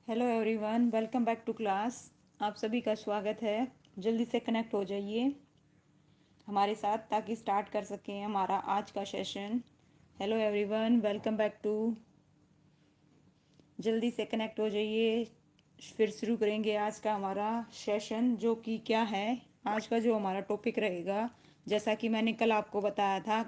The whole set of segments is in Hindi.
Hello everyone, welcome back to class. आप सभी का स्वागत है। जल्दी से कनेक्ट हो जाइए हमारे साथ ताकि स्टार्ट कर सकें हमारा आज का session. Hello everyone, welcome back to. जल्दी से कनेक्ट हो जाइए, फिर शुरू करेंगे आज का हमारा सेशन, जो कि क्या है। आज का जो हमारा टॉपिक रहेगा, जैसा कि मैंने कल आपको बताया था,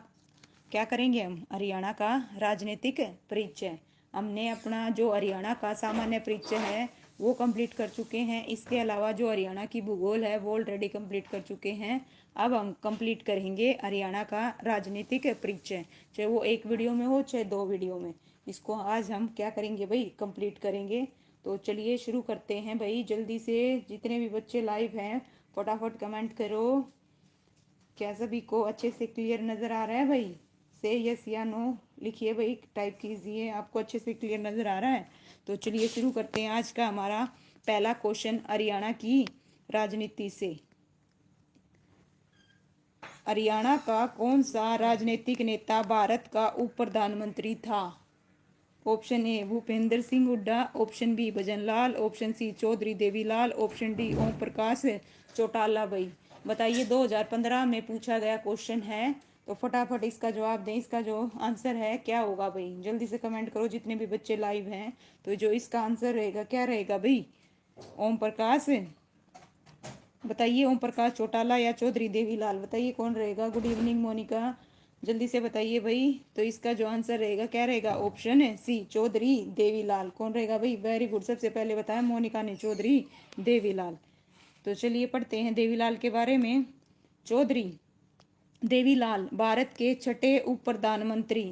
क्या करेंगे हम, हरियाणा का राजनीतिक परिचय। हमने अपना जो हरियाणा का सामान्य परिचय है वो कंप्लीट कर चुके हैं। इसके अलावा जो हरियाणा की भूगोल है वो ऑलरेडी कंप्लीट कर चुके हैं। अब हम कंप्लीट करेंगे हरियाणा का राजनीतिक परिचय, चाहे वो एक वीडियो में हो चाहे दो वीडियो में। इसको आज हम क्या करेंगे भाई, कंप्लीट करेंगे। तो चलिए शुरू करते हैं भाई। जल्दी से जितने भी बच्चे लाइव हैं फटाफट कमेंट करो। क्या सभी को अच्छे से क्लियर नज़र आ रहा है भाई? से यस या नो लिखिए भाई, टाइप कीजिए। आपको अच्छे से क्लियर नज़र आ रहा है? तो चलिए शुरू करते हैं आज का हमारा पहला क्वेश्चन हरियाणा की राजनीति से। हरियाणा का कौन सा राजनीतिक नेता भारत का उप प्रधानमंत्री था? Option A Bhupinder Singh Hooda, option B Bhajan Lal, option C Chaudhary Devilal, option D Om Prakash Chautala. भाई बताइए, 2015 में पूछा गया क्वेश्चन है, तो फटाफट इसका जवाब दें। इसका जो आंसर है क्या होगा भाई? जल्दी से कमेंट करो जितने भी बच्चे लाइव हैं। तो जो इसका आंसर रहेगा क्या रहेगा भाई? ओम प्रकाश। बताइए, ओम प्रकाश चौटाला या चौधरी देवीलाल, बताइए कौन रहेगा। गुड इवनिंग मोनिका, जल्दी से बताइए भाई। तो इसका जो आंसर रहेगा क्या रहेगा? Option C Chaudhary Devilal. कौन रहेगा भाई? वेरी गुड, सबसे पहले बताया मोनिका ने, चौधरी देवीलाल। तो चलिए पढ़ते हैं देवीलाल के बारे में। चौधरी देवीलाल भारत के छठे उप प्रधानमंत्री।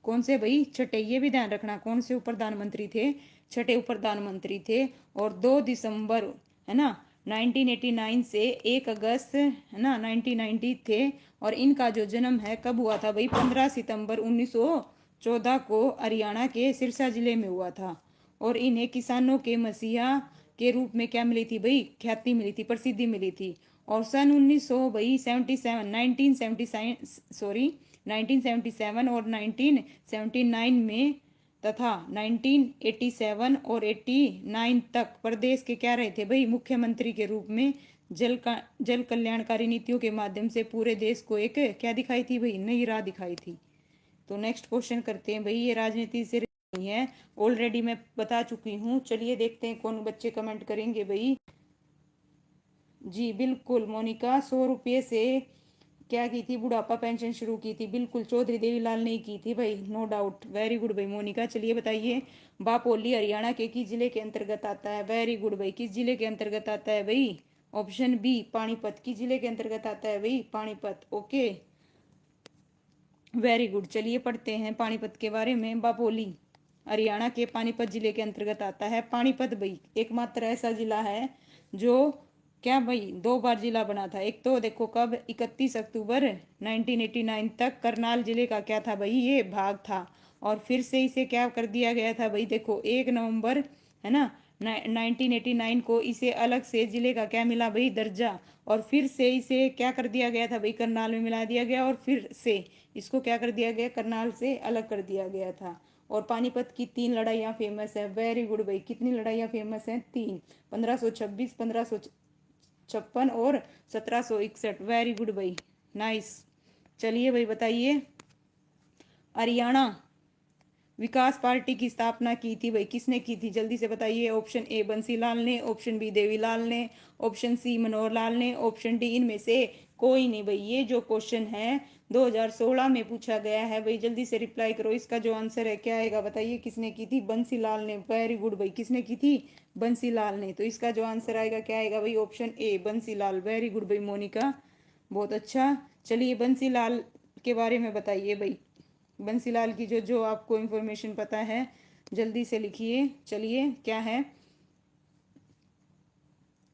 कौन से भाई? छठे, ये भी ध्यान रखना। कौन से उप प्रधानमंत्री थे? छठे उप प्रधानमंत्री थे। और 2 दिसंबर है ना 1989 से 1 अगस्त है ना 1990 थे। और इनका जो जन्म है कब हुआ था भाई? 15 सितंबर 1914 को हरियाणा के सिरसा जिले में हुआ था। और इन्हें किसानों के मसीहा के रूप में क्या मिली थी भाई? ख्याति मिली थी, प्रसिद्धि मिली थी। और सन 1900 भाई 77 1977 सॉरी 1977 और 1979 में तथा 1987 और 89 तक प्रदेश के क्या रहे थे भाई? मुख्यमंत्री के रूप में। जल कल्याणकारी नीतियों के माध्यम से पूरे देश को एक क्या दिखाई थी भाई? नई राह दिखाई थी। तो नेक्स्ट क्वेश्चन करते हैं भाई। ये राजनीति से नहीं है, ऑलरेडी मैं बता चुकी हूँ। चलिए देखते हैं कौन बच्चे कमेंट करेंगे भाई। जी बिल्कुल मोनिका, 100 रुपये से क्या की थी? बुढ़ापा पेंशन शुरू की थी। बिल्कुल चौधरी देवीलाल ने की थी भाई, नो डाउट। वेरी गुड भाई मोनिका। चलिए बताइए, बापोली हरियाणा के किस जिले के अंतर्गत आता है? वेरी गुड भाई, किस जिले के अंतर्गत आता है भाई? Option B Panipat. किस जिले के अंतर्गत आता है भाई? पानीपत। Okay, very good. चलिए पढ़ते हैं पानीपत के बारे में। बापोली हरियाणा के पानीपत जिले के अंतर्गत आता है। पानीपत भाई एकमात्र ऐसा जिला है जो क्या भाई 2 बार जिला बना था। एक तो देखो कब, 31 अक्टूबर 1989 तक करनाल जिले का क्या था भाई? ये भाग था। और फिर से इसे क्या कर दिया गया था भाई? देखो 1 नवंबर है ना 1989 को इसे अलग से जिले का क्या मिला भाई? दर्जा। और फिर से इसे क्या कर दिया गया था भाई? करनाल में मिला दिया गया। और फिर से इसको क्या कर दिया गया? करनाल से अलग कर दिया गया था। और पानीपत की 3 लड़ाइयाँ फेमस है। वेरी गुड भाई, कितनी लड़ाइयाँ फेमस हैं? 3। 1526, 1556 और 1761। वेरी गुड भाई, नाइस। चलिए भाई बताइए, हरियाणा विकास पार्टी की स्थापना की थी भाई, किसने की थी? जल्दी से बताइए। ऑप्शन ए बंसीलाल ने, ऑप्शन बी देवीलाल ने, ऑप्शन सी मनोहर लाल ने, ऑप्शन डी इनमें से कोई नहीं भाई। ये जो क्वेश्चन है 2016 में पूछा गया है भाई। जल्दी से रिप्लाई करो। इसका जो आंसर है क्या आएगा? बताइए किसने की थी? बंसीलाल ने। वेरी गुड भाई, किसने की थी? बंसीलाल ने। तो इसका जो आंसर आएगा क्या आएगा भाई? Option A Bansilal. Very good भाई मोनिका, बहुत अच्छा। चलिए बंसीलाल के बारे में बताइए भाई। बंसीलाल की जो जो आपको इन्फॉर्मेशन पता है जल्दी से लिखिए। चलिए क्या है?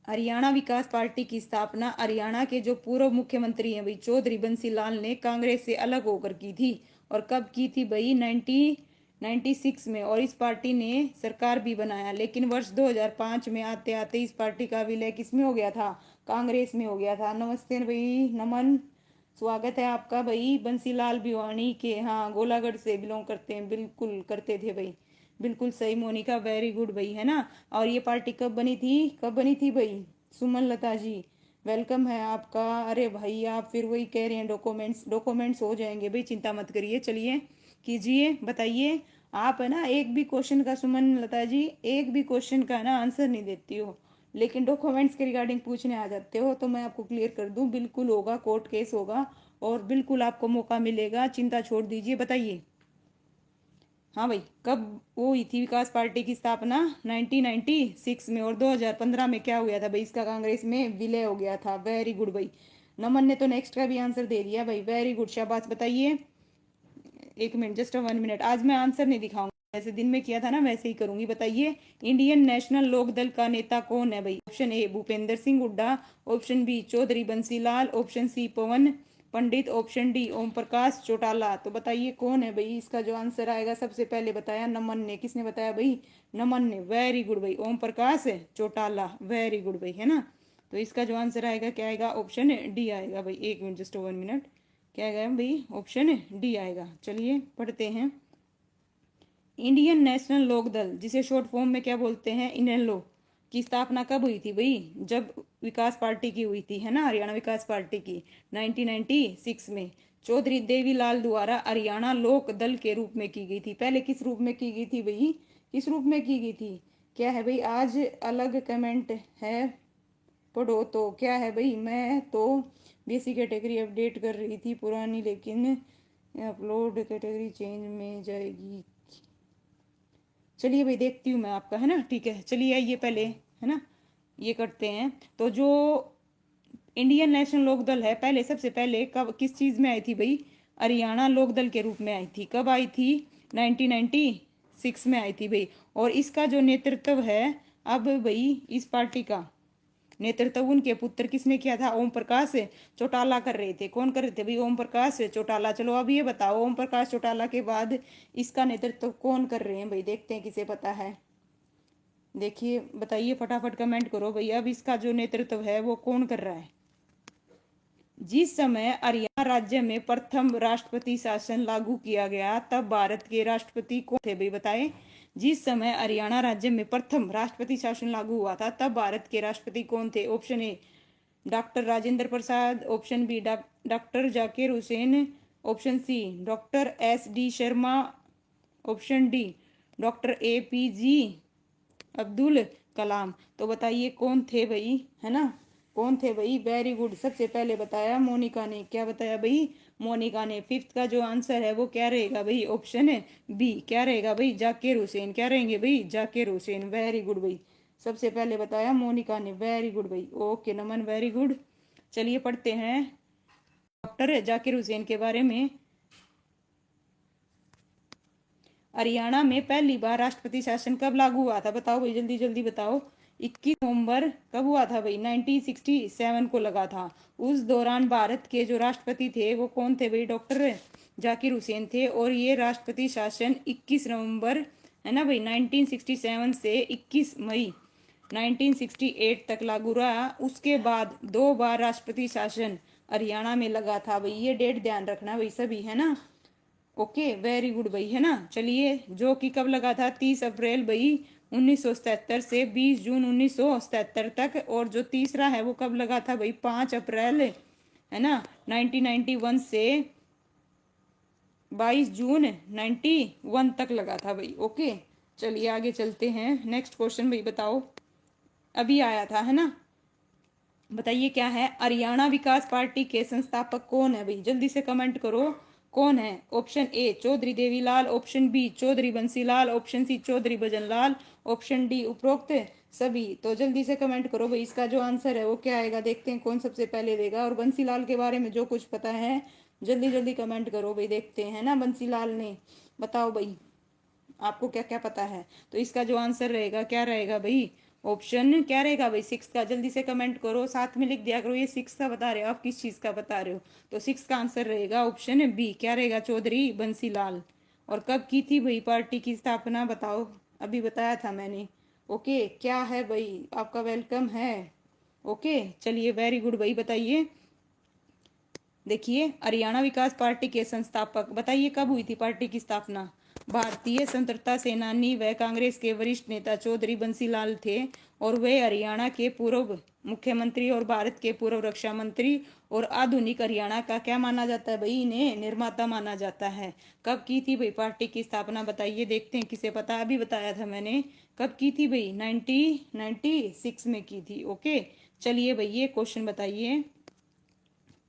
हरियाणा विकास पार्टी की स्थापना हरियाणा के जो पूर्व मुख्यमंत्री हैं भाई चौधरी बंसीलाल ने कांग्रेस से अलग होकर की थी। और कब की थी भाई? 1996 में। और इस पार्टी ने सरकार भी बनाया। लेकिन वर्ष 2005 में आते आते इस पार्टी का विलय किसमें हो गया था? कांग्रेस में हो गया था। नमस्ते भाई, नमन, स्वागत है आपका भाई। बंसीलाल भिवानी के, हाँ गोलागढ़ से बिलोंग करते हैं, बिल्कुल करते थे भाई। बिल्कुल सही मोनिका, वेरी गुड भाई, है ना। और ये पार्टी कब बनी थी भाई? सुमन लता जी, वेलकम है आपका। अरे भाई आप फिर वही कह रहे हैं, डॉक्यूमेंट्स हो जाएंगे भाई, चिंता मत करिए। चलिए कीजिए, बताइए। आप है ना एक भी क्वेश्चन का, सुमन लता जी, एक भी क्वेश्चन का ना आंसर नहीं देती हो, लेकिन डॉक्यूमेंट्स के रिगार्डिंग पूछने आ जाते हो। तो मैं आपको क्लियर कर दूं, बिल्कुल होगा, कोर्ट केस होगा और बिल्कुल आपको मौका मिलेगा, चिंता छोड़ दीजिए। बताइए। हाँ भाई, कब वो हुई थी विकास पार्टी की स्थापना? 1996 में। और 2015 में क्या हुआ था भाई? इसका कांग्रेस में विलय हो गया था। वेरी गुड भाई। नमन ने तो नेक्स्ट का भी आंसर दे दिया भाई, वेरी गुड, शाबाश। बताइए। एक मिनट, जस्ट 1 मिनट। आज मैं आंसर नहीं दिखाऊंगा, जैसे दिन में किया था ना वैसे ही करूंगी। बताइए। इंडियन नेशनल लोक दल का नेता कौन है भाई? Option A Bhupinder Singh Hooda, option B Chaudhary Bansilal, option C Pawan Pandit, option D Om Prakash Chautala. तो बताइए कौन है भाई? इसका जो आंसर आएगा, सबसे पहले बताया नमन ने। किसने बताया भाई? नमन ने, वेरी गुड भाई। ओम प्रकाश चौटाला, वेरी गुड भाई, है ना। तो इसका जो आंसर आएगा क्या आएगा? ऑप्शन डी आएगा भाई। एक मिनट, जस्ट 1 मिनट। क्या आएगा भाई? ऑप्शन डी आएगा। चलिए पढ़ते हैं। इंडियन नेशनल लोक दल, जिसे शॉर्ट फॉर्म में क्या बोलते हैं? इनेलो, की स्थापना कब हुई थी भाई? जब विकास पार्टी की हुई थी, है ना, हरियाणा विकास पार्टी की, 1996 में। चौधरी देवीलाल द्वारा हरियाणा लोक दल के रूप में की गई थी। पहले किस रूप में की गई थी भाई? किस रूप में की गई थी? क्या है भाई? आज अलग कमेंट है, पढ़ो तो। क्या है भाई? मैं तो बीएससी कैटेगरी अपडेट कर रही थी पुरानी, लेकिन अपलोड कैटेगरी चेंज में जाएगी। चलिए भाई देखती हूँ मैं आपका, है ना, ठीक है। चलिए आइए पहले, है ना, ये करते हैं। तो जो इंडियन नेशनल लोकदल है, पहले सबसे पहले कब किस चीज़ में आई थी भाई? हरियाणा लोकदल के रूप में आई थी। कब आई थी? 1996 में आई थी भाई। और इसका जो नेतृत्व है अब भाई, इस पार्टी का नेतृत्व उनके पुत्र किसने किया था? ओम प्रकाश चौटाला कर रहे थे। कौन कर रहे थे भाई? ओम प्रकाश चौटाला। चलो अब ये बताओ, ओम प्रकाश चौटाला के बाद इसका नेतृत्व कौन कर रहे हैं भाई? देखते हैं किसे पता है। देखिए, बताइए, फटाफट कमेंट करो भाई। अब इसका जो नेतृत्व है वो कौन कर रहा है? जिस समय हरियाणा राज्य में प्रथम राष्ट्रपति शासन लागू किया गया, तब भारत के राष्ट्रपति कौन थे भाई? बताएं। जिस समय हरियाणा राज्य में प्रथम राष्ट्रपति शासन लागू हुआ था, तब भारत के राष्ट्रपति कौन थे? Option A doctor Rajendra Prasad, option B doctor Zakir Hussain, option C doctor S D Sharma, option D doctor A P J Abdul Kalam. तो बताइए कौन थे भाई, है ना, कौन थे भाई? Very good. सबसे पहले बताया मोनिका ने। क्या बताया भाई? मोनिका ने। फिफ्थ का जो आंसर है वो क्या रहेगा भाई? ऑप्शन है बी। क्या रहेगा भाई? जाकिर हुसैन। क्या रहेंगे भाई? जाकिर हुसैन। वेरी गुड भाई। सबसे पहले बताया मोनिका ने, वेरी गुड भाई। ओके नमन, वेरी गुड। चलिए पढ़ते हैं डॉक्टर जाकिर हुसैन के बारे में। हरियाणा में पहली बार राष्ट्रपति शासन कब लागू हुआ था? बताओ भाई, जल्दी जल्दी बताओ। 21 नवंबर कब हुआ था भाई? 1967 को लगा था। उस दौरान भारत के जो राष्ट्रपति थे वो कौन थे भाई? डॉक्टर जाकिर हुसैन थे। और ये राष्ट्रपति शासन 21 नवंबर, है ना भाई, 1967 से 21 मई 1968 तक लागू रहा। उसके बाद 2 बार राष्ट्रपति शासन हरियाणा में लगा था भाई। ये डेट ध्यान रखना भाई सभी, है ना। ओके, वेरी गुड भाई, है ना। चलिए, जो कि कब लगा था? 30 अप्रैल भाई 1977 से 20 जून 1977 तक। और जो तीसरा है वो कब लगा था भाई? 5 अप्रैल, है ना, 1991 से 22 जून 91 तक लगा था भाई। ओके, चलिए आगे चलते हैं। नेक्स्ट क्वेश्चन भाई बताओ, अभी आया था, है ना। बताइए क्या है? हरियाणा विकास पार्टी के संस्थापक कौन है भाई? जल्दी से कमेंट करो, कौन है? Option A Chaudhary Devilal, option B Chaudhary Bansilal, option C Chaudhary Bhajanlal, option D उपरोक्त सभी। तो जल्दी से कमेंट करो भाई, इसका जो आंसर है वो क्या आएगा? देखते हैं कौन सबसे पहले देगा। और बंसीलाल के बारे में जो कुछ पता है जल्दी जल्दी कमेंट करो भाई, देखते हैं ना। बंसीलाल ने, बताओ भाई आपको क्या क्या पता है। तो इसका जो आंसर रहेगा क्या रहेगा भाई? ऑप्शन क्या रहेगा भाई? 6 का। जल्दी से कमेंट करो, साथ में लिख दिया करो ये 6 का बता रहे हो, आप किस चीज का बता रहे हो। तो 6 का आंसर रहेगा ऑप्शन बी। क्या रहेगा? चौधरी बंसीलाल। और कब की थी भाई पार्टी की स्थापना? बताओ, अभी बताया था मैंने। ओके, क्या है भाई? आपका वेलकम है। ओके, चलिए, वेरी गुड भाई। बताइए, देखिए, हरियाणा विकास पार्टी के संस्थापक, बताइए कब हुई थी पार्टी की स्थापना? भारतीय स्वतंत्रता सेनानी व कांग्रेस के वरिष्ठ नेता चौधरी बंसीलाल थे और वे हरियाणा के पूर्व मुख्यमंत्री और भारत के पूर्व रक्षा मंत्री और आधुनिक हरियाणा का क्या माना जाता है भाई, इन्हें निर्माता माना जाता है। कब की थी भाई पार्टी की स्थापना, बताइए, देखते हैं किसे पता। अभी बताया था मैंने, कब की थी भाई, 1996 में की थी। ओके, चलिए भाई ये क्वेश्चन बताइए,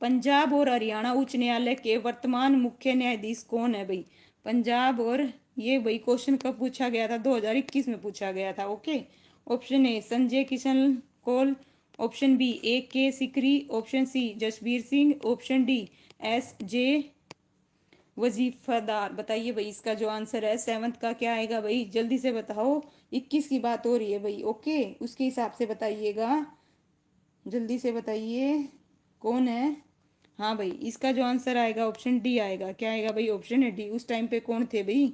पंजाब और हरियाणा उच्च न्यायालय के वर्तमान मुख्य न्यायाधीश कौन है भाई। पंजाब और, ये भाई क्वेश्चन कब पूछा गया था, 2021 में पूछा गया था। Okay, option A Sanjay Kishan Kaul, option B A K Sikri, option C Jasbir Singh, option D S J Vazifdar. बताइए भाई इसका जो आंसर है सेवंथ का क्या आएगा भाई, जल्दी से बताओ। 21 की बात हो रही है भाई। ओके, उसके हिसाब से बताइएगा, जल्दी से बताइए कौन है। हाँ भाई, इसका जो आंसर आएगा ऑप्शन डी आएगा। क्या आएगा भाई, ऑप्शन है डी। उस टाइम पे कौन थे भाई,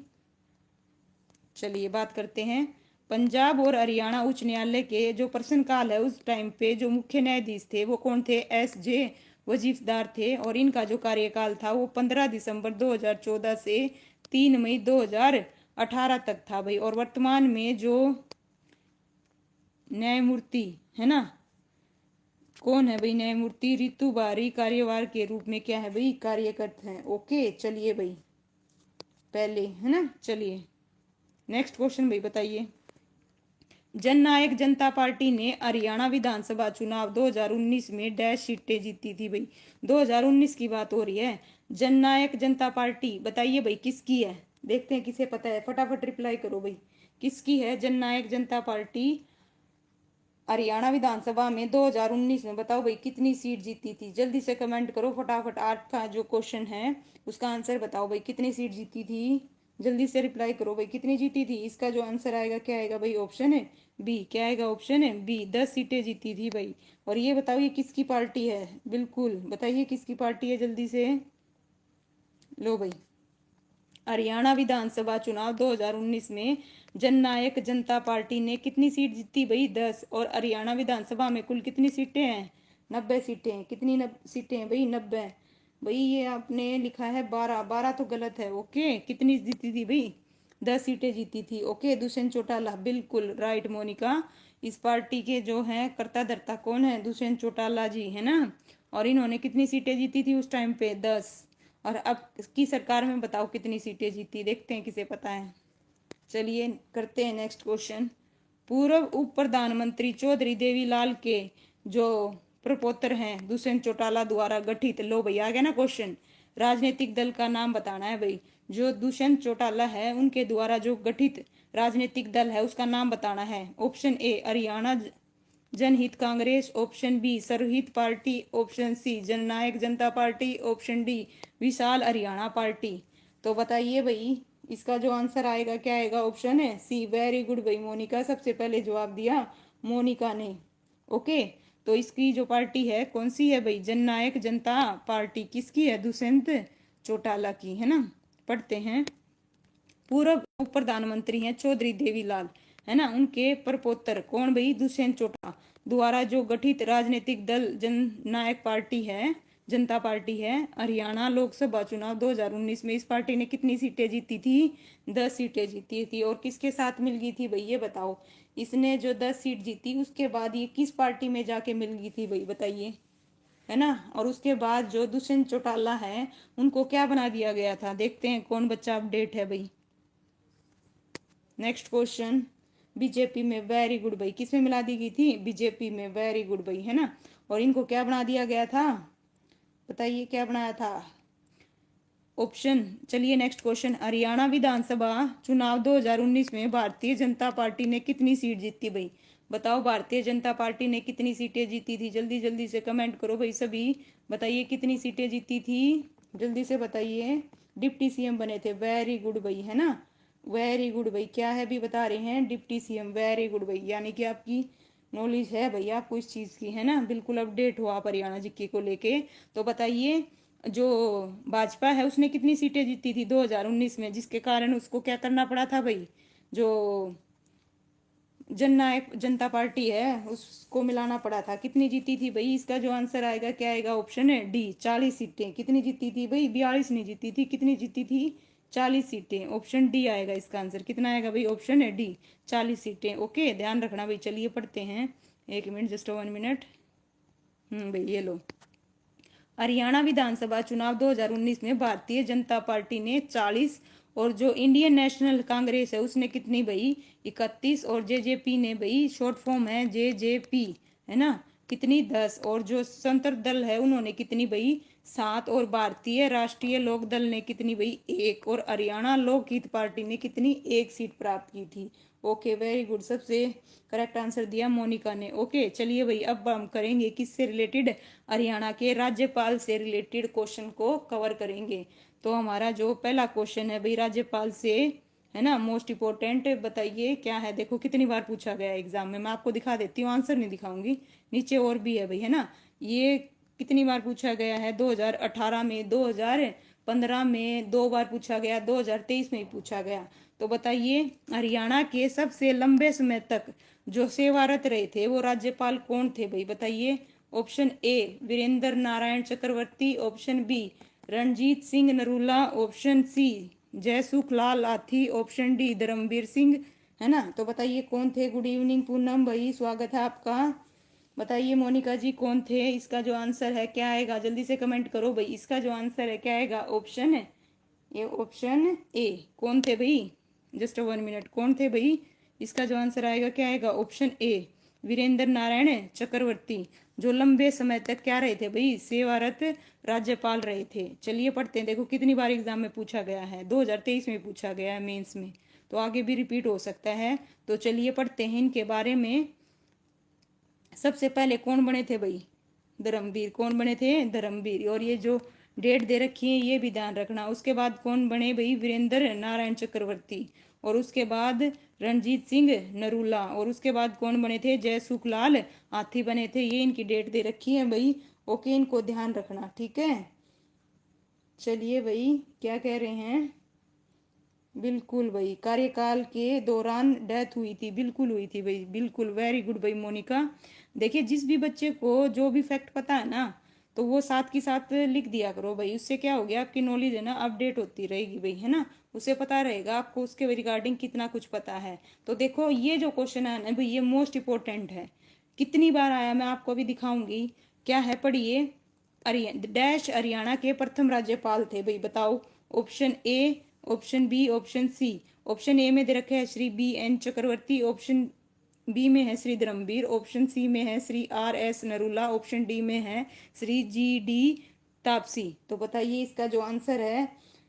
चलिए बात करते हैं। पंजाब और हरियाणा उच्च न्यायालय के जो प्रश्नकाल है उस टाइम पे जो मुख्य न्यायाधीश थे वो कौन थे, एस जे वजीफदार थे। और इनका जो कार्यकाल था वो 15 दिसंबर 2014 से 3 मई 2018 तक था भाई। और वर्तमान में जो न्यायमूर्ति है ना, कौन है भाई, न्यायमूर्ति रितु बारी कार्यवाह के रूप में क्या है भाई, कार्य करते हैं। ओके, चलिए भाई पहले है ना, चलिए नेक्स्ट क्वेश्चन भाई बताइए। जननायक जनता पार्टी ने हरियाणा विधानसभा चुनाव 2019 में डैश सीटें जीती थी भाई, 2019 की बात हो रही है। जननायक जनता पार्टी बताइए भाई किसकी है, देखते हैं किसे पता है, फटाफट रिप्लाई करो भाई, किसकी है जननायक जनता पार्टी हरियाणा विधानसभा में 2019 में, बताओ भाई कितनी सीट जीती थी, जल्दी से कमेंट करो फटाफट। आज का जो क्वेश्चन है उसका आंसर बताओ भाई, कितनी सीट जीती थी, जल्दी से रिप्लाई करो भाई, कितनी जीती थी। इसका जो आंसर आएगा क्या आएगा भाई, ऑप्शन है बी। क्या आएगा, ऑप्शन है बी, 10 सीटें जीती थी भाई। और ये बताओ ये किसकी पार्टी है, बिल्कुल बताइए किसकी पार्टी है, जल्दी से लो भाई। हरियाणा विधानसभा चुनाव 2019 में जननायक जनता पार्टी ने कितनी सीट जीती भाई, 10। और हरियाणा विधानसभा में कुल कितनी सीटें हैं, 90 सीटें हैं। कितनी सीटें हैं भाई, 90। भाई ये आपने लिखा है 12, 12 तो गलत है। ओके, कितनी जीती थी भाई, 10 सीटें जीती थी। ओके, दुष्यंत चौटाला, बिल्कुल राइट मोनिका। इस पार्टी के जो है कर्ता धर्ता कौन है, दुष्यंत चौटाला जी है ना। और इन्होंने कितनी सीटें जीती थी उस टाइम पे, 10। और अब की सरकार में बताओ कितनी सीटें जीती, देखते हैं किसे पता है। चलिए करते हैं नेक्स्ट क्वेश्चन। पूर्व उप प्रधानमंत्री चौधरी देवीलाल के जो प्रपोत्र हैं दुष्यंत चौटाला द्वारा गठित, लो भाई आ गया ना क्वेश्चन, राजनीतिक दल का नाम बताना है भाई। जो दुष्यंत चौटाला है उनके द्वारा जो गठित राजनीतिक दल है उसका नाम बताना है। Option A Haryana Janhit Congress, option B Sarvhit Party, option C Jannayak Janta Party, option D Vishal Haryana Party. तो बताइए भाई इसका जो आंसर आएगा क्या आएगा, ऑप्शन है सी। वेरी गुड भाई मोनिका, सबसे पहले जवाब दिया मोनिका ने। ओके, तो इसकी जो पार्टी है कौन सी है भाई, जननायक जनता पार्टी। किसकी है, दुष्यंत चौटाला की है ना। पढ़ते हैं, पूर्व उप प्रधानमंत्री हैं चौधरी देवीलाल है ना, उनके प्रपोत्र कौन भाई, दुष्यंत चौटाला द्वारा जो गठित राजनीतिक दल जननायक पार्टी है, जनता पार्टी है। हरियाणा लोकसभा चुनाव 2019 में इस पार्टी ने कितनी सीटें जीती थी, 10 सीटें जीती थी। और किसके साथ मिल गई थी भाई ये बताओ, इसने जो 10 सीट जीती उसके बाद ये किस पार्टी में जाके मिल गई थी भाई बताइए, है ना। और उसके बाद जो दुष्यंत चौटाला है उनको क्या बना दिया गया था, देखते हैं कौन बच्चा अपडेट है भाई। नेक्स्ट क्वेश्चन, बीजेपी में, वेरी गुड भाई, किस में मिला दी गई थी, बीजेपी में, वेरी गुड भाई है ना। और इनको क्या बना दिया गया था, बताइए क्या बनाया था, ऑप्शन। चलिए नेक्स्ट क्वेश्चन, हरियाणा विधानसभा चुनाव 2019 में भारतीय जनता पार्टी ने कितनी सीट जीती भाई, बताओ भारतीय जनता पार्टी ने कितनी सीटें जीती थी, जल्दी जल्दी से कमेंट करो भाई सभी, बताइए कितनी सीटें जीती थी, जल्दी से बताइए। डिप्टी सीएम बने थे, वेरी गुड भाई है ना, वेरी गुड भाई। क्या है भी बता रहे हैं, डिप्टी सीएम, वेरी गुड भाई, यानी कि आपकी नॉलेज है भाई आपको इस चीज़ की है ना, बिल्कुल अपडेट हो आप हरियाणा जीके को लेके। तो बताइए जो भाजपा है उसने कितनी सीटें जीती थी 2019 में, जिसके कारण उसको क्या करना पड़ा था भाई, जो जननायक जनता पार्टी है उसको मिलाना पड़ा था। कितनी जीती थी भाई, इसका जो आंसर आएगा क्या आएगा, ऑप्शन है डी 40 सीटें। कितनी जीती थी भाई, 42 नहीं जीती थी, कितनी जीती थी, 40 सीटें। ऑप्शन डी आएगा इसका आंसर। कितना आएगा भाई? ऑप्शन है डी, 40 सीटें। ओके, ध्यान रखना भाई। चलिए पढ़ते हैं, एक मिनट, जस्ट 1 मिनट। भाई ये लो। हरियाणा विधानसभा चुनाव 2019 में भारतीय जनता पार्टी ने 40 और जो इंडियन नेशनल कांग्रेस है उसने कितनी भाई? 31 और जेजेपी ने भाई, शॉर्ट फॉर्म है जेजेपी, है ना, कितनी? 10। और जो स्वतंत्र दल है उन्होंने कितनी भाई? 7। और भारतीय राष्ट्रीय लोक दल ने कितनी भाई? 1। और हरियाणा लोकहित पार्टी ने कितनी? 1 सीट प्राप्त की थी। Okay, very good. सबसे करेक्ट आंसर दिया मोनिका ने। ओके, चलिए भाई, अब हम करेंगे किससे रिलेटेड? हरियाणा के राज्यपाल से रिलेटेड क्वेश्चन को कवर करेंगे। तो हमारा जो पहला क्वेश्चन है भाई राज्यपाल से, है ना, मोस्ट इंपोर्टेंट, बताइए क्या है? देखो कितनी बार पूछा गया है एग्जाम में। मैं आपको दिखा देती हूँ, आंसर नहीं दिखाऊंगी, नीचे और भी है भाई, है ना। ये कितनी बार पूछा गया है? 2018 में, 2015 में 2 बार पूछा गया, 2023 में ही पूछा गया। तो बताइए, हरियाणा के सबसे लंबे समय तक जो सेवारत रहे थे वो राज्यपाल कौन थे भाई? बताइए। Option A Virendra Narayan Chakravarti, option B Ranjit Singh Narula, option C Jaisukh Lal Hathi, option D Dharmveer Singh, है ना। तो बताइए कौन थे? गुड इवनिंग पूनम भाई, स्वागत है आपका। बताइए मोनिका जी कौन थे? इसका जो आंसर है क्या आएगा? जल्दी से कमेंट करो भाई। इसका जो आंसर है क्या आएगा? ऑप्शन है ये, ऑप्शन ए। कौन थे भाई? जस्ट 1 मिनट, कौन थे भाई? इसका जो आंसर आएगा क्या आएगा? ऑप्शन ए वीरेंद्र नारायण चक्रवर्ती, जो लंबे समय तक क्या रहे थे भाई? सेवारत राज्यपाल रहे थे। चलिए पढ़ते हैं। देखो कितनी बार एग्जाम में पूछा गया है, 2023 में पूछा गया है मेंस में, तो आगे भी रिपीट हो सकता है। तो चलिए पढ़ते हैं इनके बारे में। सबसे पहले कौन बने थे भाई? धर्मवीर। कौन बने थे? धर्मवीर। और ये जो डेट दे रखी है ये भी ध्यान रखना। उसके बाद कौन बने भाई? वीरेंद्र नारायण चक्रवर्ती। और उसके बाद रणजीत सिंह नरूला। और उसके बाद कौन बने थे? जयसुख लाल आथी बने थे। ये इनकी डेट दे रखी है भाई। ओके, इनको ध्यान रखना, ठीक है। चलिए भाई, क्या कह रहे हैं? बिल्कुल भाई, कार्यकाल के दौरान डेथ हुई थी, बिल्कुल हुई थी भाई, बिल्कुल। वेरी गुड भाई मोनिका। देखिए, जिस भी बच्चे को जो भी फैक्ट पता है ना, तो वो साथ के साथ लिख दिया करो भाई। उससे क्या हो गया, आपकी नॉलेज है ना अपडेट होती रहेगी भाई, है ना। उससे पता रहेगा आपको उसके रिगार्डिंग कितना कुछ पता है। तो देखो ये जो क्वेश्चन है ना भाई, ये मोस्ट इंपोर्टेंट है। कितनी बार आया मैं आपको अभी दिखाऊंगी। क्या है, पढ़िए। डैश हरियाणा के प्रथम राज्यपाल थे भाई, बताओ। Option A, option B, option C. Option A में दे रखे है Shri B N Chakravarti, option B में है श्री धर्मवीर, ऑप्शन सी में है Shri R S Narula, option D में है श्री जी डी तापसी। तो बताइए इसका जो आंसर है।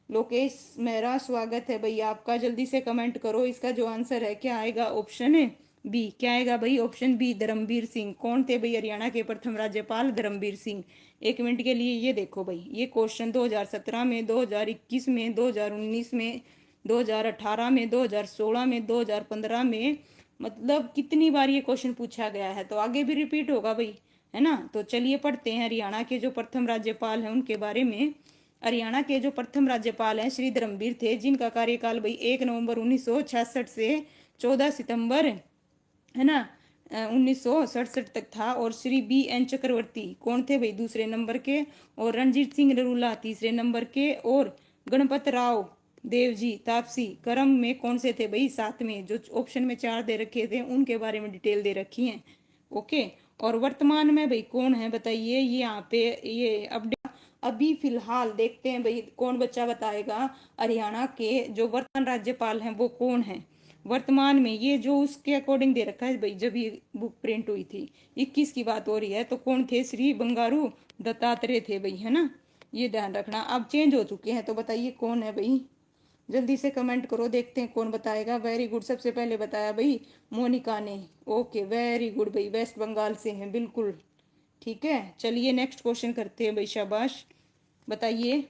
लोकेश मेहरा, स्वागत है भाई आपका। जल्दी से कमेंट करो। इसका जो आंसर है क्या आएगा? ऑप्शन है बी। क्या आएगा भाई? Option B Dharamvir Singh. कौन थे भाई हरियाणा के प्रथम राज्यपाल? धर्मवीर सिंह। 1 मिनट के लिए ये देखो भाई, ये क्वेश्चन 2017 में, 2021 में, 2019 में, 2018 में, 2016 में, 2015 में, मतलब कितनी बार ये क्वेश्चन पूछा गया है। तो आगे भी रिपीट होगा भाई, है ना। तो चलिए पढ़ते हैं हरियाणा के जो प्रथम राज्यपाल हैं उनके बारे में। हरियाणा के जो प्रथम राज्यपाल हैं श्री धर्मवीर थे, जिनका कार्यकाल भाई 1 नवंबर 1966 से 14 सितंबर, है ना, 1967 तक था। और श्री बी एन चक्रवर्ती कौन थे भाई? दूसरे नंबर के। और रणजीत सिंह नरूला तीसरे नंबर के। और गणपत राव देव जी तापसी क्रम में कौन से थे भाई? 7वें। जो ऑप्शन में 4 दे रखे थे उनके बारे में डिटेल दे रखी है। ओके, और वर्तमान में भाई कौन है बताइए? ये यहाँ पे ये अपडेट अभी फिलहाल देखते हैं भाई, कौन बच्चा बताएगा हरियाणा के जो वर्तमान राज्यपाल हैं वो कौन है वर्तमान में। ये जो उसके अकॉर्डिंग दे रखा है भाई, जब ये बुक प्रिंट हुई थी 21 की बात हो रही है, तो कौन थे? श्री बंगारू दत्तात्रेय थे भाई, है ना। ये ध्यान रखना। अब चेंज हो चुके हैं, तो बताइए कौन है भाई? जल्दी से कमेंट करो, देखते हैं कौन बताएगा। वेरी गुड, सबसे पहले बताया भाई मोनिका ने। ओके, वेरी गुड भाई, वेस्ट बंगाल से हैं, बिल्कुल ठीक है। चलिए नेक्स्ट क्वेश्चन करते हैं भाई, शाबाश। बताइए,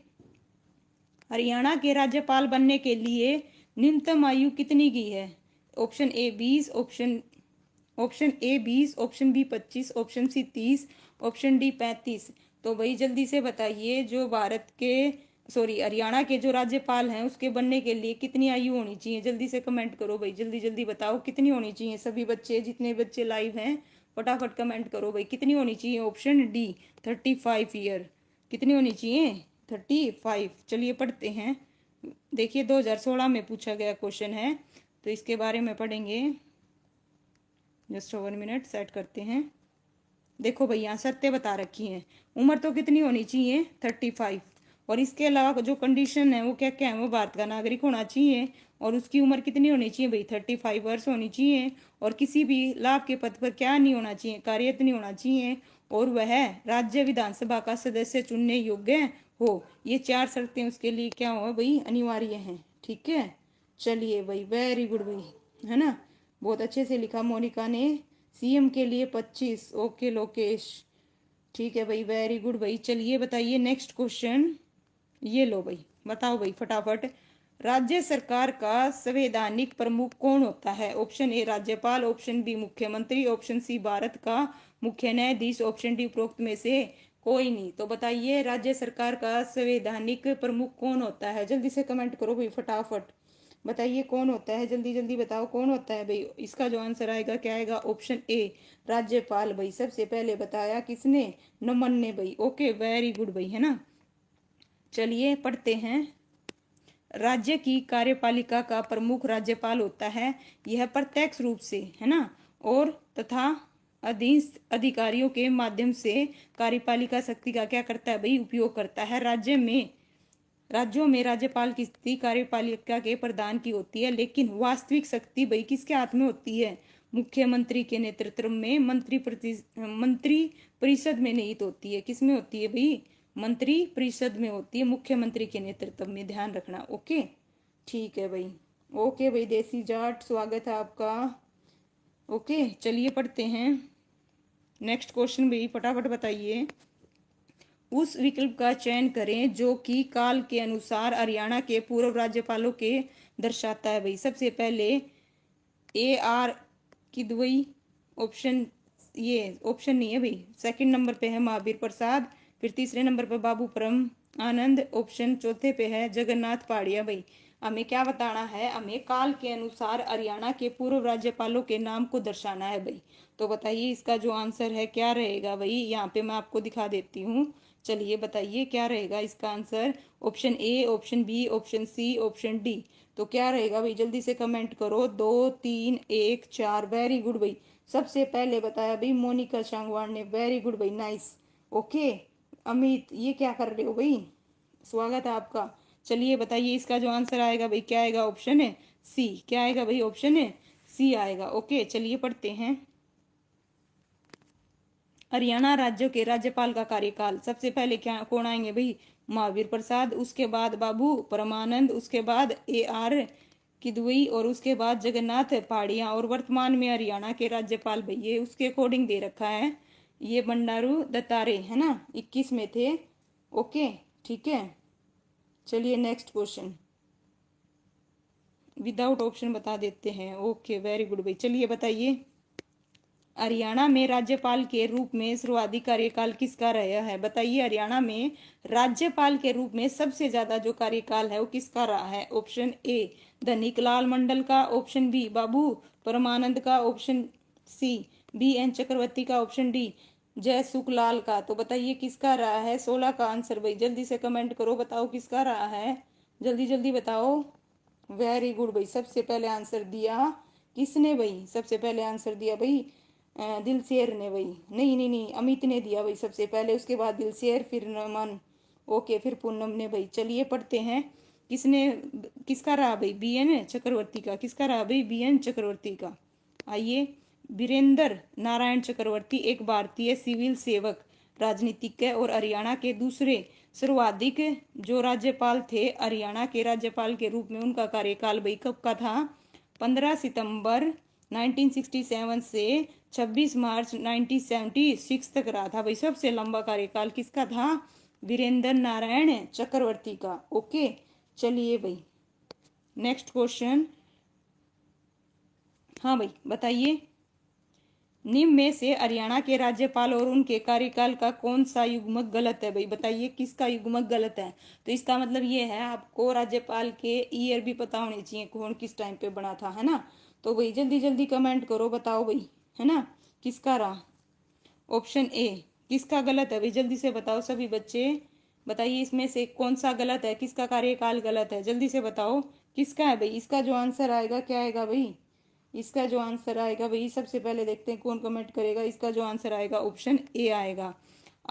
हरियाणा के राज्यपाल बनने के लिए न्यूनतम आयु कितनी की है? Option A 20, option A 20, option B 25, option C 30, option D 35। तो भाई जल्दी से बताइए, जो भारत के सॉरी हरियाणा के जो राज्यपाल हैं उसके बनने के लिए कितनी आयु होनी चाहिए? जल्दी से कमेंट करो भाई, जल्दी जल्दी बताओ कितनी होनी चाहिए। सभी बच्चे, जितने बच्चे लाइव हैं, फटाफट कमेंट करो भाई, कितनी होनी चाहिए? Option D 35 year. कितनी होनी चाहिए? 35। चलिए पढ़ते हैं। देखिए 2016 में पूछा गया क्वेश्चन है, तो इसके बारे में पढ़ेंगे। जस्ट 1 मिनट सेट करते हैं। देखो भाई यहाँ शर्तें बता रखी हैं। उम्र तो कितनी होनी चाहिए, 35। और इसके अलावा जो कंडीशन है वो क्या क्या है, वो भारत का नागरिक होना चाहिए। और उसकी उम्र कितनी होनी चाहिए भाई, 35 वर्ष होनी चाहिए। और किसी भी लाभ के पद पर क्या नहीं होना चाहिए, कार्यरत नहीं होना चाहिए। और वह राज्य विधानसभा का सदस्य चुनने योग्य हो। ये 4 शर्तें उसके लिए क्या हो भाई, अनिवार्य हैं। ठीक है, चलिए भाई, वेरी गुड भाई, है ना, बहुत अच्छे से लिखा मोनिका ने। सीएम के लिए 25। ओके लोकेश, ठीक है भाई, वेरी गुड भाई। चलिए बताइए नेक्स्ट क्वेश्चन। ये लो भाई, बताओ भाई फटाफट। राज्य सरकार का संवैधानिक प्रमुख कौन होता है? ऑप्शन ए राज्यपाल, ऑप्शन बी मुख्यमंत्री, ऑप्शन सी भारत का मुख्य न्यायाधीश, ऑप्शन डी उपरोक्त में से कोई नहीं। तो बताइए राज्य सरकार का संवैधानिक प्रमुख कौन होता है? जल्दी से कमेंट करो भाई फटाफट, बताइए कौन होता है, जल्दी जल्दी बताओ कौन होता है भाई। इसका जो आंसर आएगा क्या आएगा, ऑप्शन ए राज्यपाल भाई। सबसे पहले बताया किसने, नमन ने भाई। ओके वेरी गुड भाई, है ना। चलिए पढ़ते हैं। राज्य की कार्यपालिका का प्रमुख राज्यपाल होता है। यह प्रत्यक्ष रूप से, है ना, और तथा अधीनस्थ अधिकारियों के माध्यम से कार्यपालिका शक्ति का क्या करता है भाई, उपयोग करता है। राज्यों में राज्यपाल की स्थिति कार्यपालिका के प्रधान की होती है, लेकिन वास्तविक शक्ति भाई किसके हाथ में होती है, मुख्यमंत्री के नेतृत्व में मंत्री परिषद में निहित होती है। किस में होती है भाई, मंत्री परिषद में होती है, मुख्यमंत्री के नेतृत्व में, ध्यान रखना। ओके ठीक है भाई। ओके भाई देसी जाट, स्वागत है आपका। ओके चलिए पढ़ते हैं नेक्स्ट क्वेश्चन भाई, फटाफट बताइए। उस विकल्प का चयन करें जो कि काल के अनुसार हरियाणा के पूर्व राज्यपालों के दर्शाता है भाई। सबसे पहले ए आर किदवई, ऑप्शन ये ऑप्शन नहीं है भाई, सेकंड नंबर पे है महावीर प्रसाद, फिर तीसरे नंबर पे बाबू परम आनंद, ऑप्शन चौथे पे है जगन्नाथ पहाड़िया भाई। हमें क्या बताना है, हमें काल के अनुसार हरियाणा के पूर्व राज्यपालों के नाम को दर्शाना है भाई। तो बताइए इसका जो आंसर है क्या रहेगा भाई, यहाँ पे मैं आपको दिखा देती हूँ। चलिए बताइए क्या रहेगा इसका answer, option A, option B, option C, option D. तो क्या रहेगा भाई, जल्दी से कमेंट करो। 2 3 1 4, वेरी गुड भाई। सबसे पहले बताया भाई मोनिका शांगवान ने, वेरी गुड भाई, नाइस। ओके अमित, ये क्या कर रहे हो भाई, स्वागत है आपका। चलिए बताइए इसका जो आंसर आएगा भाई क्या आएगा, ऑप्शन है सी। क्या आएगा भाई, ऑप्शन है सी आएगा। ओके चलिए पढ़ते हैं। हरियाणा राज्य के राज्यपाल का कार्यकाल, सबसे पहले क्या कौन आएंगे भाई, महावीर प्रसाद, उसके बाद बाबू परमानंद, उसके बाद ए आर किदवई, और उसके बाद जगन्नाथ पहाड़िया। और वर्तमान में हरियाणा के राज्यपाल भाई ये उसके अकॉर्डिंग दे रखा है, ये बंडारू दत्तात्रेय, है ना, 21 में थे। ओके ठीक है, चलिए नेक्स्ट क्वेश्चन विदाउट ऑप्शन बता देते हैं। ओके वेरी गुड भाई। चलिए बताइए हरियाणा में राज्यपाल के रूप में सर्वाधिक कार्यकाल किसका रहा है? बताइए हरियाणा में राज्यपाल के रूप में सबसे ज्यादा जो कार्यकाल है वो किसका रहा है? ऑप्शन ए धनिक लाल मंडल का, ऑप्शन बी बाबू परमानंद का, ऑप्शन सी बी एन चक्रवर्ती का, ऑप्शन डी जय सुखलाल का। तो बताइए किसका रहा है 16 का आंसर भाई, जल्दी से कमेंट करो, बताओ किसका रहा है, जल्दी जल्दी बताओ। वेरी गुड भाई, सबसे पहले आंसर दिया किसने भाई, सबसे पहले आंसर दिया भाई दिलशेर ने भाई। नहीं नहीं नहीं, अमित ने दिया भाई सबसे पहले, उसके बाद दिलशेर, फिर नमन, ओके फिर पूनम ने भाई। चलिए पढ़ते हैं किसने, किसका रहा भाई, बी एन चक्रवर्ती का। किसका रहा भाई, बी एन चक्रवर्ती का। आइए, वीरेंद्र नारायण चक्रवर्ती एक भारतीय सिविल सेवक, राजनीतिज्ञ और हरियाणा के दूसरे सर्वाधिक जो राज्यपाल थे हरियाणा के राज्यपाल के रूप में। उनका कार्यकाल भाई कब का था, 15 सितंबर 1967 से 26 मार्च 1976 तक रहा था भाई। सबसे लंबा कार्यकाल किसका था, वीरेंद्र नारायण चक्रवर्ती का। ओके चलिए भाई नेक्स्ट क्वेश्चन। हाँ भाई बताइए, निम्न में से हरियाणा के राज्यपाल और उनके कार्यकाल का कौन सा युग्मक गलत है भाई? बताइए किसका युग्मक गलत है। तो इसका मतलब ये है आपको राज्यपाल के ईयर भी पता होने चाहिए, कौन किस टाइम पे बना था, है ना। तो भाई जल्दी जल्दी कमेंट करो, बताओ भाई, है ना, किसका रहा। ऑप्शन ए किसका गलत है भाई, जल्दी से बताओ सभी बच्चे, बताइए इसमें से कौन सा गलत है, किसका कार्यकाल गलत है, जल्दी से बताओ किसका है भाई। इसका जो आंसर आएगा क्या आएगा भाई, इसका जो आंसर आएगा भाई, सबसे पहले देखते हैं कौन कमेंट करेगा। इसका जो आंसर आएगा ऑप्शन ए आएगा,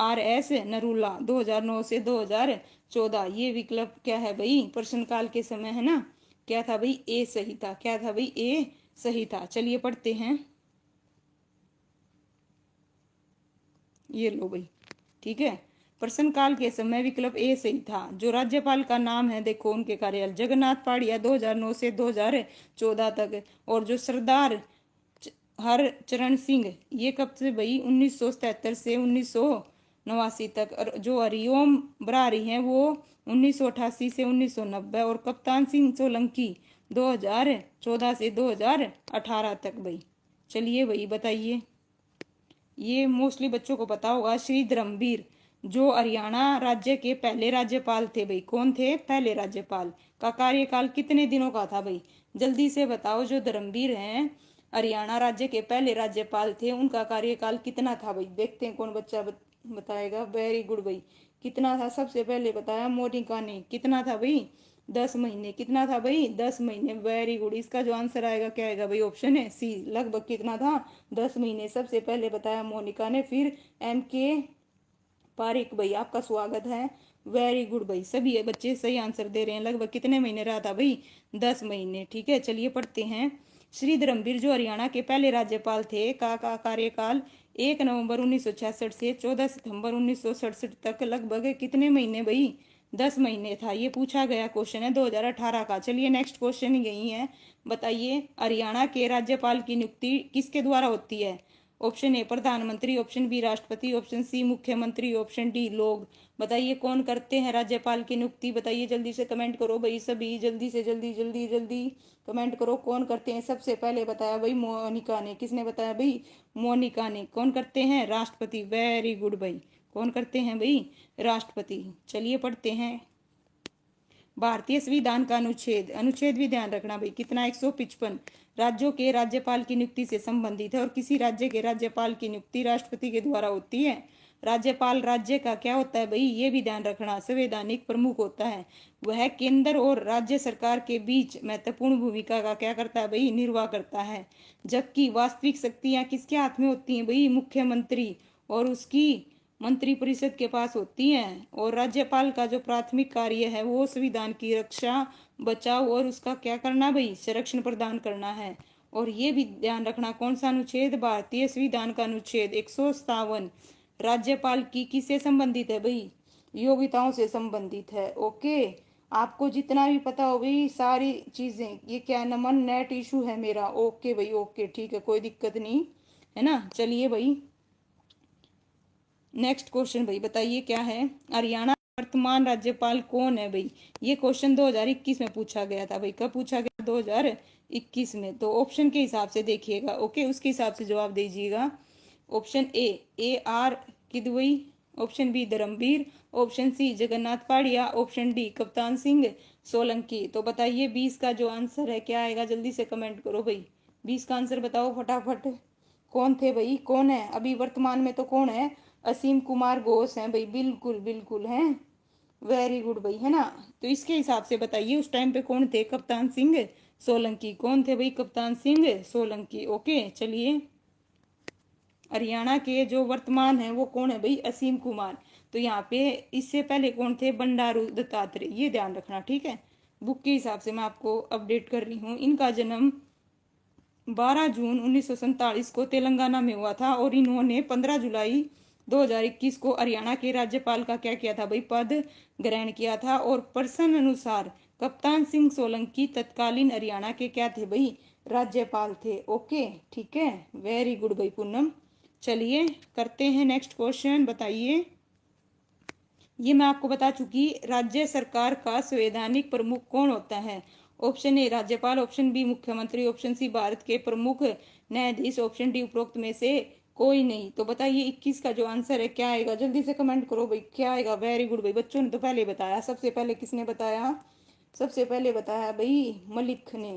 RS नरूला 2009 से 2014। ये विकल्प क्या है भाई, प्रश्नकाल के समय है ना, क्या था भाई, ए सही था। क्या था भाई, ए सही था। चलिए पढ़ते हैं, ये लो भाई, ठीक है। प्रश्नकाल के समय विकल्प ए सही था। जो राज्यपाल का नाम है देखो, उनके कार्यालय जगन्नाथ पहाड़िया 2009 से 2014 तक। और जो सरदार हरचरण सिंह, ये कब से भाई, 1977 से 1989 तक। और जो हरिओम बरारी हैं वो 1988 से 1990। और कप्तान सिंह सोलंकी 2014 से 2018 तक भाई। चलिए भाई बताइए, ये मोस्टली बच्चों को पता होगा। श्री धर्मवीर जो हरियाणा राज्य के पहले राज्यपाल थे भाई, कौन थे, पहले राज्यपाल का कार्यकाल कितने दिनों का था भाई, जल्दी से बताओ। जो धर्मवीर हैं हरियाणा राज्य के पहले राज्यपाल थे, उनका कार्यकाल कितना था भाई। देखते हैं कौन बच्चा बताएगा। वेरी गुड भाई, कितना था, सबसे पहले बताया मोनिका ने। कितना था भाई, 10 महीने। कितना था भाई, 10 महीने। Very good. इसका जो आंसर आएगा क्या आएगा भाई, ऑप्शन है सी, लगभग कितना था, 10 महीने। सबसे पहले बताया मोनिका ने। फिर MK पारिक भाई, आपका स्वागत है। वेरी गुड भाई, सभी बच्चे सही आंसर दे रहे हैं। लगभग कितने महीने रहा था भाई, 10 महीने। ठीक है, चलिए पढ़ते हैं। श्री धर्मवीर जो हरियाणा के पहले राज्यपाल थे का कार्यकाल 1 नवंबर 1966 से 14 सितंबर 1967 तक लगभग कितने महीने भाई, 10 महीने था। ये पूछा गया क्वेश्चन है 2018 का। चलिए नेक्स्ट क्वेश्चन यही है, बताइए हरियाणा के राज्यपाल की नियुक्ति किसके द्वारा होती है। ऑप्शन ए प्रधानमंत्री, ऑप्शन बी राष्ट्रपति, ऑप्शन सी मुख्यमंत्री, ऑप्शन डी लोग। बताइए कौन करते हैं राज्यपाल की नियुक्ति, बताइए जल्दी से कमेंट करो भाई, सभी जल्दी से जल्दी जल्दी जल्दी कमेंट करो कौन करते हैं। सबसे पहले बताया भाई मोनिका ने। किसने बताया भाई, मोनिका ने। कौन करते हैं, राष्ट्रपति। वेरी गुड भाई, कौन करते हैं भाई, राष्ट्रपति। चलिए पढ़ते हैं, भारतीय संविधान का अनुच्छेद, अनुच्छेद भी ध्यान रखना भाई, कितना, 155 राज्यों के राज्यपाल की नियुक्ति से संबंधित है। और किसी राज्य के राज्यपाल की नियुक्ति राष्ट्रपति के द्वारा होती है। राज्यपाल राज्य का क्या होता है भाई, ये भी ध्यान रखना, संवैधानिक प्रमुख होता है। वह केंद्र और राज्य सरकार के बीच महत्वपूर्ण भूमिका का क्या करता है भाई, निर्वाह करता है। जबकि वास्तविक शक्तियां किसके हाथ में होती हैं भाई, मुख्यमंत्री और उसकी मंत्रिपरिषद के पास होती हैं। और राज्यपाल का जो प्राथमिक कार्य है वो संविधान की रक्षा, बचाव और उसका क्या करना भाई, संरक्षण प्रदान करना है। और ये भी ध्यान रखना, कौन सा अनुच्छेद, भारतीय संविधान का अनुच्छेद 157 राज्यपाल की किससे संबंधित है भाई, योग्यताओं से संबंधित है। ओके, आपको जितना भी पता हो भाई सारी चीजें, ये क्या नमन नेट इशू है मेरा। ओके भाई, ओके ठीक है, कोई दिक्कत नहीं है ना। चलिए भाई नेक्स्ट क्वेश्चन भाई, बताइए क्या है, हरियाणा वर्तमान राज्यपाल कौन है भाई। ये क्वेश्चन 2021 में पूछा गया था भाई। कब पूछा गया, 2021 में। तो ऑप्शन के हिसाब से देखिएगा, ओके, उसके हिसाब से जवाब दीजिएगा। Option A R Kidwai, option B Dharamvir, option C Jagannath Pahadia, option D Kaptan Singh Solanki. तो बताइए 20 का जो आंसर है क्या आएगा, जल्दी से कमेंट करो भाई, 20 का आंसर बताओ फटाफट। कौन थे भाई, कौन है अभी वर्तमान में, तो कौन है, असीम कुमार घोष हैं भाई, बिल्कुल बिल्कुल हैं। वेरी गुड भाई, है ना। तो इसके हिसाब से बताइए उस टाइम पे कौन थे, कप्तान सिंह सोलंकी। कौन थे भाई, कप्तान सिंह सोलंकी। ओके, चलिए हरियाणा के जो वर्तमान है वो कौन है भाई, असीम कुमार। तो यहाँ पे इससे पहले कौन थे, बंडारू दत्तात्रेय, ये ध्यान रखना, ठीक है। बुक के हिसाब से मैं आपको अपडेट कर रही हूँ। इनका जन्म 12 जून 1947 को तेलंगाना में हुआ था। और इन्होंने 15 जुलाई 2021 को हरियाणा के राज्यपाल का क्या किया था भाई, पद ग्रहण किया था। और प्रश्न अनुसार कप्तान सिंह सोलंकी तत्कालीन हरियाणा के क्या थे भाई, राज्यपाल थे। ओके ठीक है, वेरी गुड भाई पूनम। चलिए करते हैं नेक्स्ट क्वेश्चन, बताइए। ये मैं आपको बता चुकी, राज्य सरकार का संवैधानिक प्रमुख कौन होता है। ऑप्शन ए राज्यपाल, ऑप्शन बी मुख्यमंत्री, ऑप्शन सी भारत के प्रमुख न्यायाधीश, ऑप्शन डी उपरोक्त में से कोई नहीं। तो बताइए 21 का जो आंसर है क्या आएगा, जल्दी से कमेंट करो भाई, क्या आएगा। वेरी गुड भाई, बच्चों ने तो पहले बताया। सबसे पहले किसने बताया, सबसे पहले बताया भाई मलिक ने।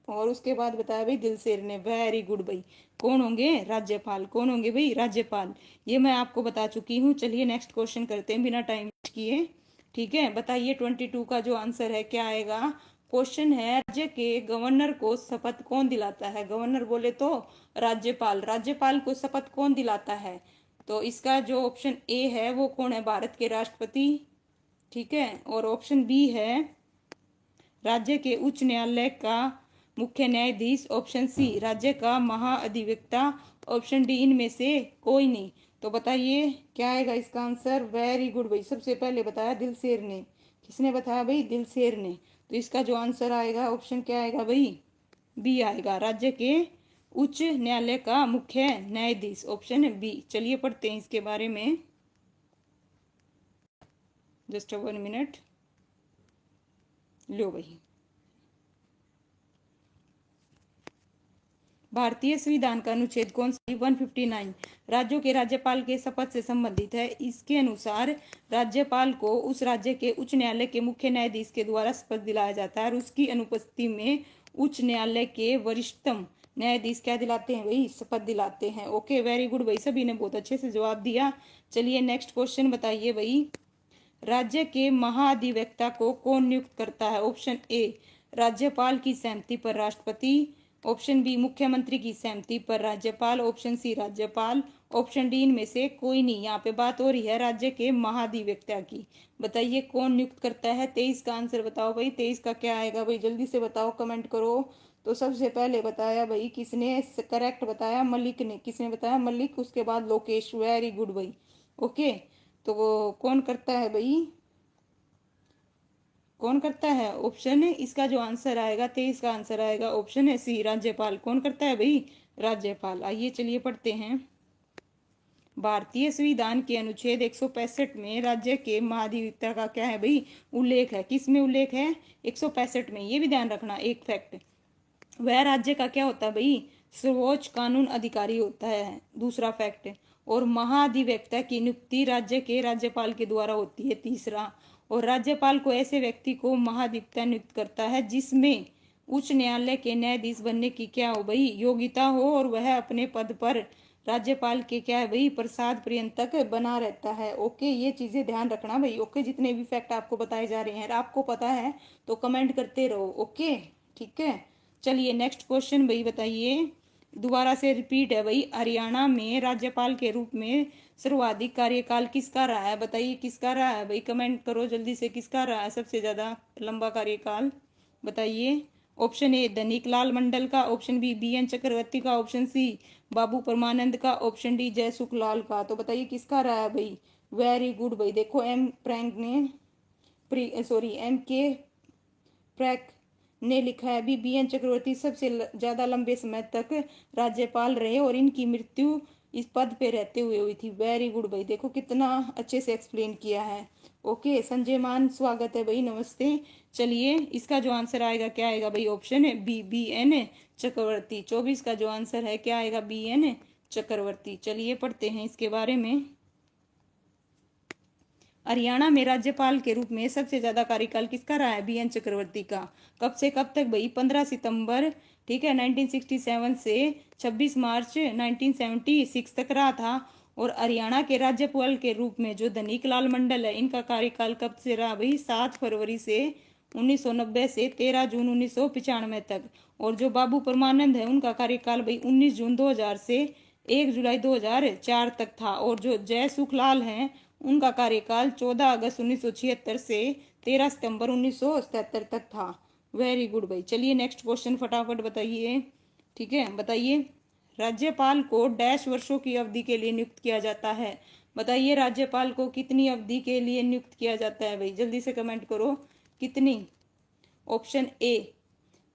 और उसके बाद बताया भाई दिलशेर ने। वेरी गुड भाई। कौन होंगे? राज्यपाल। कौन होंगे भाई? राज्यपाल। ये मैं आपको बता चुकी हूँ। चलिए नेक्स्ट क्वेश्चन करते हैं बिना टाइम वेस्ट किए। ठीक है, बताइए 22 का जो आंसर है क्या आएगा। क्वेश्चन है, राज्य के गवर्नर को शपथ कौन दिलाता है? गवर्नर बोले तो राज्यपाल। राज्यपाल को शपथ कौन दिलाता है? तो इसका जो ऑप्शन ए है वो कौन है? भारत के राष्ट्रपति। ठीक है, और ऑप्शन बी है राज्य के उच्च न्यायालय का मुख्य न्यायाधीश। ऑप्शन सी राज्य का महाअधिवक्ता। ऑप्शन डी इनमें से कोई नहीं। तो बताइए क्या आएगा इसका आंसर। वेरी गुड भाई, सबसे पहले बताया दिलशेर ने। किसने बताया भाई? दिलशेर ने। तो इसका जो आंसर आएगा ऑप्शन क्या आएगा भाई? बी आएगा, राज्य के उच्च न्यायालय का मुख्य न्यायाधीश। Option B. चलिए पढ़ते हैं इसके बारे में। जस्ट 1 मिनट लो भाई। भारतीय संविधान का अनुच्छेद कौन सा? 159 राज्यों के राज्यपाल के शपथ से संबंधित है। इसके अनुसार राज्यपाल को उस राज्य के उच्च न्यायालय के मुख्य न्यायाधीश के द्वारा शपथ दिलाया जाता है और उसकी अनुपस्थिति में उच्च न्यायालय के वरिष्ठतम न्यायाधीश क्या दिलाते हैं भाई? शपथ दिलाते हैं। ओके, वेरी गुड भाई, सभी ने बहुत अच्छे से जवाब दिया। चलिए नेक्स्ट क्वेश्चन बताइए भाई। राज्य के महाधिवक्ता को कौन नियुक्त करता है? ऑप्शन ए राज्यपाल की सहमति पर राष्ट्रपति। ऑप्शन बी मुख्यमंत्री की सहमति पर राज्यपाल। ऑप्शन सी राज्यपाल। ऑप्शन डी इनमें से कोई नहीं। यहाँ पे बात हो रही है राज्य के महाधिवक्ता की। बताइए कौन नियुक्त करता है? 23 का आंसर बताओ भाई। 23 का क्या आएगा भाई? जल्दी से बताओ, कमेंट करो। तो सबसे पहले बताया भाई किसने? करेक्ट बताया मलिक ने। किसने बताया? मलिक। उसके बाद लोकेश। वेरी गुड भाई। ओके, तो वो कौन करता है भाई? कौन करता है? ऑप्शन है इसका जो आंसर आएगा 23 का आंसर आएगा ऑप्शन है सी राज्यपाल। कौन करता है भाई? राज्यपाल। आइए चलिए पढ़ते हैं। भारतीय संविधान के अनुच्छेद 165 में राज्य के महाधिवक्ता का क्या है भाई? उल्लेख है। किस में उल्लेख है? 165 में। ये भी ध्यान रखना एक फैक्ट। वह राज्य का क्या होता है भाई? सर्वोच्च कानून अधिकारी होता है। दूसरा फैक्ट। और महाधिवक्ता की नियुक्ति राज्य के राज्यपाल के द्वारा होती है। तीसरा। और राज्यपाल को ऐसे व्यक्ति को महाधिवक्ता नियुक्त करता है जिसमें उच्च न्यायालय के न्यायाधीश बनने की क्या हो भाई? योग्यता हो और वह अपने पद पर राज्यपाल के क्या है भाई? प्रसाद पर्यंत तक बना रहता है। ओके, ये चीजें ध्यान रखना भाई। ओके, जितने भी फैक्ट आपको बताए जा रहे हैं आपको पता है तो कमेंट करते रहो। ओके, ठीक है। चलिए नेक्स्ट क्वेश्चन भाई बताइए। दोबारा से रिपीट है भाई। हरियाणा में राज्यपाल के रूप में सर्वाधिक कार्यकाल किसका रहा है? बताइए किसका रहा है भाई? कमेंट करो जल्दी से, किसका रहा है सबसे ज्यादा लंबा कार्यकाल? बताइए। ऑप्शन ए धनिक लाल मंडल का। ऑप्शन बी BN चक्रवर्ती का। ऑप्शन सी बाबू परमानंद का। ऑप्शन डी जयसुखलाल का। तो बताइए किसका रहा है भाई? वेरी गुड भाई। देखो एम प्रैंक ने MK प्रैक ने लिखा है अभी BN चक्रवर्ती सबसे ज्यादा लंबे समय तक राज्यपाल रहे और इनकी मृत्यु इस पद पे रहते हुए हुई थी। वेरी गुड भाई, देखो कितना अच्छे से एक्सप्लेन किया है। ओके संजय मान, स्वागत है भाई, नमस्ते। चलिए इसका जो आंसर आएगा क्या आएगा भाई? ऑप्शन है बी BN चक्रवर्ती। 24 का जो आंसर है क्या आएगा? BN चक्रवर्ती। चलिए पढ़ते हैं इसके बारे में। हरियाणा में राज्यपाल के रूप में सबसे ज्यादा कार्यकाल किसका रहा है? BN चक्रवर्ती का। कब से कब तक भाई? 15 सितंबर, ठीक है, 1967 से 26 मार्च 1976 तक रहा था। और हरियाणा के राज्यपाल के रूप में जो धनिक लाल मंडल है इनका कार्यकाल कब से रहा भाई? 7 फरवरी से 1990 से 13 जून 1995 तक। और जो बाबू परमानंद है उनका कार्यकाल भाई 19 जून 2000 से 1 जुलाई 2004 तक था। और जो जय सुखलाल हैं उनका कार्यकाल 14 अगस्त 1976 से 13 सितंबर 1977 तक था। वेरी गुड भाई। चलिए नेक्स्ट क्वेश्चन फटाफट बताइए। ठीक है, बताइए राज्यपाल को डैश वर्षों की अवधि के लिए नियुक्त किया जाता है? बताइए राज्यपाल को कितनी अवधि के लिए नियुक्त किया जाता है भाई? जल्दी से कमेंट करो, कितनी? Option A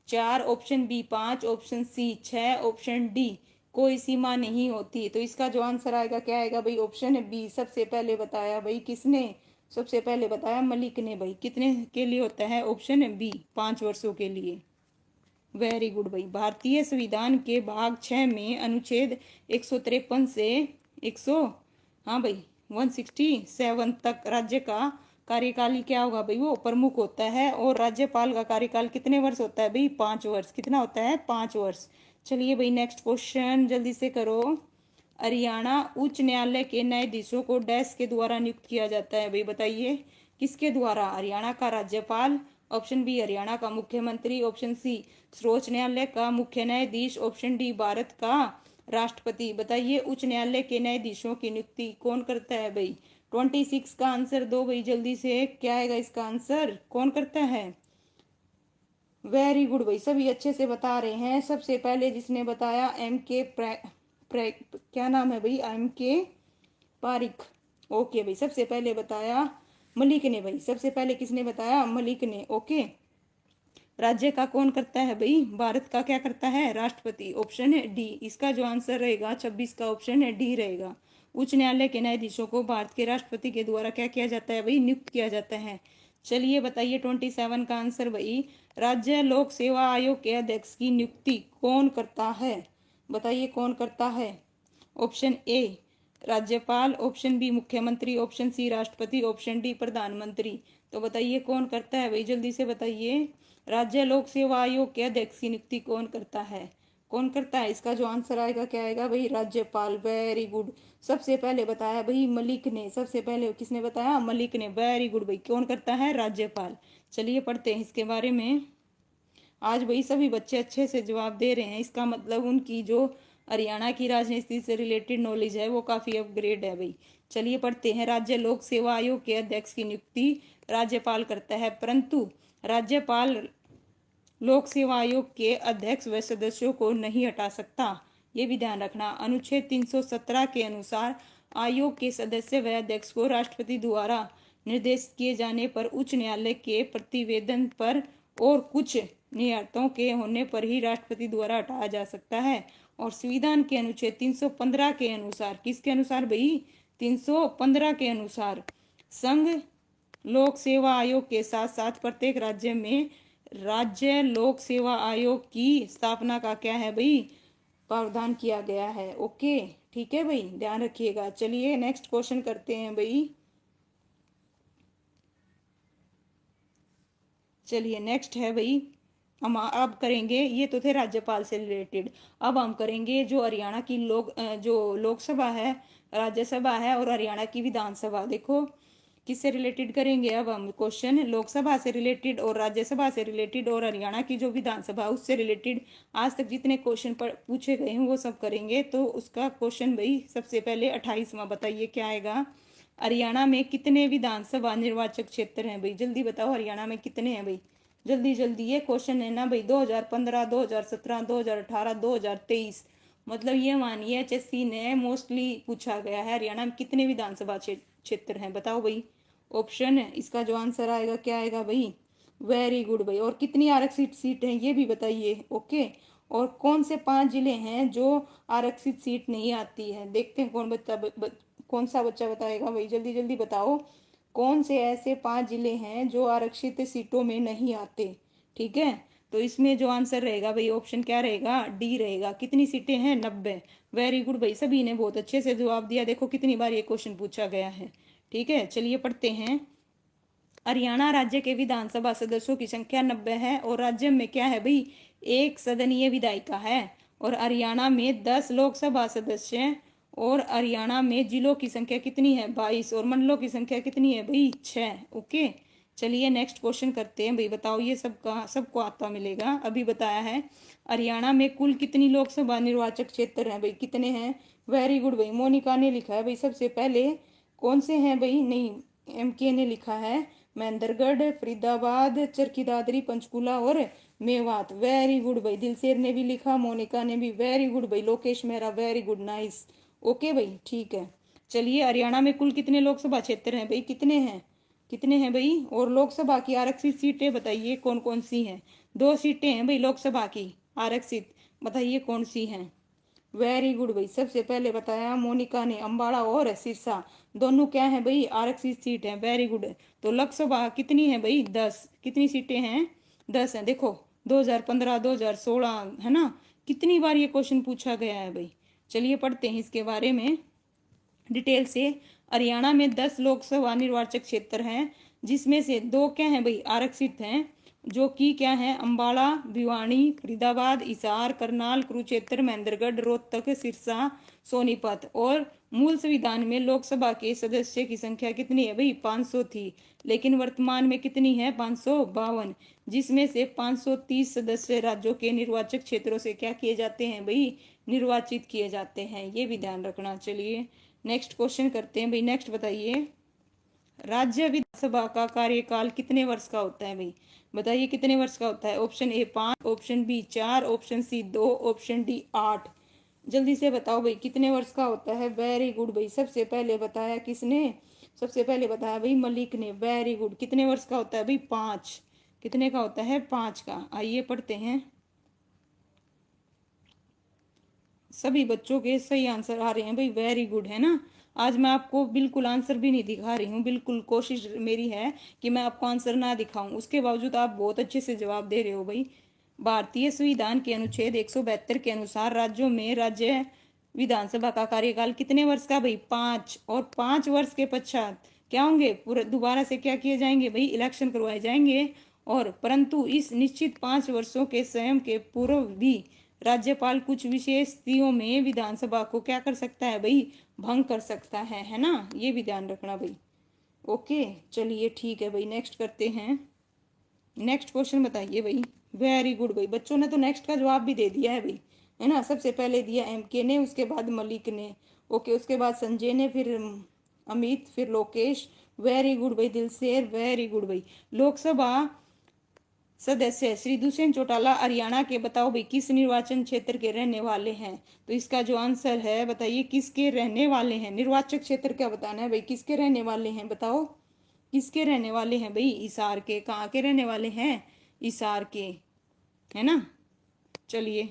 4, option B 5, option C 6, option D कोई सीमा नहीं होती। तो इसका जो आंसर आएगा क्या आएगा भाई? Option B. सबसे पहले बताया भाई किसने? सबसे पहले बताया मलिक ने भाई। कितने के लिए होता है? ऑप्शन बी 5 वर्षों के लिए। वेरी गुड भाई। भारतीय संविधान के भाग 6 में अनुच्छेद 153 से 100 हाँ भाई 167 तक राज्य का कार्यकाल क्या होगा भाई, वो प्रमुख होता है। और राज्यपाल का कार्यकाल कितने वर्ष होता है भाई, 5 वर्ष। कितना होता है, 5 वर्ष। चलिए भाई नेक्स्ट क्वेश्चन जल्दी से करो। हरियाणा उच्च न्यायालय के न्यायाधीशों को डैश के द्वारा नियुक्त किया जाता है भाई, बताइए किसके द्वारा। हरियाणा का राज्यपाल, ऑप्शन बी हरियाणा का मुख्यमंत्री, ऑप्शन सी सर्वोच्च न्यायालय का मुख्य न्यायाधीश, ऑप्शन डी भारत का राष्ट्रपति। बताइए उच्च न्यायालय के न्यायाधीशों की नियुक्ति कौन करता है भाई। 26 का आंसर दो भाई जल्दी से, क्या आएगा इसका आंसर, कौन करता है। वेरी गुड भाई, सभी अच्छे से बता रहे हैं। सबसे पहले जिसने बताया क्या नाम है भाई, के पारिक। ओके भाई, सबसे पहले बताया मलिक ने भाई, सबसे पहले किसने बताया, मलिक ने। ओके, राज्य का कौन करता है भाई, भारत का क्या करता है, राष्ट्रपति। ऑप्शन है डी, इसका जो आंसर रहेगा 26 का ऑप्शन है डी रहेगा। उच्च न्यायालय के न्यायाधीशों को भारत के राष्ट्रपति के द्वारा क्या किया जाता है भाई, नियुक्त किया जाता है। चलिए बताइए 27 का आंसर भाई, राज्य लोक सेवा आयोग के अध्यक्ष की नियुक्ति कौन करता है, बताइए कौन करता है। ऑप्शन ए राज्यपाल, ऑप्शन बी मुख्यमंत्री, ऑप्शन सी राष्ट्रपति, ऑप्शन डी प्रधानमंत्री। तो बताइए कौन करता है भाई, जल्दी से बताइए। राज्य लोक सेवा आयोग के अध्यक्ष की नियुक्ति कौन करता है, कौन करता है। इसका जो आंसर आएगा क्या आएगा भाई, राज्यपाल। वेरी गुड, सबसे पहले बताया भाई मलिक ने, सबसे पहले किसने बताया, मलिक ने। वेरी गुड भाई, कौन करता है, राज्यपाल। चलिए पढ़ते हैं इसके बारे में। आज भाई सभी बच्चे अच्छे से जवाब दे रहे हैं, इसका मतलब उनकी जो हरियाणा की राजनीति से रिलेटेड नॉलेज है वो काफ़ी अपग्रेड है भाई। चलिए पढ़ते हैं। राज्य लोक सेवा आयोग के अध्यक्ष की नियुक्ति राज्यपाल करता है, परंतु राज्यपाल लोक सेवा आयोग के अध्यक्ष व सदस्यों को नहीं हटा सकता, ये भी ध्यान रखना। अनुच्छेद 317 के अनुसार आयोग के सदस्य व अध्यक्ष को राष्ट्रपति द्वारा निर्देशित किए जाने पर, उच्च न्यायालय के प्रतिवेदन पर और कुछ नियतों के होने पर ही राष्ट्रपति द्वारा हटाया जा सकता है। और संविधान के अनुच्छेद 315 के अनुसार, किसके अनुसार भाई, 315 के अनुसार संघ लोक सेवा आयोग के साथ साथ प्रत्येक राज्य में राज्य लोक सेवा आयोग की स्थापना का क्या है भाई, प्रावधान किया गया है। ओके ठीक है भाई, ध्यान रखिएगा। चलिए नेक्स्ट क्वेश्चन करते हैं भाई। चलिए नेक्स्ट है भाई, हम अब करेंगे, ये तो थे राज्यपाल से रिलेटेड। अब हम करेंगे जो हरियाणा की जो लोकसभा है, राज्यसभा है और हरियाणा की विधानसभा। देखो किससे रिलेटेड करेंगे अब हम क्वेश्चन, लोकसभा से रिलेटेड और राज्यसभा से रिलेटेड और हरियाणा की जो विधानसभा उससे रिलेटेड। आज तक जितने क्वेश्चन पूछे गए हैं वो सब करेंगे। तो उसका क्वेश्चन भाई सबसे पहले 28वां बताइए क्या आएगा। हरियाणा में कितने विधानसभा निर्वाचक क्षेत्र हैं भाई, जल्दी बताओ हरियाणा में कितने हैं भाई, जल्दी जल्दी। ये क्वेश्चन है ना भाई 2015, 2017, 2018, 2023, मतलब ये मानिए HSC ने मोस्टली पूछा गया है हरियाणा में कितने विधानसभा क्षेत्र हैं, बताओ भाई। ऑप्शन है, इसका जो आंसर आएगा क्या आएगा भाई, वेरी गुड भाई। और कितनी आरक्षित सीट हैं ये भी बताइए। ओके, और कौन से 5 जिले हैं जो आरक्षित सीट नहीं आती है, देखते हैं कौन सा बच्चा बताएगा भाई, जल्दी जल्दी बताओ। कौन से ऐसे 5 जिले हैं जो आरक्षित सीटों में नहीं आते, ठीक है। तो इसमें जो आंसर रहेगा भाई ऑप्शन क्या रहेगा, डी रहेगा। कितनी सीटें हैं, 90। वेरी गुड भाई, सभी ने बहुत अच्छे से जवाब दिया। देखो कितनी बार ये क्वेश्चन पूछा गया है, ठीक है। चलिए पढ़ते हैं। हरियाणा राज्य के विधानसभा सदस्यों की संख्या 90 है और राज्य में क्या है भाई, 1 सदनीय विधायिका है। और हरियाणा में 10 लोकसभा सदस्य हैं और हरियाणा में जिलों की संख्या कितनी है, 22, और मंडलों की संख्या कितनी है भाई, 6। ओके, चलिए नेक्स्ट क्वेश्चन करते हैं भाई। बताओ, ये सबको आता मिलेगा, अभी बताया है। हरियाणा में कुल कितनी लोकसभा निर्वाचक क्षेत्र हैं भाई, कितने हैं। वेरी गुड भाई, मोनिका ने लिखा है भाई सबसे पहले। कौन से हैं भाई, नहीं MK ने लिखा है महेंद्रगढ़, फरीदाबाद, चरखी दादरी, पंचकुला और मेवात। वेरी गुड भाई, दिलसेर ने भी लिखा, मोनिका ने भी, वेरी गुड भाई। Lokesh Mehra, very good, nice. Okay भाई ठीक है। चलिए हरियाणा में कुल कितने लोकसभा क्षेत्र हैं भाई, कितने हैं भाई। और लोकसभा की आरक्षित सीटें बताइए कौन कौन सी हैं। 2 सीटें हैं भाई लोकसभा की आरक्षित, बताइए कौन सी हैं। वेरी गुड भाई, सबसे पहले बताया मोनिका ने, अम्बाड़ा और सिरसा दोनों क्या है भाई, आरक्षित सीट है। Very good. तो लोकसभा कितनी है भाई, 10। कितनी सीटें हैं, 10 हैं। देखो 2015, 2016 है ना, कितनी बार ये क्वेश्चन पूछा गया है भाई। चलिए पढ़ते हैं इसके बारे में डिटेल से। हरियाणा में 10 लोकसभा निर्वाचक क्षेत्र हैं जिसमें से 2 क्या है भाई आरक्षित हैं, जो कि क्या है अंबाला, भिवानी, फरीदाबाद, हिसार, करनाल, कुरुक्षेत्र, महेंद्रगढ़, रोहतक, सिरसा, सोनीपत। और मूल संविधान में लोकसभा के सदस्य की संख्या कितनी है भाई 500 थी, लेकिन वर्तमान में कितनी है 552, जिसमें से 530 सदस्य राज्यों के निर्वाचक क्षेत्रों से क्या किए जाते हैं भाई निर्वाचित किए जाते हैं, ये भी ध्यान रखना। चलिए नेक्स्ट क्वेश्चन करते हैं भाई। नेक्स्ट बताइए, राज्य विधानसभा का कार्यकाल कितने वर्ष का होता है भाई, बताइए कितने वर्ष का होता है। Option A 5, option B 4, option C 2, option D 8। जल्दी से बताओ भाई कितने वर्ष का होता है। वेरी गुड भाई, सबसे पहले बताया किसने, सबसे पहले बताया भाई मलिक ने। वेरी गुड, कितने वर्ष का होता है भाई 5, कितने का होता है 5 का। आइए पढ़ते हैं, सभी बच्चों के सही आंसर आ रहे हैं भाई, वेरी गुड है ना। आज मैं आपको बिल्कुल आंसर भी नहीं दिखा रही हूँ, बिल्कुल कोशिश मेरी है कि मैं आपको आंसर ना दिखाऊं, उसके बावजूद आप बहुत अच्छे से जवाब दे रहे हो भाई। भारतीय संविधान के अनुच्छेद 172 के अनुसार राज्यों में राज्य विधानसभा का कार्यकाल कितने वर्ष का भाई 5, और 5 वर्ष के पश्चात क्या होंगे पूरे दोबारा से क्या किए जाएंगे भाई इलेक्शन करवाए जाएंगे। और परंतु इस निश्चित 5 वर्षों के स्वयं के पूर्व भी राज्यपाल कुछ विशेष स्थितियों में विधानसभा को क्या कर सकता है भाई भंग कर सकता है ना, ये भी ध्यान रखना भाई। ओके चलिए ठीक है भाई, नेक्स्ट करते हैं। नेक्स्ट क्वेश्चन बताइए भाई। वेरी गुड भाई, बच्चों ने तो नेक्स्ट का जवाब भी दे दिया है भाई, है ना। सबसे पहले दिया एमके ने, उसके बाद मलिक ने, ओके, उसके बाद संजय ने, फिर अमित, फिर लोकेश। वेरी गुड भाई दिलसेर, वेरी गुड भाई। लोकसभा सदस्य श्री दुष्यंत चौटाला हरियाणा के बताओ भाई किस निर्वाचन क्षेत्र के रहने वाले हैं। तो इसका जो आंसर है बताइए किसके रहने वाले हैं, निर्वाचक क्षेत्र क्या बताना है भाई, किसके रहने वाले हैं बताओ, किसके रहने वाले हैं भाई हिसार के। कहाँ के रहने वाले हैं, हिसार के, है ना। चलिए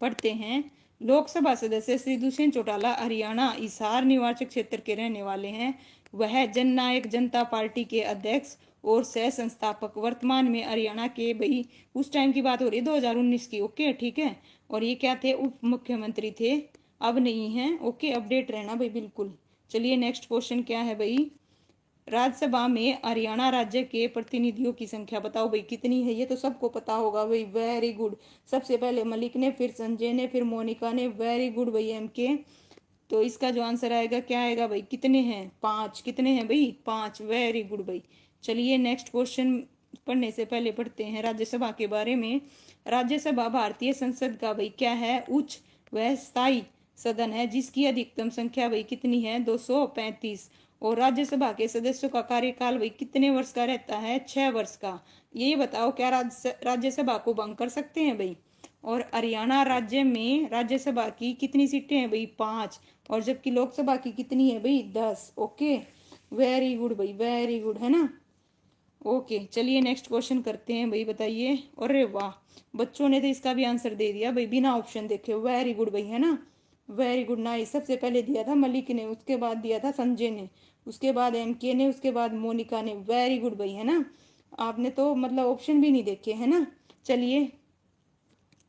पढ़ते हैं, लोकसभा सदस्य श्री दुष्यंत चौटाला हरियाणा हिसार निर्वाचक क्षेत्र के रहने वाले हैं। वह जननायक जनता पार्टी के अध्यक्ष और सह संस्थापक, वर्तमान में हरियाणा के भाई उस टाइम की बात हो रही है 2019 की, ओके ठीक है। और ये क्या थे, उप मुख्यमंत्री थे, अब नहीं है, ओके अपडेट रहना भाई बिल्कुल। चलिए नेक्स्ट क्वेश्चन क्या है भाई, राज्यसभा में हरियाणा राज्य के प्रतिनिधियों की संख्या बताओ भाई कितनी है। ये तो सबको पता होगा भाई, वेरी गुड। सबसे पहले मलिक ने, फिर संजय ने, फिर मोनिका ने। वेरी गुड भाई एमके। तो इसका जो आंसर आएगा क्या आएगा भाई, कितने हैं 5, कितने हैं भाई 5, वेरी गुड भाई। चलिए नेक्स्ट क्वेश्चन पढ़ने से पहले पढ़ते हैं राज्यसभा के बारे में। राज्यसभा भारतीय संसद का भाई क्या है, उच्च व स्थायी सदन है, जिसकी अधिकतम संख्या भाई कितनी है 235। और राज्यसभा के सदस्यों का कार्यकाल भाई कितने वर्ष का रहता है 6 वर्ष का। ये बताओ क्या राज्यसभा को भंग कर सकते हैं भाई। और हरियाणा राज्य में राज्यसभा की कितनी सीटें हैं भाई 5, और जबकि लोकसभा की कितनी है भाई 10। ओके वेरी गुड भाई, वेरी गुड है ना। ओके चलिए नेक्स्ट क्वेश्चन करते हैं भाई, बताइए। अरे वाह, बच्चों ने तो इसका भी आंसर दे दिया भाई बिना ऑप्शन देखे, वेरी गुड भाई है ना, वेरी गुड नाइस। सबसे पहले दिया था मलिक ने, उसके बाद दिया था संजय ने, उसके बाद एमके ने, उसके बाद मोनिका ने। वेरी गुड भाई है ना, आपने तो मतलब ऑप्शन भी नहीं देखे है ना। चलिए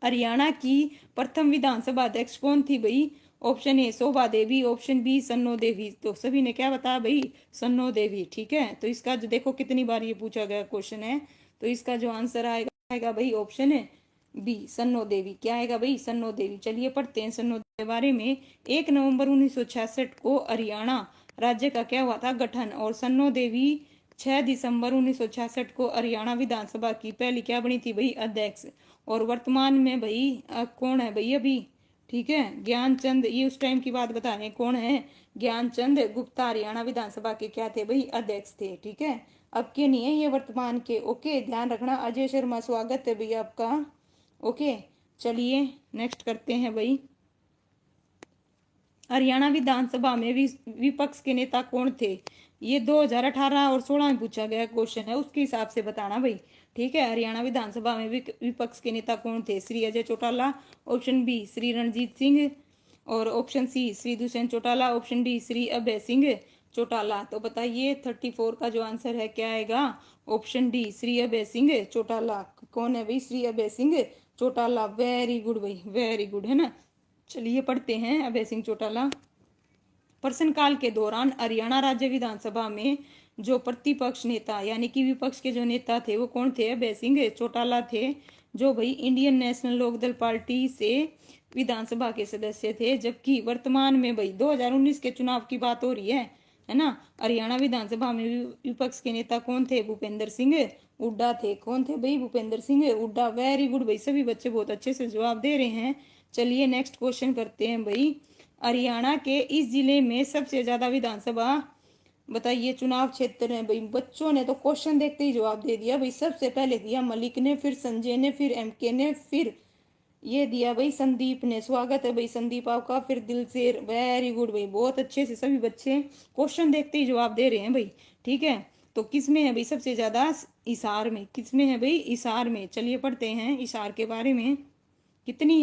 हरियाणा की प्रथम विधानसभा अध्यक्ष कौन थी भाई। Option A Shobha Devi, option B Sanno Devi. तो सभी ने क्या बताया भाई सन्नो देवी, ठीक है। तो इसका जो देखो कितनी बार ये पूछा गया क्वेश्चन है, तो इसका जो आंसर आएगा भाई ऑप्शन है बी सन्नो देवी। क्या आएगा भाई सन्नो देवी। चलिए पढ़ते हैं सन्नो देवी के बारे में। 1 नवंबर 1966 को हरियाणा राज्य का क्या हुआ था गठन, और सन्नो देवी 6 दिसंबर 1966 को हरियाणा विधानसभा की पहली क्या बनी थी भाई अध्यक्ष। और वर्तमान में भाई कौन है भाई अभी, ठीक है, ज्ञानचंद, ये उस टाइम की बात बता रहे हैं, कौन है ज्ञानचंद गुप्ता हरियाणा विधानसभा के क्या थे भाई अध्यक्ष थे, ठीक है। अब के नहीं है ये वर्तमान के, ओके ध्यान रखना। अजय शर्मा स्वागत है भैया आपका, ओके। चलिए नेक्स्ट करते हैं भाई, हरियाणा विधानसभा में विपक्ष के नेता कौन थे। ये 2018 और 16 में पूछा गया क्वेश्चन है, उसके हिसाब से बताना भाई, ठीक है। हरियाणा विधानसभा में विपक्ष के नेता कौन थे, श्री अजय चौटाला, ऑप्शन बी श्री रणजीत सिंह, और option C Shri Dushyant Chautala, option D Shri Abhay Singh Chautala. तो बताइए 34 का जो आंसर है क्या आएगा, ऑप्शन डी श्री अभय सिंह चौटाला। कौन है भाई श्री अभय सिंह चौटाला, वेरी गुड भाई, वेरी गुड है ना। चलिए पढ़ते हैं अभय सिंह चौटाला। प्रश्नकाल के दौरान हरियाणा राज्य विधानसभा में जो प्रतिपक्ष नेता यानी कि विपक्ष के जो नेता थे वो कौन थे? अभय सिंह चौटाला थे, जो भाई इंडियन नेशनल लोकदल पार्टी से विधानसभा के सदस्य थे। जबकि वर्तमान में भाई 2019 के चुनाव की बात हो रही है ना। हरियाणा विधानसभा में विपक्ष के नेता कौन थे? भूपेंद्र सिंह हुड्डा थे। कौन थे भाई? भूपेंद्र सिंह हुड्डा। वेरी गुड भाई, सभी बच्चे बहुत अच्छे से जवाब दे रहे हैं। चलिए नेक्स्ट क्वेश्चन करते हैं भाई। हरियाणा के इस जिले में सबसे ज्यादा विधानसभा बताइए चुनाव क्षेत्र है। भाई बच्चों ने तो क्वेश्चन देखते ही जवाब दे दिया भाई। सबसे पहले दिया मलिक ने, फिर संजय ने, फिर एमके ने, फिर ये दिया भाई संदीप ने। स्वागत है भाई संदीप आपका। फिर दिलसेर। वेरी गुड भाई, बहुत अच्छे से सभी बच्चे क्वेश्चन देखते ही जवाब दे रहे हैं भाई। ठीक है, तो किस में है भाई सबसे ज्यादा? हिसार में। किस में है भाई? हिसार में। चलिए पढ़ते हैं हिसार के बारे में। कितनी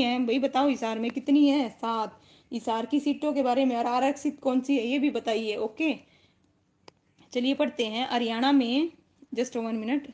है भाई बताओ, हिसार में कितनी है? 7। हिसार की सीटों के बारे में और आरक्षित कौन सी है ये भी बताइए। ओके, चलिए पढ़ते हैं। हरियाणा में जस्ट 1 मिनट।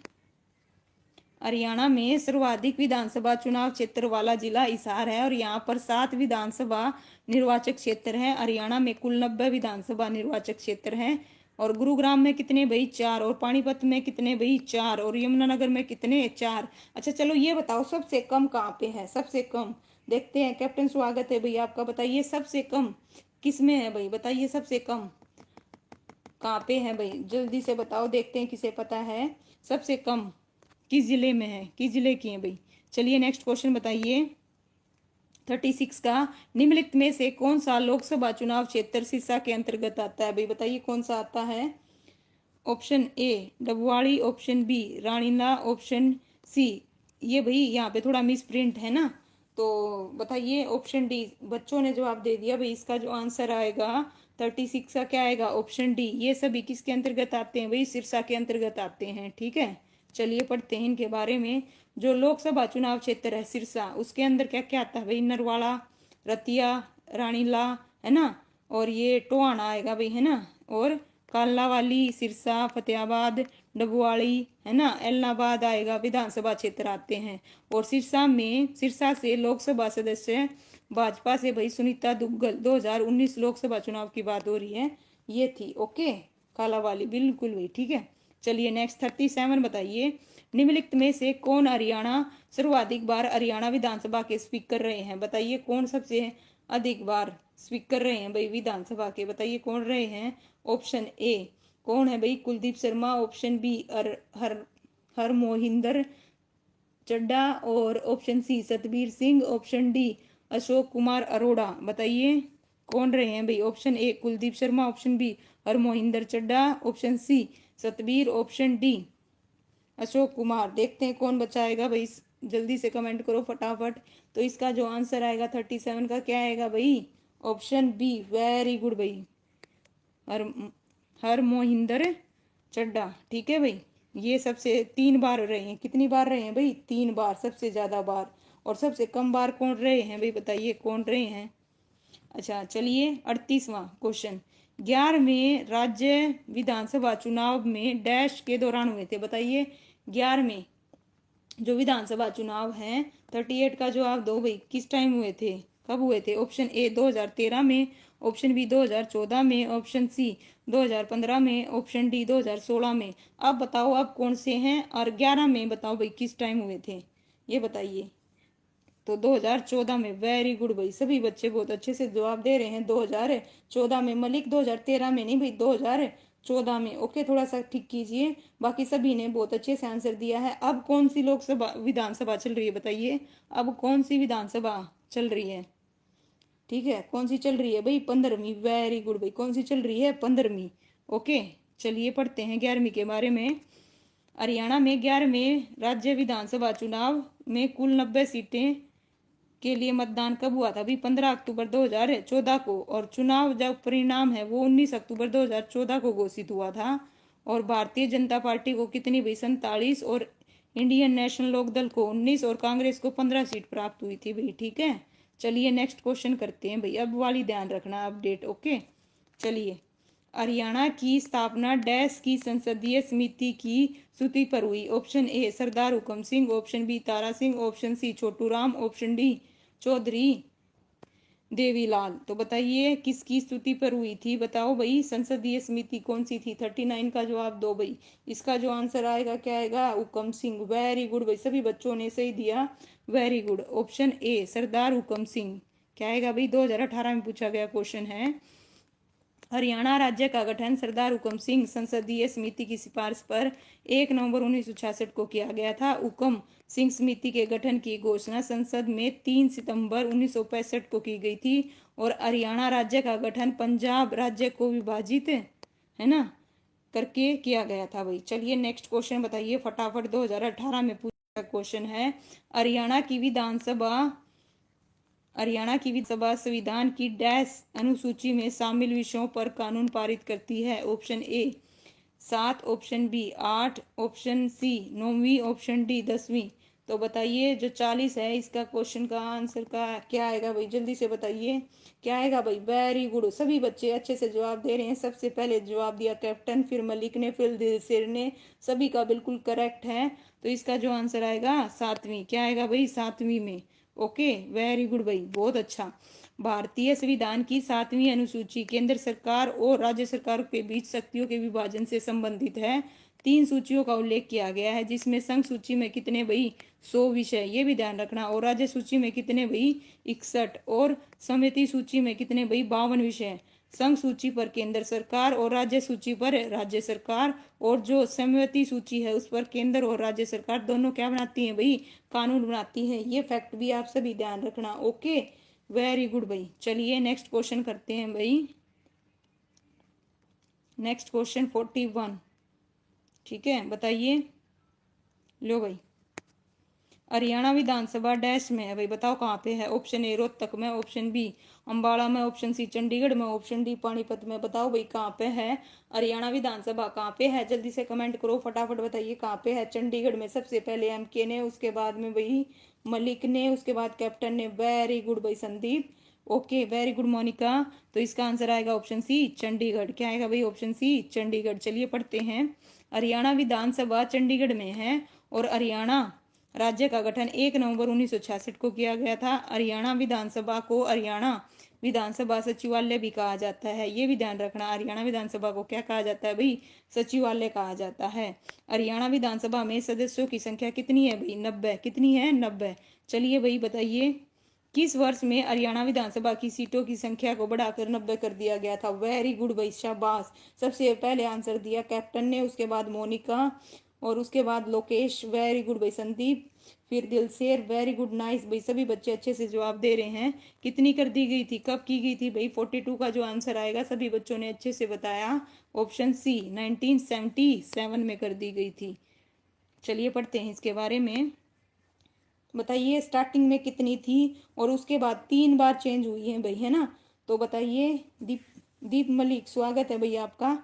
हरियाणा में सर्वाधिक विधानसभा चुनाव क्षेत्र वाला जिला हिसार है और यहाँ पर 7 विधानसभा निर्वाचक क्षेत्र है। हरियाणा में कुल 90 विधानसभा निर्वाचक क्षेत्र है। और गुरुग्राम में कितने भाई? 4। और पानीपत में कितने भाई? 4। और यमुनानगर में कितने? 4। अच्छा चलो ये बताओ सबसे कम कहाँ पे है? सबसे कम देखते हैं। कैप्टन स्वागत है भाई आपका। बताइए सबसे कम किस में है भाई? बताइए सबसे कम कहाँ पे है भाई? जल्दी से बताओ, देखते हैं किसे पता है सबसे कम किस जिले में है, किस जिले की है भाई। चलिए नेक्स्ट क्वेश्चन बताइए 36 का। निम्नलिखित में से कौन सा लोकसभा चुनाव क्षेत्र सिरसा के अंतर्गत आता है भाई? बताइए कौन सा आता है? Option A Dabwali, option B Ranila, option C, ये भाई यहाँ पे थोड़ा मिस प्रिंट है ना, तो बताइए ऑप्शन डी। बच्चों ने जवाब दे दिया भाई। इसका जो आंसर आएगा 36 का क्या आएगा? Option D. ये सभी किसके अंतर्गत आते हैं भाई? सिरसा के अंतर्गत आते हैं। ठीक है, चलिए पढ़ते हैं इनके बारे में। जो लोकसभा चुनाव क्षेत्र है सिरसा, उसके अंदर क्या क्या आता है भाई? नरवाड़ा, रतिया, रानीला, है ना, और ये टोहाना आएगा भाई, है ना, और कालावाली, सिरसा, फतेहाबाद, डबवाड़ी, है ना, एलनाबाद आएगा विधानसभा क्षेत्र आते हैं। और सिरसा से लोकसभा सदस्य भाजपा से भाई सुनीता दुग्गल। 2019 लोकसभा चुनाव की बात हो रही है, ये थी। ओके, कालावाली बिल्कुल भाई। ठीक है, चलिए नेक्स्ट 37 बताइए। निम्नलिखित में से कौन हरियाणा सर्वाधिक बार हरियाणा विधानसभा के स्पीकर रहे हैं? बताइए कौन सबसे अधिक बार स्पीकर रहे हैं भाई विधानसभा के? बताइए कौन रहे हैं? ऑप्शन ए कौन है भाई? कुलदीप शर्मा, ऑप्शन बी हर मोहिंदर चड्डा, और option C Satbir Singh, option D Ashok Kumar Arora. बताइए कौन रहे हैं भाई? Option A Kuldeep Sharma, option B Har Mohinder Chadha, option C Satbir, option D Ashok Kumar. देखते हैं कौन बचाएगा भाई, जल्दी से कमेंट करो फटाफट। तो इसका जो आंसर आएगा 37 का क्या आएगा भाई? Option B. वेरी गुड भाई, हर मोहिंदर चड्डा। ठीक है भाई, ये सबसे 3 बार रहे हैं। कितनी बार रहे हैं भाई? 3 बार, सबसे ज्यादा बार। और सबसे कम बार कौन रहे हैं भाई? बताइए कौन रहे हैं? अच्छा चलिए 38वां क्वेश्चन। 11वें राज्य विधानसभा चुनाव में डैश के दौरान हुए थे? बताइए 11वें जो विधानसभा चुनाव हैं 38 का जवाब दो भाई, किस टाइम हुए थे, कब हुए थे? ऑप्शन ए 2013 में, ऑप्शन बी 2014 में, ऑप्शन सी 2015 में, ऑप्शन डी 2016 में। अब बताओ अब कौन से हैं, और 11 में बताओ भाई किस टाइम हुए थे, ये बताइए। तो 2014 में। वेरी गुड भाई, सभी बच्चे बहुत अच्छे से जवाब दे रहे हैं। 2014 में मलिक, 2013 में नहीं भाई, 2014 में। ओके, थोड़ा सा ठीक कीजिए। बाकी सभी ने बहुत अच्छे से आंसर दिया है। अब कौन सी लोकसभा विधानसभा चल रही है बताइए? अब कौन सी विधानसभा चल रही है? ठीक है, कौन सी चल रही है भाई? 15वीं। वेरी गुड भाई, कौन सी चल रही है? 15वीं। ओके, चलिए पढ़ते हैं 11वीं के बारे में। हरियाणा में 11वें राज्य विधानसभा चुनाव में कुल 90 सीटें के लिए मतदान कब हुआ था भाई? 15 अक्टूबर 2014 को। और चुनाव जब परिणाम है वो 19 अक्टूबर 2014 को घोषित हुआ था। और भारतीय जनता पार्टी को कितनी भाई? 47, और इंडियन नेशनल लोकदल को 19, और कांग्रेस को 15 सीट प्राप्त हुई थी भाई। ठीक है, चलिए नेक्स्ट क्वेश्चन करते हैं भाई। अब वाली ध्यान रखना, अपडेट। ओके, चलिए। हरियाणा की स्थापना डैश की संसदीय समिति की सूची पर हुई? ऑप्शन ए सरदार हुकम Singh, option B Tara Singh, option सी छोटू राम, ऑप्शन डी चौधरी देवीलाल। तो बताइए किसकी स्तुति पर हुई थी, बताओ भाई। संसदीय समिति कौन सी थी, 39 का जवाब दो भाई। इसका जो आंसर आएगा क्या आएगा, हुकम सिंह। वेरी गुड भाई, सभी बच्चों ने सही दिया, वेरी गुड। ऑप्शन ए सरदार हुकम सिंह क्या आएगा भाई, 2018 में पूछा गया क्वेश्चन है। हरियाणा राज्य का गठन सरदार हुकम सिंह संसदीय समिति की सिफारिश पर 1 नवंबर 1966 को किया गया था। हुकम सिंह समिति के गठन की घोषणा संसद में 3 सितंबर 1965 को की गई थी। और हरियाणा राज्य का गठन पंजाब राज्य को विभाजित है ना करके किया गया था भाई। चलिए नेक्स्ट क्वेश्चन बताइए फटाफट, 2018 में पूछा क्वेश्चन है। हरियाणा की विधानसभा संविधान की डैश अनुसूची में शामिल विषयों पर कानून पारित करती है। Option A 7, option B 8, option C 9वीं, ऑप्शन डी 10वीं। तो बताइए जो 40 है इसका क्वेश्चन का आंसर का क्या आएगा भाई, जल्दी से बताइए क्या आएगा भाई। वेरी गुड, सभी बच्चे अच्छे से जवाब दे रहे हैं। सबसे पहले जवाब दिया कैप्टन, फिर मलिक ने, फिर दिलसेर ने, सभी का बिल्कुल करेक्ट है। तो इसका जो आंसर आएगा 7वीं, क्या आएगा भाई 7वीं में। ओके वेरी गुड भाई, बहुत अच्छा। भारतीय संविधान की 7वीं अनुसूची केंद्र सरकार और राज्य सरकार के बीच शक्तियों के विभाजन से संबंधित है। 3 सूचियों का उल्लेख किया गया है, जिसमें संघ सूची में कितने भाई 100 विषय, ये भी ध्यान रखना। और राज्य सूची में कितने भाई 61, और समिति सूची में कितने भाई 52 विषय। संघ सूची पर केंद्र सरकार और राज्य सूची पर राज्य सरकार, और जो समवर्ती सूची है उस पर केंद्र और राज्य सरकार दोनों क्या बनाती हैं भाई, कानून बनाती हैं। ये फैक्ट भी आप सभी ध्यान रखना। ओके वेरी गुड भाई। चलिए नेक्स्ट क्वेश्चन करते हैं भाई। नेक्स्ट क्वेश्चन 41, ठीक है बताइए। लो भाई, हरियाणा विधानसभा डैश में है भाई, बताओ कहाँ पे है। ऑप्शन ए रोहतक में, ऑप्शन बी अंबाला में, ऑप्शन सी चंडीगढ़ में, ऑप्शन डी पानीपत में। बताओ भाई कहाँ पे है हरियाणा विधानसभा, कहाँ पे है, जल्दी से कमेंट करो फटाफट, बताइए कहाँ पे है। चंडीगढ़ में सबसे पहले एमके ने, उसके बाद में भाई मलिक ने, उसके बाद कैप्टन ने। वेरी गुड भाई Sandeep, okay very good Monika. तो इसका आंसर आएगा ऑप्शन सी चंडीगढ़। क्या आएगा भाई, ऑप्शन सी चंडीगढ़। चलिए पढ़ते हैं। हरियाणा विधानसभा चंडीगढ़ में है, और हरियाणा राज्य का गठन 1 नवंबर 1966 को किया गया था। हरियाणा विधानसभा को हरियाणा विधानसभा सचिवालय भी कहा जाता है, ये भी ध्यान रखना। हरियाणा विधानसभा को क्या कहा जाता है भाई, सचिवालय कहा जाता है। हरियाणा विधानसभा में सदस्यों की संख्या कितनी है भाई, 90। कितनी है, 90। चलिए भाई बताइए किस वर्ष में हरियाणा विधानसभा की सीटों की संख्या को बढ़ाकर 90 कर दिया गया था। वेरी गुड भाई, शाबाश। सबसे पहले आंसर दिया कैप्टन ने, उसके बाद मोनिका, और उसके बाद लोकेश। वेरी गुड भाई संदीप, फिर दिलसेर। वेरी गुड नाइस भाई, सभी बच्चे अच्छे से जवाब दे रहे हैं। कितनी कर दी गई थी, कब की गई थी भाई, 42 का जो आंसर आएगा, सभी बच्चों ने अच्छे से बताया। ऑप्शन सी 1977 में कर दी गई थी। चलिए पढ़ते हैं इसके बारे में। बताइए स्टार्टिंग में कितनी थी, और उसके बाद 3 बार चेंज हुई है भाई, है ना। तो बताइए दीप मलिक, स्वागत है भाई आपका।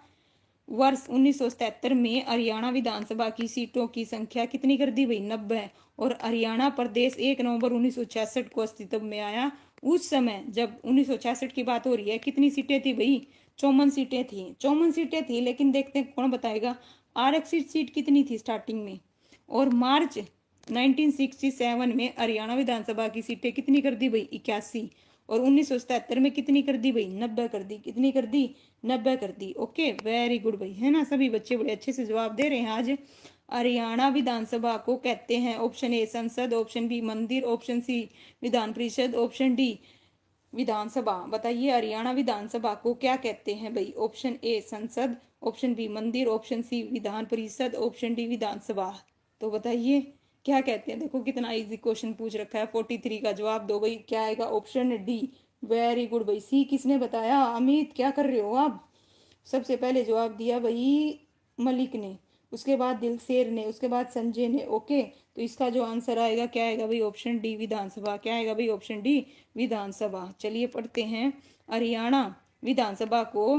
वर्ष 1977 में हरियाणा विधानसभा की सीटों की संख्या कितनी कर दी भाई, 90। और हरियाणा प्रदेश 1 नवंबर 1966 को अस्तित्व में आया। उस समय जब 1966 की बात हो रही है, कितनी सीटें थी भाई, 54 सीटें थी। 54 सीटें थी, लेकिन देखते हैं कौन बताएगा आरक्षित सीट कितनी थी स्टार्टिंग में। और मार्च 1967 में हरियाणा विधानसभा की सीटें कितनी कर दी भाई, 81। और 1977 में कितनी कर दी भाई, 90 कर दी। कितनी कर दी, 90 कर दी। ओके वेरी गुड भाई, है ना, सभी बच्चे बड़े अच्छे से जवाब दे रहे हैं आज। हरियाणा विधानसभा को कहते हैं, ऑप्शन ए संसद, ऑप्शन बी मंदिर, option C Vidhan Parishad, option D विधानसभा। बताइए हरियाणा विधानसभा को क्या कहते हैं भाई। ऑप्शन ए संसद, ऑप्शन बी मंदिर, option C Vidhan Parishad, option D विधानसभा। तो बताइए क्या कहते हैं। देखो कितना इजी क्वेश्चन पूछ रखा है। 43 का जवाब दो भाई, क्या आएगा, ऑप्शन डी। वेरी गुड भाई, सी किसने बताया, अमित क्या कर रहे हो आप। सबसे पहले जवाब दिया भाई मलिक ने, उसके बाद दिलसेर ने, उसके बाद संजय ने। ओके तो इसका जो आंसर आएगा क्या आएगा भाई, ऑप्शन डी विधानसभा। क्या आएगा भाई, ऑप्शन डी विधानसभा। चलिए पढ़ते हैं। हरियाणा विधानसभा को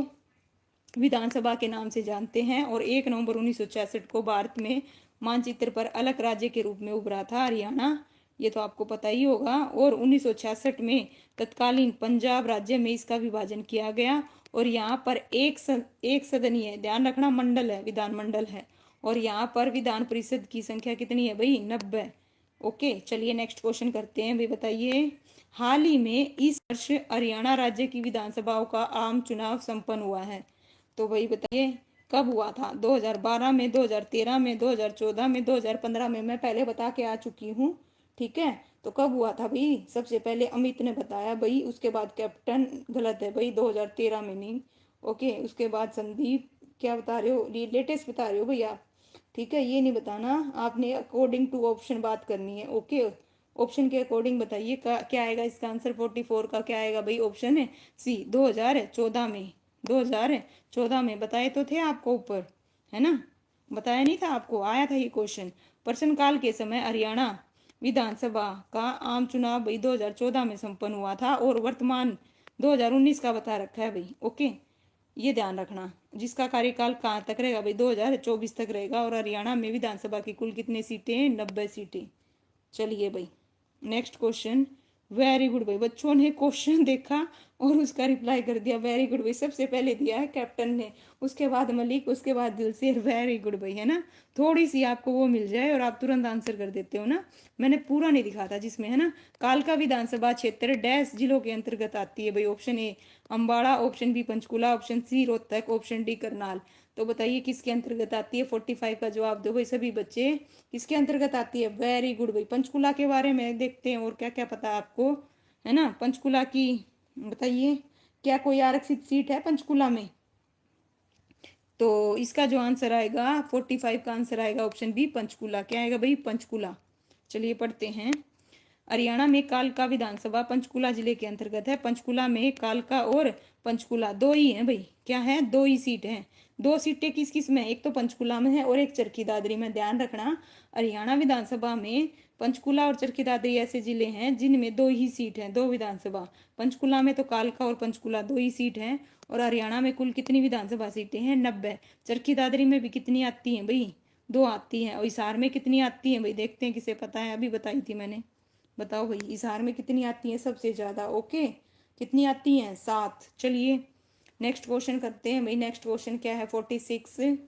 विधानसभा के नाम से जानते हैं, और 1 नवंबर 1966 को भारत में मानचित्र पर अलग राज्य के रूप में उभरा था हरियाणा, ये तो आपको पता ही होगा। और 1966 में तत्कालीन पंजाब राज्य में इसका विभाजन किया गया। और यहाँ पर एक सदनीय, ध्यान रखना, मंडल है, विधान मंडल है। और यहाँ पर विधान परिषद की संख्या कितनी है भाई, 90। ओके चलिए नेक्स्ट क्वेश्चन करते हैं भाई। बताइए हाल ही में इस वर्ष हरियाणा राज्य की विधानसभाओं का आम चुनाव संपन्न हुआ है। तो भाई बताइए कब हुआ था? 2012 में, 2013 में, 2014 में, 2015 में। मैं पहले बता के आ चुकी हूँ, ठीक है। तो कब हुआ था भाई? सबसे पहले अमित ने बताया भाई, उसके बाद कैप्टन। गलत है भाई, 2013 में नहीं। ओके, उसके बाद संदीप। क्या बता रहे हो? लेटेस्ट बता रहे हो भाई आप, ठीक है। ये नहीं बताना आपने, अकॉर्डिंग टू ऑप्शन बात करनी है। ओके, ऑप्शन के अकॉर्डिंग बताइए क्या आएगा इसका आंसर। 44 का क्या आएगा भाई? ऑप्शन है सी, 2014 में। 2014 में बताए तो थे आपको ऊपर, है ना? बताया नहीं था आपको? आया था ये क्वेश्चन। प्रश्नकाल के समय हरियाणा विधानसभा का आम चुनाव भाई 2014 में संपन्न हुआ था, और वर्तमान 2019 का बता रखा है भाई। ओके, ये ध्यान रखना। जिसका कार्यकाल कहाँ तक रहेगा भाई? 2024 तक रहेगा। और हरियाणा में विधानसभा की कुल कितनी सीटें हैं? 90 सीटें। चलिए भाई, नेक्स्ट क्वेश्चन। वेरी गुड भाई, बच्चों ने क्वेश्चन देखा और उसका रिप्लाई कर दिया। वेरी गुड भाई, सबसे पहले दिया है कैप्टन ने, उसके बाद मलिक, उसके बाद दिलसेर। वेरी गुड भाई, है ना? थोड़ी सी आपको वो मिल जाए और आप तुरंत आंसर कर देते हो ना। मैंने पूरा नहीं दिखा था जिसमें, है ना। कालका विधानसभा क्षेत्र डैश जिलों के अंतर्गत आती है भाई? Option A Ambala, option B Panchkula, option C Rohtak, option D Karnal. तो बताइए किसके अंतर्गत आती है? 45 का जवाब दो भाई सभी बच्चे। किसके अंतर्गत आती है? वेरी गुड भाई, पंचकुला के बारे में देखते हैं और क्या क्या पता है आपको, है ना। पंचकुला की बताइए, क्या कोई आरक्षित सीट है पंचकुला में? तो इसका जो आंसर आएगा 45 का आंसर आएगा ऑप्शन बी पंचकुला। क्या आएगा भाई? पंचकुला। चलिए पढ़ते हैं। हरियाणा में कालका विधानसभा पंचकुला जिले के अंतर्गत है। पंचकुला में कालका और पंचकुला दो ही हैं भाई। क्या है? दो ही सीट हैं। दो सीटें किस किस में? एक तो पंचकुला में है और एक चरखी दादरी में। ध्यान रखना, हरियाणा विधानसभा में पंचकुला और चरखी दादरी ऐसे जिले हैं जिनमें दो ही सीट हैं, दो विधानसभा। पंचकुला में तो कालका और पंचकुला दो ही सीट हैं। और हरियाणा में कुल कितनी विधानसभा सीटें हैं? 90। चरखी दादरी में भी कितनी आती हैं भाई? दो आती हैं। और हिसार में कितनी आती हैं भाई? देखते हैं किसे पता है, अभी बताई थी मैंने। बताओ भाई, हिसार में कितनी आती हैं सबसे ज्यादा? ओके, कितनी आती हैं? 7। चलिए नेक्स्ट क्वेश्चन करते हैं भाई। नेक्स्ट क्वेश्चन क्या है? 46।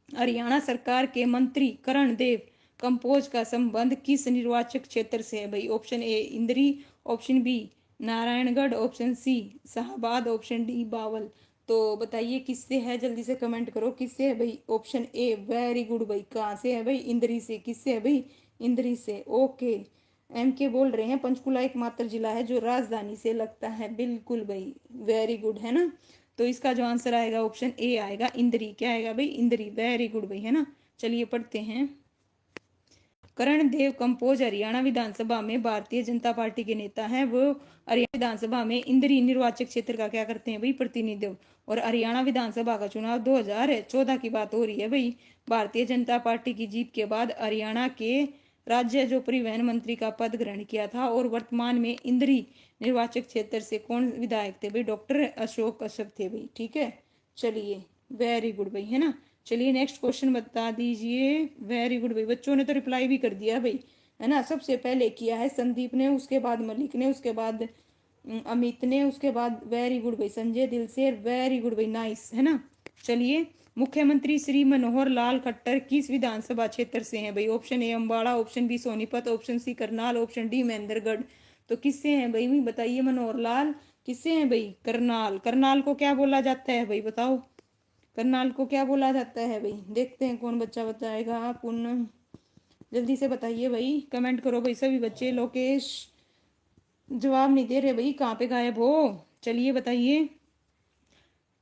हरियाणा सरकार के मंत्री करण देव कंपोज का संबंध किस निर्वाचक क्षेत्र से है भाई? Option A Indri, option B Naraingarh, option C Shahabad, option D Bawal. तो बताइए किससे है? जल्दी से कमेंट करो किससे है भाई? ऑप्शन ए। वेरी गुड भाई, कहाँ से है भाई? इंद्री से। किससे है भाई? इंद्री से। ओके, एम के बोल रहे हैं पंचकुला एकमात्र जिला है जो राजधानी से लगता है। बिल्कुल भाई, वेरी गुड, है ना। तो इसका जो आंसर आएगा ऑप्शन ए आएगा, इंद्री। क्या आएगा भाई? इंद्री। वेरी गुड भाई, है ना। चलिए पढ़ते हैं। करण देव कंपोज हरियाणा विधानसभा में भारतीय जनता पार्टी के नेता हैं। वो हरियाणा विधानसभा में इंद्री निर्वाचक क्षेत्र का क्या करते हैं भाई? प्रतिनिधित्व। और हरियाणा विधानसभा का चुनाव 2014 की बात हो रही है भाई। भारतीय जनता पार्टी की जीत के बाद हरियाणा के राज्य जो परिवहन मंत्री का पद ग्रहण किया था। और वर्तमान में इंद्री निर्वाचक क्षेत्र से कौन विधायक थे भाई? डॉक्टर अशोक कश्यप थे भाई, ठीक है। चलिए, वेरी गुड भाई, है ना। चलिए नेक्स्ट क्वेश्चन बता दीजिए। वेरी गुड भाई, बच्चों ने तो रिप्लाई भी कर दिया भाई, है ना। सबसे पहले किया है संदीप ने, उसके बाद मलिक ने, उसके बाद अमित ने, उसके बाद वेरी गुड भाई संजय दिलसेर। वेरी गुड भाई, नाइस, है ना। चलिए, मुख्यमंत्री श्री मनोहर लाल खट्टर किस विधानसभा क्षेत्र से हैं भाई? Option A Ambala, option B Sonipat, option C Karnal, option D Mahendragarh. तो किससे हैं भाई? बताइए, मनोहर लाल किससे हैं भाई? करनाल। करनाल को क्या बोला जाता है भाई? बताओ, करनाल को क्या बोला जाता है भाई? देखते हैं कौन बच्चा बताएगा। पुनः जल्दी से बताइए भाई, कमेंट करो भाई सभी बच्चे। लोकेश जवाब नहीं दे रहे भाई, कहाँ पे गायब हो? चलिए बताइए,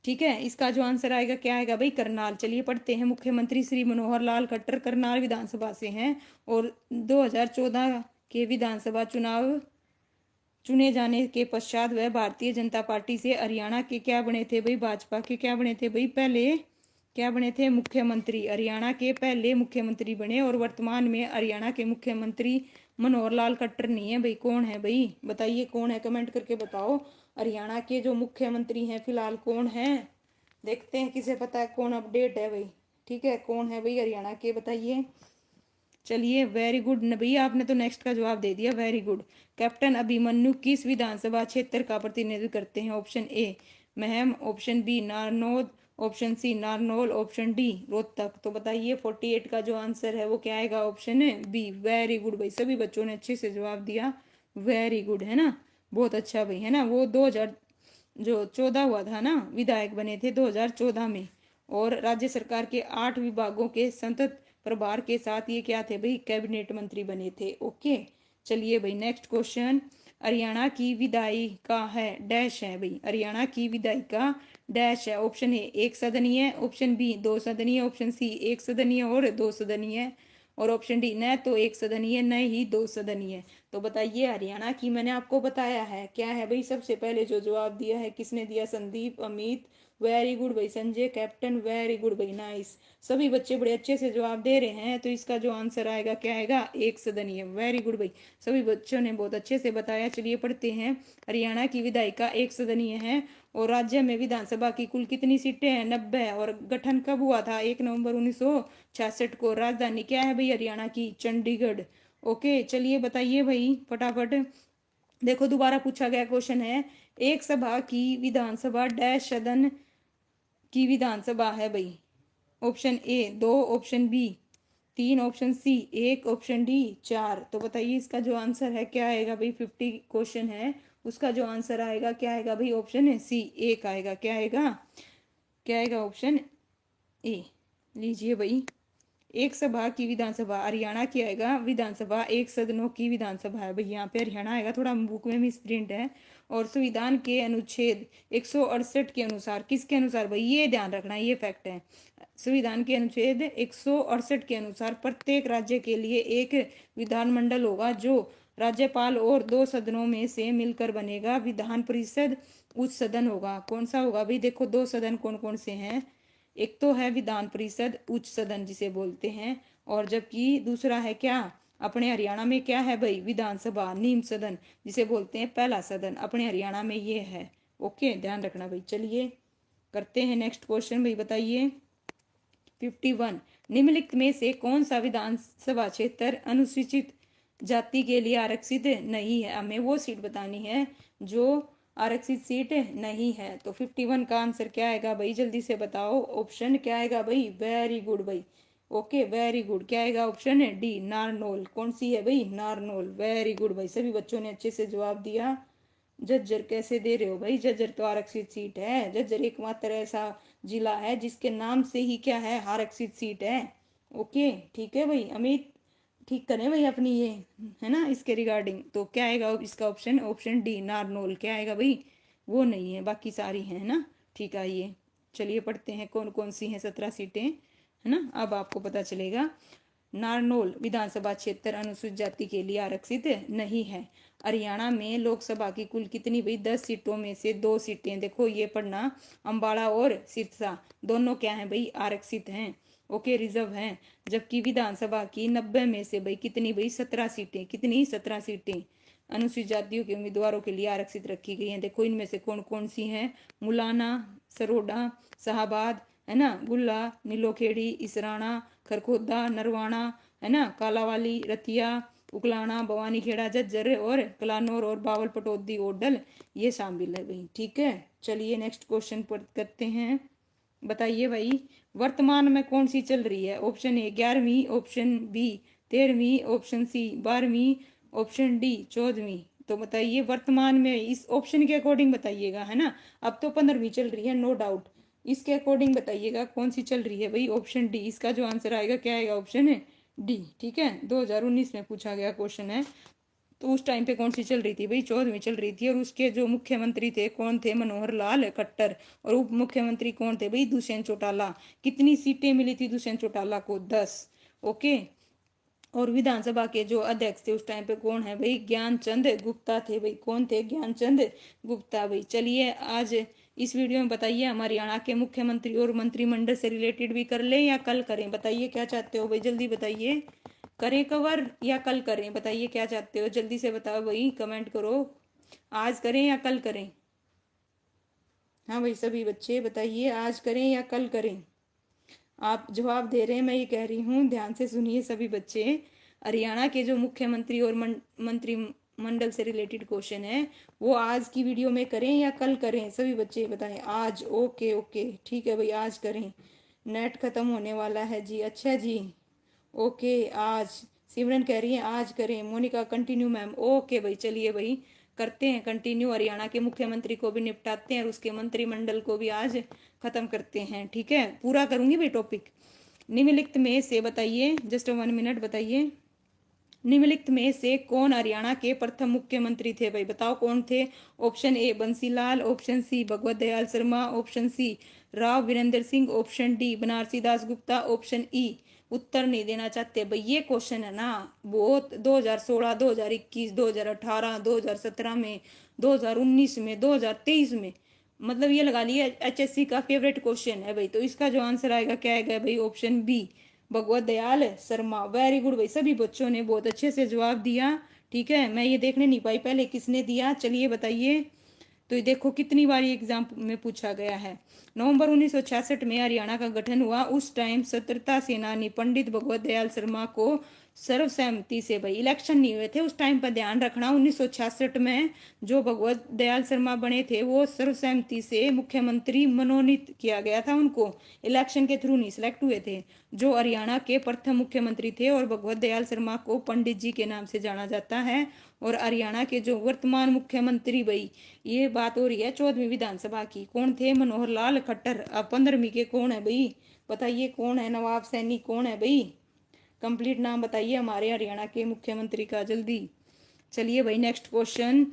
ठीक है। इसका जो आंसर आएगा क्या आएगा भाई? करनाल। चलिए पढ़ते हैं। मुख्यमंत्री श्री मनोहर लाल खट्टर करनाल विधानसभा से हैं। और 2014 के विधानसभा चुनाव चुने जाने के पश्चात वह भारतीय जनता पार्टी से हरियाणा के क्या बने थे भाई? भाजपा के क्या बने थे भाई? पहले क्या बने थे? मुख्यमंत्री। हरियाणा के पहले मुख्यमंत्री बने। और वर्तमान में हरियाणा के मुख्यमंत्री मनोहर लाल खट्टर नहीं है भाई। कौन है भाई? बताइए कौन है, कमेंट करके बताओ। हरियाणा के जो मुख्यमंत्री हैं फिलहाल कौन है? देखते हैं किसे पता है कौन अपडेट है भाई, ठीक है। कौन है भाई हरियाणा के? बताइए। चलिए, वेरी गुड भैया, आपने तो नेक्स्ट का जवाब दे दिया। Very good. कैप्टन अभिमन्यु किस विधानसभा क्षेत्र का प्रतिनिधित्व करते हैं? Option A Meham, option B Narnaund, option C Narnaul, option D Rohtak. तो बताइए 48 का जो आंसर है वो क्या आएगा? Option B. वेरी गुड भाई, सभी बच्चों ने अच्छे से जवाब दिया। वेरी गुड, है ना। बहुत अच्छा भाई, है ना। वो 2014 हुआ था ना, विधायक बने थे 2014 में। और राज्य सरकार के 8 विभागों के सतत प्रभार के साथ ये क्या थे भाई, कैबिनेट मंत्री बने थे। ओके, चलिए भाई नेक्स्ट क्वेश्चन। हरियाणा की विधायिका है डैश है भाई, हरियाणा की विधायिका डैश है। ऑप्शन ए एक सदनीय, ऑप्शन बी दो सदनीय, ऑप्शन सी एक सदनीय और दो सदनीय, और ऑप्शन डी न तो एक सदनीय न ही दो सदनीय। तो बताइए हरियाणा की, मैंने आपको बताया है क्या है भाई। सबसे पहले जो जवाब दिया है किसने दिया, संदीप, अमित, वेरी गुड भाई, संजय, कैप्टन, वेरी गुड भाई, नाइस। सभी बच्चे बड़े अच्छे से जवाब दे रहे हैं। तो इसका जो आंसर आएगा क्या आएगा, एक सदनीय। वेरी गुड भाई, सभी बच्चों ने बहुत अच्छे से बताया। चलिए पढ़ते हैं। हरियाणा की विधायिका एक सदनीय है। और राज्य में विधानसभा की कुल कितनी सीटें हैं, 90। और गठन कब हुआ था, 1 नवंबर 1966 को। राजधानी क्या है भाई हरियाणा की, चंडीगढ़। ओके, चलिए बताइए भाई फटाफट। देखो दोबारा पूछा गया क्वेश्चन है, एक सभा की विधानसभा डैश सदन की विधानसभा है भाई। Option A 2, option B 3, option C 1, option D 4। तो बताइए इसका जो आंसर है क्या आएगा भाई। 50 क्वेश्चन है, उसका जो आंसर आएगा क्या आएगा भाई, ऑप्शन है सी 1 आएगा। क्या आएगा, क्या आएगा, ऑप्शन ए। लीजिए भाई, एक सभा की विधानसभा हरियाणा की आएगा, विधानसभा एक सदनों की विधानसभा है भाई। यहाँ पे हरियाणा आएगा, थोड़ा बुक में मिस प्रिंट है। और संविधान के अनुच्छेद 168 के अनुसार, किसके अनुसार भाई, ये ध्यान रखना, ये फैक्ट है। संविधान के अनुच्छेद 168 के अनुसार प्रत्येक राज्य के लिए एक विधानमंडल होगा, जो राज्यपाल और 2 सदनों में से मिलकर बनेगा। विधान परिषद उच्च सदन होगा। कौन सा होगा भाई, देखो 2 सदन कौन कौन से हैं। एक तो है विधान परिषद उच्च सदन जिसे बोलते हैं, और जबकि दूसरा है क्या, अपने हरियाणा में क्या है भाई, विधानसभा निम्न सदन जिसे बोलते हैं पहला सदन, अपने हरियाणा में ये है। ओके, ध्यान रखना भाई। चलिए करते हैं नेक्स्ट क्वेश्चन भाई, बताइए 51। निम्नलिखित में से कौन सा विधानसभा क्षेत्र अनुसूचित जाति के लिए आरक्षित नहीं है। हमें वो सीट बतानी है जो आरक्षित सीट नहीं है। तो 51 का आंसर क्या आएगा भाई, जल्दी से बताओ। ऑप्शन क्या आएगा भाई, वेरी गुड भाई, ओके वेरी गुड। क्या आएगा, ऑप्शन है डी नारनौल। कौन सी है भाई, नारनौल। वेरी गुड भाई, सभी बच्चों ने अच्छे से जवाब दिया। झज्जर कैसे दे रहे हो भाई, झज्जर तो आरक्षित सीट है। झज्जर एकमात्र ऐसा जिला है जिसके नाम से ही क्या है, आरक्षित सीट है। ओके ठीक है भाई, अमित ठीक करें भाई अपनी ये, है ना, इसके रिगार्डिंग। तो क्या आएगा इसका ऑप्शन, ऑप्शन डी नारनौल। क्या आएगा भाई, वो नहीं है, बाकी सारी हैं, है ना। ठीक है, ये चलिए पढ़ते हैं कौन कौन सी हैं 17 सीटें, है ना, अब आपको पता चलेगा। नारनौल विधानसभा क्षेत्र अनुसूचित जाति के लिए आरक्षित नहीं है। हरियाणा में लोकसभा की कुल कितनी भाई, 10 सीटों में से 2 सीटें, देखो ये पढ़ना, अम्बाला और सिरसा दोनों क्या है भाई, आरक्षित हैं। ओके, रिजर्व हैं। जबकि विधानसभा की 90 में से भाई कितनी भाई, 17 सीटें, कितनी 17 सीटें अनुसूचित जातियों के उम्मीदवारों के लिए आरक्षित रखी गई हैं। देखो इनमें से कौन कौन सी हैं, मुलाना, सरोडा, शाहबाद, है ना, गुल्ला, नीलोखेड़ी, इसराना, खरखोदा, नरवाना, है ना, कालावाली, रतिया, उकलाना, भवानीखेड़ा, झज्जर और कलानौर और बावल पटौदी ओडल ये शामिल है भाई। ठीक है, चलिए नेक्स्ट क्वेश्चन पर करते हैं। बताइए भाई, वर्तमान में कौन सी चल रही है। ऑप्शन ए 11वीं, ऑप्शन बी 13वीं, ऑप्शन सी 12वीं, ऑप्शन डी 14वीं। तो बताइए वर्तमान में, इस ऑप्शन के अकॉर्डिंग बताइएगा, है ना। अब तो 15वीं चल रही है नो डाउट, इसके अकॉर्डिंग बताइएगा कौन सी चल रही है भाई, ऑप्शन डी। इसका जो आंसर आएगा क्या आएगा, ऑप्शन है डी। ठीक है, 2019 में पूछा गया क्वेश्चन है। तो उस टाइम पे कौन सी चल रही थी भाई, 14वीं चल रही थी। और उसके जो मुख्यमंत्री थे कौन थे, मनोहर लाल खट्टर। और उप मुख्यमंत्री कौन थे भाई, दुष्यंत चौटाला। कितनी सीटें मिली थी दुष्यंत चौटाला को, 10। ओके, और विधानसभा के जो अध्यक्ष थे उस टाइम पे कौन है भाई, ज्ञानचंद गुप्ता थे भाई। कौन थे, ज्ञानचंद गुप्ता भाई। चलिए आज इस वीडियो में बताइए, हमारे हरियाणा के मुख्यमंत्री और मंत्रिमंडल से रिलेटेड भी कर ले या कल करें, बताइए क्या चाहते हो भाई, जल्दी बताइए। करें कवर या कल करें, बताइए क्या चाहते हो, जल्दी से बताओ भाई, कमेंट करो। आज करें या कल करें। हाँ भाई सभी बच्चे बताइए, आज करें या कल करें। आप जवाब दे रहे हैं, मैं ये कह रही हूँ, ध्यान से सुनिए सभी बच्चे। हरियाणा के जो मुख्यमंत्री और मंत्रिमंडल से रिलेटेड क्वेश्चन है वो आज की वीडियो में करें या कल करें, सभी बच्चे बताएं। आज, ओके ओके ठीक है भाई, आज करें। नेट खत्म होने वाला है जी, अच्छा जी, ओके आज। सिमरन कह रही है आज करें, मोनिका कंटिन्यू मैम, ओके भाई, चलिए भाई करते हैं कंटिन्यू, हरियाणा के मुख्यमंत्री को भी निपटाते हैं और उसके मंत्रिमंडल को भी आज खत्म करते हैं। ठीक है, पूरा करूंगी भाई टॉपिक। निम्नलिखित में से बताइए, जस्ट 1 मिनट, बताइए निम्नलिखित में से कौन हरियाणा के प्रथम मुख्यमंत्री थे भाई, बताओ कौन थे। Option A Bansilal, option C Bhagwat Dayal Sharma, option C Rao Virendra Singh, option D Banarasi Das Gupta, option E उत्तर नहीं देना चाहते भाई। ये क्वेश्चन है ना बहुत 2016, 2021, 2018, 2017 में, 2019 में, 2023 में, मतलब ये लगा लिया HSC का फेवरेट क्वेश्चन है भाई। तो इसका जो आंसर आएगा क्या आएगा भाई, ऑप्शन बी भगवत दयाल शर्मा। वेरी गुड भाई, सभी बच्चों ने बहुत अच्छे से जवाब दिया। ठीक है, मैं ये देखने नहीं पाई पहले किसने दिया, चलिए बताइए। तो ये देखो कितनी बार एग्जाम में पूछा गया है। नवंबर 1966 में हरियाणा का गठन हुआ। उस टाइम स्वतंत्रता सेनानी पंडित भगवत दयाल शर्मा को सर्वसम्मति से भाई, इलेक्शन नहीं हुए थे उस टाइम पर, ध्यान रखना। 1966 में जो भगवत दयाल शर्मा बने थे वो सर्वसम्मति से मुख्यमंत्री मनोनीत किया गया था उनको, इलेक्शन के थ्रू नहीं सिलेक्ट हुए थे। जो हरियाणा के प्रथम मुख्यमंत्री थे और भगवत दयाल शर्मा को पंडित जी के नाम से जाना जाता है। और हरियाणा के जो वर्तमान मुख्यमंत्री भाई, ये बात हो रही है 14वीं विधानसभा की, कौन थे, मनोहर लाल खट्टर। अब 15वीं के कौन है भाई, बताइए कौन है, नवाब सैनी कौन है भाई, कंप्लीट नाम बताइए हमारे हरियाणा के मुख्यमंत्री का जल्दी। चलिए भाई नेक्स्ट क्वेश्चन,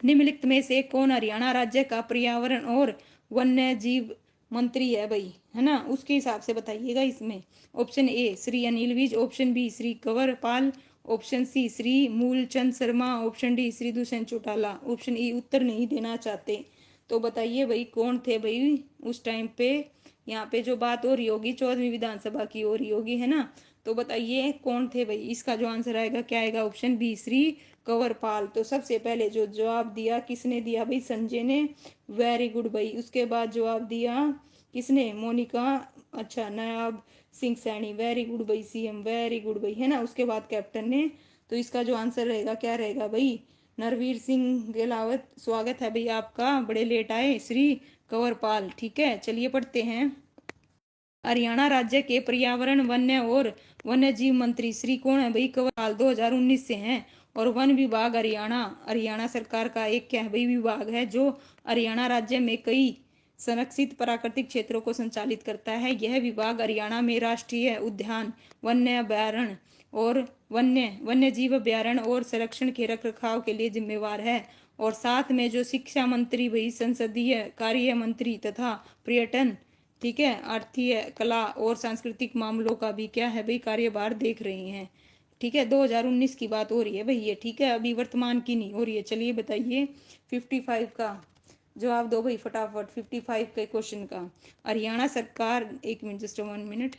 निम्नलिखित में से कौन हरियाणा राज्य का पर्यावरण और वन्य जीव मंत्री है भाई, है ना, उसके हिसाब से बताइएगा इसमें। Option A Shri Anil Vij, option B Shri Kanwar Pal, option C Shri Moolchand Sharma, option D Shri Dushyant Chautala, option E उत्तर नहीं देना चाहते। तो बताइए भाई कौन थे भाई उस टाइम पे, यहाँ पे जो बात हो रही होगी 14वीं विधानसभा की हो रही होगी, है ना। तो बताइए कौन थे भाई, इसका जो आंसर आएगा क्या आएगा, ऑप्शन बी श्री कंवरपाल। तो सबसे पहले जो जवाब दिया किसने दिया भाई, संजय ने, वेरी गुड भाई। उसके बाद जवाब दिया किसने, मोनिका, अच्छा नायब सिंह सैनी, वेरी गुड भाई। CM, वेरी गुड भाई, है ना। उसके बाद कैप्टन ने। तो इसका जो आंसर रहेगा क्या रहेगा भाई, नरवीर सिंह गहलावत। स्वागत है भाई आपका, बड़े लेट आए श्री कंवरपाल। ठीक है, चलिए पढ़ते हैं। हरियाणा राज्य के पर्यावरण वन्य और वन्य जीव मंत्री श्री कौन है भाई, कंवरपाल 2019 से हैं। और वन विभाग हरियाणा, हरियाणा सरकार का एक क्या है भाई विभाग है, जो हरियाणा राज्य में कई संरक्षित प्राकृतिक क्षेत्रों को संचालित करता है। यह विभाग हरियाणा में राष्ट्रीय उद्यान, वन्य अभ्यारण्य और वन्य जीव अभ्यारण्य और संरक्षण के रखरखाव के लिए जिम्मेवार है। और साथ में जो शिक्षा मंत्री भाई, संसदीय कार्य मंत्री तथा पर्यटन, ठीक है, आर्थिक, कला और सांस्कृतिक मामलों का भी क्या है भाई कार्यभार देख रहे हैं। ठीक है, 2019 की बात हो रही है भाई ये, ठीक है, अभी वर्तमान की नहीं हो रही है। चलिए बताइए 55 का जवाब दो भाई फटाफट, 55 के क्वेश्चन का। हरियाणा सरकार, एक मिनट, जस्ट 1 मिनट,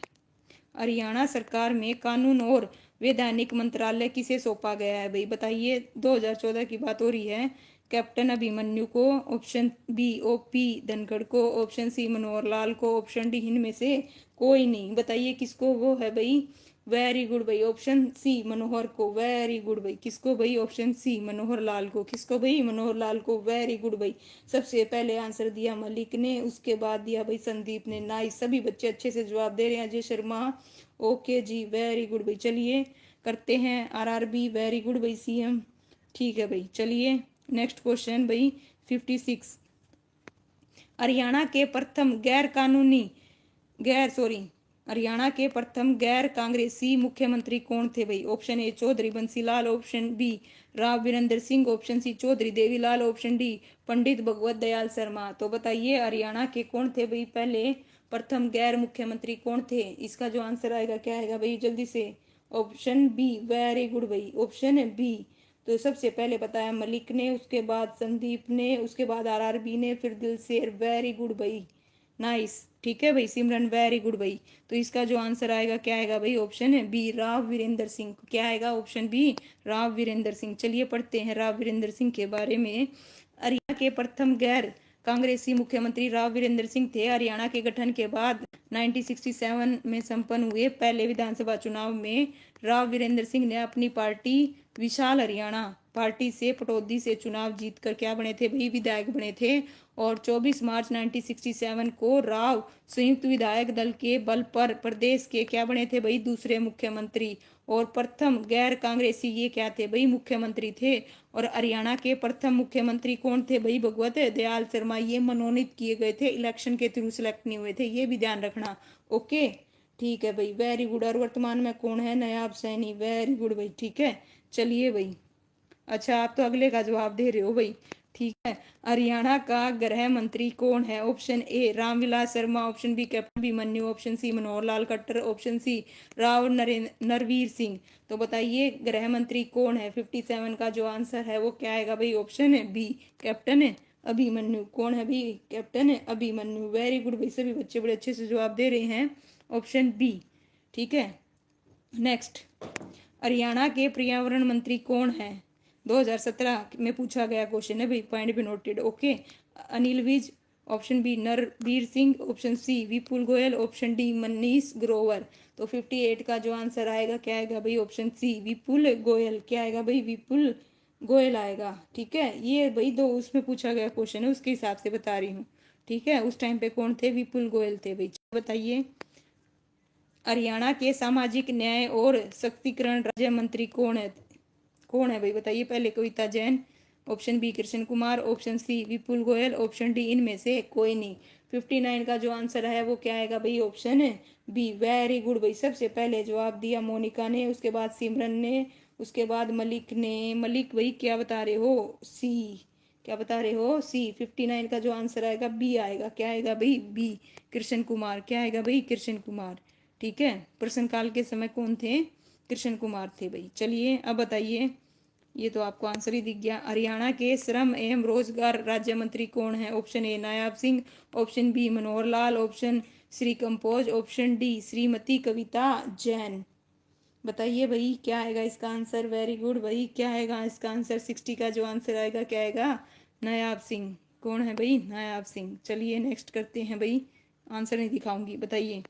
हरियाणा सरकार में कानून और वैधानिक मंत्रालय किसे सौंपा गया है भाई, बताइए। 2014 की बात हो रही है। कैप्टन अभिमन्यु को, ऑप्शन बी OP धनखड़ को, ऑप्शन सी मनोहर लाल को, ऑप्शन डी इनमें से कोई नहीं, बताइए किसको वो है भाई, वेरी गुड भाई, ऑप्शन सी मनोहर को, वेरी गुड भाई। किसको भाई, ऑप्शन सी मनोहर लाल को, किसको भाई, मनोहर लाल को, वेरी गुड भाई। सबसे पहले आंसर दिया मलिक ने, उसके बाद दिया भाई संदीप ने। नाइस, सभी बच्चे अच्छे से जवाब दे रहे हैं। अजय शर्मा, ओके जी, वेरी गुड भाई। चलिए करते हैं RRB, वेरी गुड भाई। CM, ठीक है भाई। चलिए नेक्स्ट क्वेश्चन भाई 56, हरियाणा के प्रथम हरियाणा के प्रथम गैर कांग्रेसी मुख्यमंत्री कौन थे भाई, option A Chaudhary Bansilal, option B Rao Virendra Singh, option C Chaudhary Devilal, option D Pandit Bhagwat Dayal Sharma. तो बताइए हरियाणा के कौन थे भाई पहले प्रथम गैर मुख्यमंत्री कौन थे, इसका जो आंसर आएगा क्या आएगा भाई, जल्दी से। ऑप्शन बी, वेरी गुड भाई, ऑप्शन बी। तो सबसे पहले बताया मलिक ने, उसके बाद संदीप ने, उसके बाद RRB ने, फिर दिलशेर, वेरी गुड भाई, नाइस। ठीक है भाई सिमरन, वेरी गुड भाई। तो इसका जो आंसर आएगा क्या आएगा भाई, ऑप्शन है बी राव वीरेंद्र सिंह। क्या आएगा, ऑप्शन बी राव वीरेंद्र सिंह। चलिए पढ़ते हैं राव वीरेंद्र सिंह के बारे में। हरियाणा के प्रथम गैर कांग्रेसी मुख्यमंत्री राव वीरेंद्र सिंह थे। हरियाणा के गठन के बाद 1967 में संपन्न हुए पहले विधानसभा चुनाव में राव वीरेंद्र सिंह ने अपनी पार्टी विशाल हरियाणा पार्टी से पटौदी से चुनाव जीतकर क्या बने थे भाई, विधायक बने थे। और 24 मार्च 1967 को राव संयुक्त विधायक दल के बल पर प्रदेश के क्या बने थे भाई, दूसरे मुख्यमंत्री। और प्रथम गैर कांग्रेसी ये क्या थे भाई, मुख्यमंत्री थे। और हरियाणा के प्रथम मुख्यमंत्री कौन थे भाई, भगवत दयाल शर्मा। ये मनोनीत किए गए थे, इलेक्शन के थ्रू सिलेक्ट नहीं हुए थे, ये भी ध्यान रखना। ओके ठीक है भाई, वेरी गुड। और वर्तमान में कौन है, नायब सैनी, वेरी गुड भाई, ठीक है। चलिए भाई, अच्छा आप तो अगले का जवाब दे रहे हो भाई, ठीक है। हरियाणा का गृह मंत्री कौन है, option A Ramvilas Sharma, option B captain Abhimanyu, option C Manohar Lal Khattar, option C Rao Narvir Singh. तो बताइए गृह मंत्री कौन है। 57 का जो आंसर है वो क्या आएगा भाई, ऑप्शन है बी कैप्टन है अभिमन्यु। कौन है भाई, कैप्टन है अभिमन्यु, वेरी गुड भाई, सभी बच्चे बड़े अच्छे से जवाब दे रहे हैं, ऑप्शन बी, ठीक है। नेक्स्ट, हरियाणा के पर्यावरण मंत्री कौन है, 2017 में पूछा गया क्वेश्चन है भाई, पॉइंट भी noted. Okay, Anil Vij, option B Narvir Singh, option C Vipul Goyal, option D Manish Grover. तो 58 का जो आंसर आएगा क्या आएगा भाई, ऑप्शन सी विपुल गोयल। क्या आएगा भाई, विपुल गोयल आएगा, ठीक है। ये भाई दो उसमें पूछा गया क्वेश्चन है, उसके हिसाब से बता रही हूँ, ठीक है। उस टाइम पे कौन थे, विपुल गोयल थे भाई। बताइए हरियाणा के सामाजिक न्याय और सशक्तिकरण राज्य मंत्री कौन है भाई, बताइए। पहले Kavita Jain, option B Krishna Kumar, option C Vipul Goyal, option D इनमें से कोई नहीं। 59 का जो आंसर है वो क्या आएगा भाई, ऑप्शन बी, वेरी गुड भाई। सबसे पहले जवाब दिया मोनिका ने, उसके बाद सिमरन ने, उसके बाद मलिक ने। मलिक भाई क्या बता रहे हो, सी, क्या बता रहे हो, सी। 59 का जो आंसर आएगा बी आएगा, क्या आएगा भाई, बी कृष्ण कुमार। क्या आएगा भाई, कृष्ण कुमार, ठीक है। प्रश्नकाल के समय कौन थे, कृष्ण कुमार थे भाई। चलिए अब बताइए, ये तो आपको आंसर ही दिख गया। हरियाणा के श्रम एवं रोजगार राज्य मंत्री कौन है, option A Nayab Singh, option B Manohar Lal, option Shri कंपोज, ऑप्शन डी श्रीमती कविता जैन। बताइए भाई क्या आएगा इसका आंसर, वेरी गुड भाई। क्या आएगा इसका आंसर, 60 का जो आंसर आएगा क्या आएगा, नायब सिंह। कौन है भाई, नायब सिंह। चलिए नेक्स्ट करते हैं भाई, आंसर नहीं दिखाऊंगी। बताइए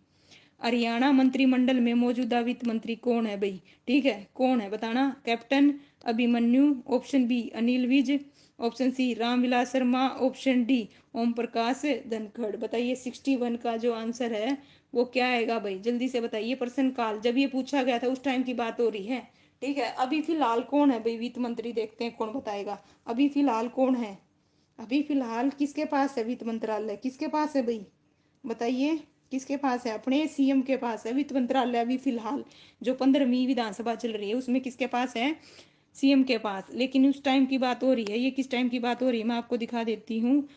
हरियाणा मंत्रिमंडल में मौजूदा वित्त मंत्री कौन है भाई, ठीक है, कौन है बताना। Captain Abhimanyu, option B Anil Vij, option C Ramvilas Sharma, option D Om Prakash Dhankhar. बताइए 61 का जो आंसर है वो क्या आएगा भाई, जल्दी से बताइए। प्रश्न काल जब ये पूछा गया था उस टाइम की बात हो रही है, ठीक है। अभी फिलहाल कौन है भाई वित्त मंत्री, देखते हैं कौन बताएगा। अभी फिलहाल कौन है, अभी फिलहाल किसके पास है वित्त मंत्रालय, किसके पास है भाई, बताइए किसके पास है, अपने सीएम के पास है वित्त मंत्रालय अभी फिलहाल। जो 15वीं विधानसभा चल रही है उसमें किसके पास है, सीएम के पास। लेकिन उस टाइम की बात हो रही है, ये किस टाइम की बात हो रही है मैं आपको दिखा देती हूँ।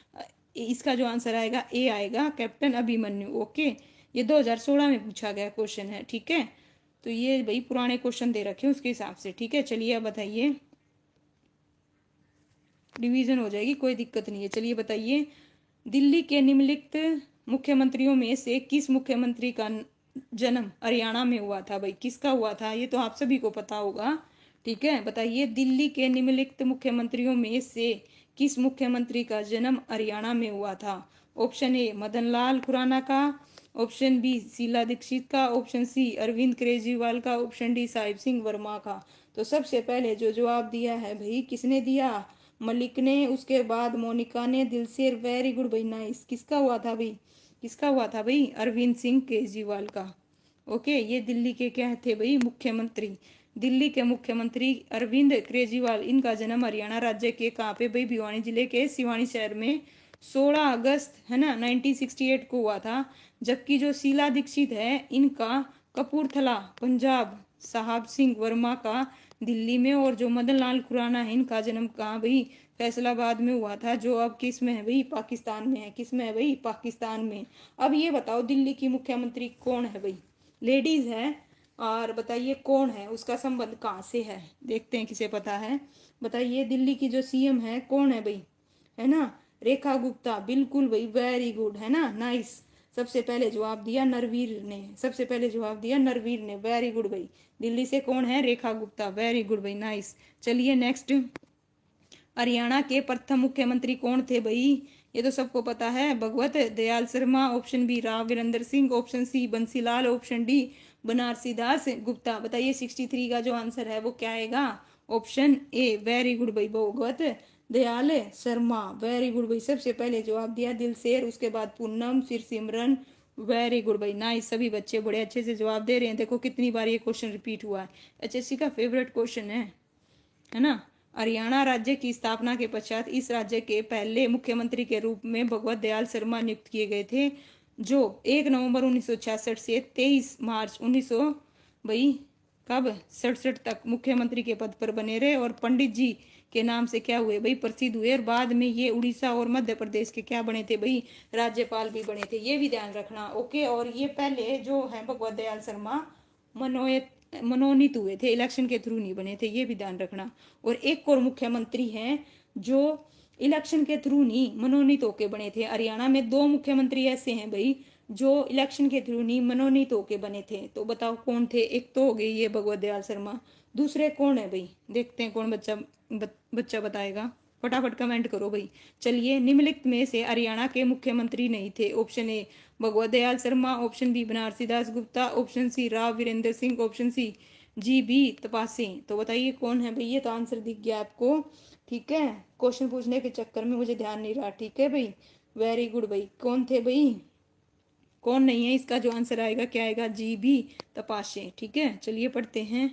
इसका जो आंसर आएगा ए आएगा, कैप्टन अभिमन्यु। ओके, ये 2016 में पूछा गया क्वेश्चन है, ठीक है। तो ये भाई पुराने क्वेश्चन दे रखे हैं उसके हिसाब से, ठीक है। चलिए अब बताइए, डिवीजन हो जाएगी, कोई दिक्कत नहीं है। चलिए बताइए दिल्ली के निम्नलिखित मुख्यमंत्रियों में से किस मुख्यमंत्री का जन्म हरियाणा में हुआ था भाई, किसका हुआ था, ये तो आप सभी को पता होगा, ठीक है। बताइए दिल्ली के निम्नलिखित मुख्यमंत्रियों में से किस मुख्यमंत्री का जन्म हरियाणा में हुआ था। ऑप्शन ए मदन लाल खुराना का, ऑप्शन बी शीला दीक्षित का, ऑप्शन सी अरविंद केजरीवाल का, ऑप्शन डी साहिब सिंह वर्मा का। तो सबसे पहले जो जवाब दिया है भाई किसने दिया, मलिक ने, उसके बाद मोनिका ने, दिलसेर, वेरी गुड भाई, नाइस। किसका हुआ था भाई, किसका हुआ था भाई, अरविंद सिंह केजरीवाल का। ओके, ये दिल्ली के क्या थे भाई, मुख्यमंत्री। दिल्ली के मुख्यमंत्री अरविंद केजरीवाल, इनका जन्म हरियाणा राज्य के कहाँ पे भाई, भिवानी जिले के सिवानी शहर में 16 अगस्त है ना 1968 को हुआ था। जबकि जो शीला दीक्षित है इनका कपूरथला पंजाब, साहब सिंह वर्मा का दिल्ली में, और जो मदन लाल खुराना है इनका जन्म कहाँ भाई, फैसलाबाद में हुआ था, जो अब किस में है भाई, पाकिस्तान में है। किस में है भाई, पाकिस्तान में। अब ये बताओ दिल्ली की मुख्यमंत्री कौन है भाई, लेडीज है, और बताइए कौन है, उसका संबंध कहाँ से है, देखते हैं किसे पता है। बताइए दिल्ली की जो सीएम है कौन है भाई, है ना, रेखा गुप्ता, बिल्कुल भाई, वेरी गुड, है ना, नाइस। सबसे पहले जवाब दिया नरवीर ने, सबसे पहले जवाब दिया नरवीर ने, वेरी गुड भाई। दिल्ली से कौन है, रेखा गुप्ता, वेरी गुड भाई, नाइस। चलिए नेक्स्ट, हरियाणा के प्रथम मुख्यमंत्री कौन थे भाई? ये तो सबको पता है, Bhagwat Dayal Sharma. Option B Rao Virendra Singh, option C Bansilal, option D Banarasi Das Gupta. बताइए 63 का जो आंसर है वो क्या आएगा? Option A. वेरी गुड भाई, भगवत दयाल शर्मा, वेरी गुड भाई। सबसे पहले जवाब दिया दिलशेर, उसके बाद पूनम, फिर सिमरन। वेरी गुड भाई, नाइस। सभी बच्चे बड़े अच्छे से जवाब दे रहे हैं। देखो कितनी बार ये क्वेश्चन रिपीट हुआ है, एचएससी का फेवरेट क्वेश्चन है ना। हरियाणा राज्य की स्थापना के पश्चात इस राज्य के पहले मुख्यमंत्री के रूप में भगवत दयाल शर्मा नियुक्त किए गए थे, जो 1 नवंबर 1966 से 23 मार्च 1900 भाई कब 67 तक मुख्यमंत्री के पद पर बने रहे, और पंडित जी के नाम से क्या हुए भाई? प्रसिद्ध हुए। और बाद में ये उड़ीसा और मध्य प्रदेश के क्या बने थे भाई? राज्यपाल भी बने थे। ये भी ध्यान रखना, ओके। और ये पहले जो है भगवत दयाल शर्मा मनोनीत हुए थे, इलेक्शन के थ्रू नहीं बने थे, ये भी ध्यान रखना। और एक और मुख्यमंत्री हैं जो इलेक्शन के थ्रू नहीं मनोनीत होके बने थे। हरियाणा में 2 मुख्यमंत्री ऐसे हैं भाई जो इलेक्शन के थ्रू नहीं मनोनीत होके बने थे। तो बताओ कौन थे? एक तो हो गई ये भगवत दयाल शर्मा, दूसरे कौन है भाई? देखते हैं कौन बच्चा बताएगा। फटाफट कमेंट करो भाई। चलिए, निम्नलिखित में से हरियाणा के मुख्यमंत्री नहीं थे। Option A Bhagwat Dayal Sharma, option B Banarasi Das Gupta, option C Rao Virendra Singh, option C G B Tapase. तो बताइए कौन है भाई? ये तो आंसर दिख गया आपको, ठीक है। क्वेश्चन पूछने के चक्कर में मुझे ध्यान नहीं रहा, ठीक है भाई। वेरी गुड भाई। कौन थे भाई? कौन नहीं है? इसका जो आंसर आएगा क्या आएगा? जी बी तपासे, ठीक है। चलिए पढ़ते हैं।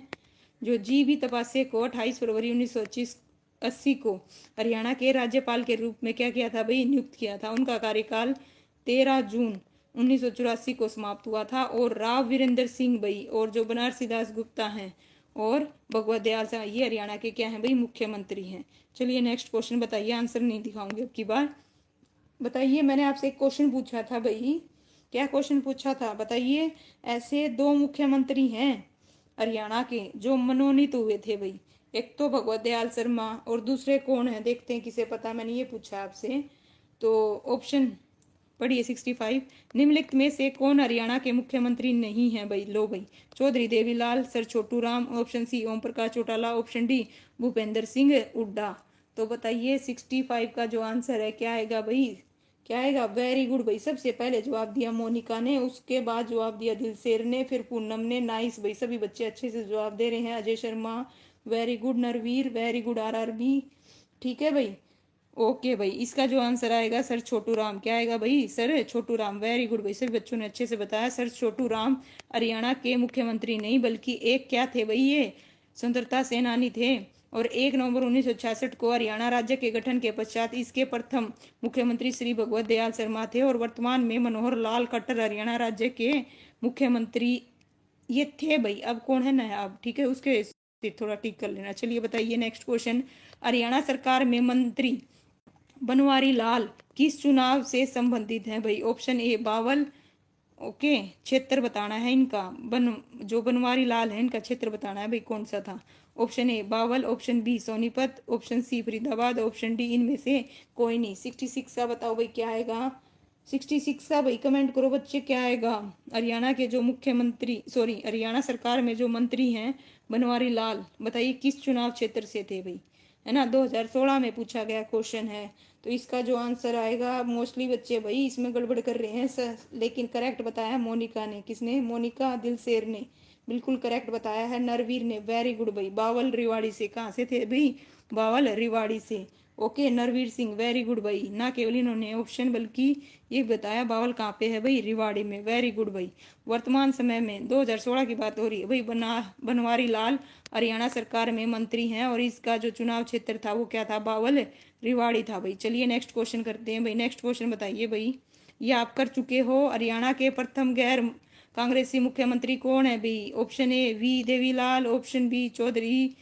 जो जी बी तपासे को 28 फरवरी 1980 को हरियाणा के राज्यपाल के रूप में क्या किया था भाई? नियुक्त किया था। उनका कार्यकाल 13 जून 1984 को समाप्त हुआ था। और राव वीरेंद्र सिंह भाई और जो बनारसी दास गुप्ता हैं और भगवत दयाल सिंह, ये हरियाणा के क्या हैं भाई? मुख्यमंत्री हैं। चलिए नेक्स्ट क्वेश्चन बताइए। आंसर नहीं दिखाऊंगी अब की बार। बताइए, मैंने आपसे एक क्वेश्चन पूछा था भाई, क्या क्वेश्चन पूछा था बताइए? ऐसे 2 मुख्यमंत्री हैं हरियाणा के जो मनोनीत हुए थे भाई। एक तो भगवत दयाल शर्मा और दूसरे कौन है? देखते हैं किसे पता। मैंने ये पूछा आपसे। तो ऑप्शन पढ़िए 65। निम्नलिखित में से कौन हरियाणा के मुख्यमंत्री नहीं है भाई? लो भाई, Chaudhary Devilal, sir Chhotu Ram, option C Om Prakash Chautala, option D Bhupendra Singh Hooda. तो बताइए 65 का जो आंसर है क्या आएगा भाई? क्या आएगा? वेरी गुड भाई। सबसे पहले जवाब दिया मोनिका ने, उसके बाद जवाब दिया दिलशेर ने, फिर पूनम ने। नाइस भाई, सभी बच्चे अच्छे से जवाब दे रहे हैं। Ajay Sharma very good, Narvir very good, RRB, ठीक है भाई। ओके भाई, इसका जो आंसर आएगा सर छोटू राम। क्या आएगा भाई? Sir Chhotu Ram, very good भाई। सभी बच्चों ने अच्छे से बताया। सर छोटू राम हरियाणा के मुख्यमंत्री नहीं बल्कि एक क्या थे भाई? ये स्वतंत्रता सेनानी थे। और 1 नवंबर 1966 को हरियाणा राज्य के गठन के पश्चात इसके प्रथम मुख्यमंत्री श्री भगवत दयाल शर्मा थे। और वर्तमान में मनोहर लाल खट्टर हरियाणा राज्य के मुख्यमंत्री ये थे भाई। अब कौन है नया? अब ठीक है, उसके थोड़ा टिक कर लेना। चलिए बताइए नेक्स्ट क्वेश्चन। हरियाणा सरकार में मंत्री बनवारी लाल किस चुनाव से संबंधित है भाई? ऑप्शन ए बावल, ओके, क्षेत्र बताना है इनका। जो बनवारी लाल है इनका क्षेत्र बताना है भाई कौन सा था। Option A Bawal, option B Sonipat, option C Faridabad, option D इनमें से कोई नहीं। 66 का बताओ भाई क्या आएगा? 66 का भाई कमेंट करो बच्चे, क्या आएगा? हरियाणा के जो मुख्यमंत्री, सॉरी, हरियाणा सरकार में जो मंत्री हैं बनवारी लाल, बताइए किस चुनाव क्षेत्र से थे भाई? है ना, 2016 में पूछा गया क्वेश्चन है। तो इसका जो आंसर आएगा, मोस्टली बच्चे भाई इसमें गड़बड़ कर रहे हैं सर, लेकिन करेक्ट बताया मोनिका ने। किसने? मोनिका दिलशेर ने बिल्कुल करेक्ट बताया है। नरवीर ने वेरी गुड भाई। बावल रिवाड़ी से। कहाँ से थे भाई? बावल रिवाड़ी से। Okay, Narvir Singh very good भाई। ना केवल इन्होंने ऑप्शन बल्कि ये बताया बावल कहाँ पे है भाई? रिवाड़ी में। वेरी गुड भाई। वर्तमान समय में 2016 की बात हो रही है भाई। बनवारी लाल हरियाणा सरकार में मंत्री हैं और इसका जो चुनाव क्षेत्र था वो क्या था? बावल रिवाड़ी था भाई। चलिए नेक्स्ट क्वेश्चन करते हैं भाई। नेक्स्ट क्वेश्चन बताइए भाई, ये आप कर चुके हो। हरियाणा के प्रथम गैर कांग्रेसी मुख्यमंत्री कौन है भाई? Option A V Devilal, option B Chaudhary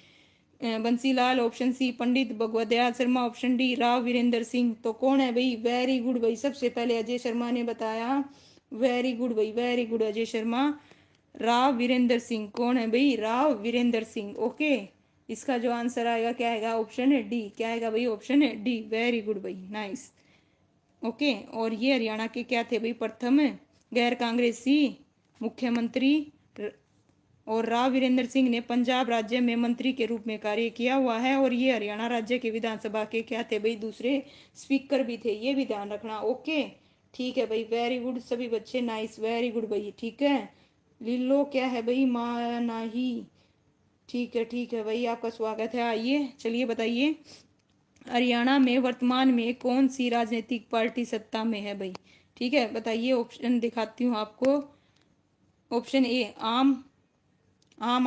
Bansilal, option C Pandit Bhagwat Dayal Sharma, option D Rao Virendra Singh. तो कौन है भाई? वेरी गुड भाई। सबसे पहले अजय शर्मा ने बताया। वेरी गुड भाई, वेरी गुड अजय शर्मा। राव वीरेंद्र सिंह कौन है भाई? राव वीरेंद्र सिंह, ओके। इसका जो आंसर आएगा क्या आएगा? ऑप्शन है डी। क्या आएगा भाई? ऑप्शन है डी। वेरी गुड भाई, नाइस, ओके। और ये हरियाणा के क्या थे भाई? प्रथम गैर कांग्रेसी मुख्यमंत्री और राव वीरेंद्र सिंह ने पंजाब राज्य में मंत्री के रूप में कार्य किया हुआ है, और ये हरियाणा राज्य के विधानसभा के क्या थे भाई, दूसरे स्पीकर भी थे, ये भी ध्यान रखना। ओके ठीक है भाई, वेरी गुड सभी बच्चे, नाइस, वेरी गुड भाई। ठीक है, लिलो क्या है भाई, मानाही। ठीक है भाई, आपका स्वागत है। आइए चलिए बताइए, हरियाणा में वर्तमान में कौन सी राजनीतिक पार्टी सत्ता में है भाई। ठीक है बताइए, ऑप्शन दिखाती हूँ आपको। Option A Aam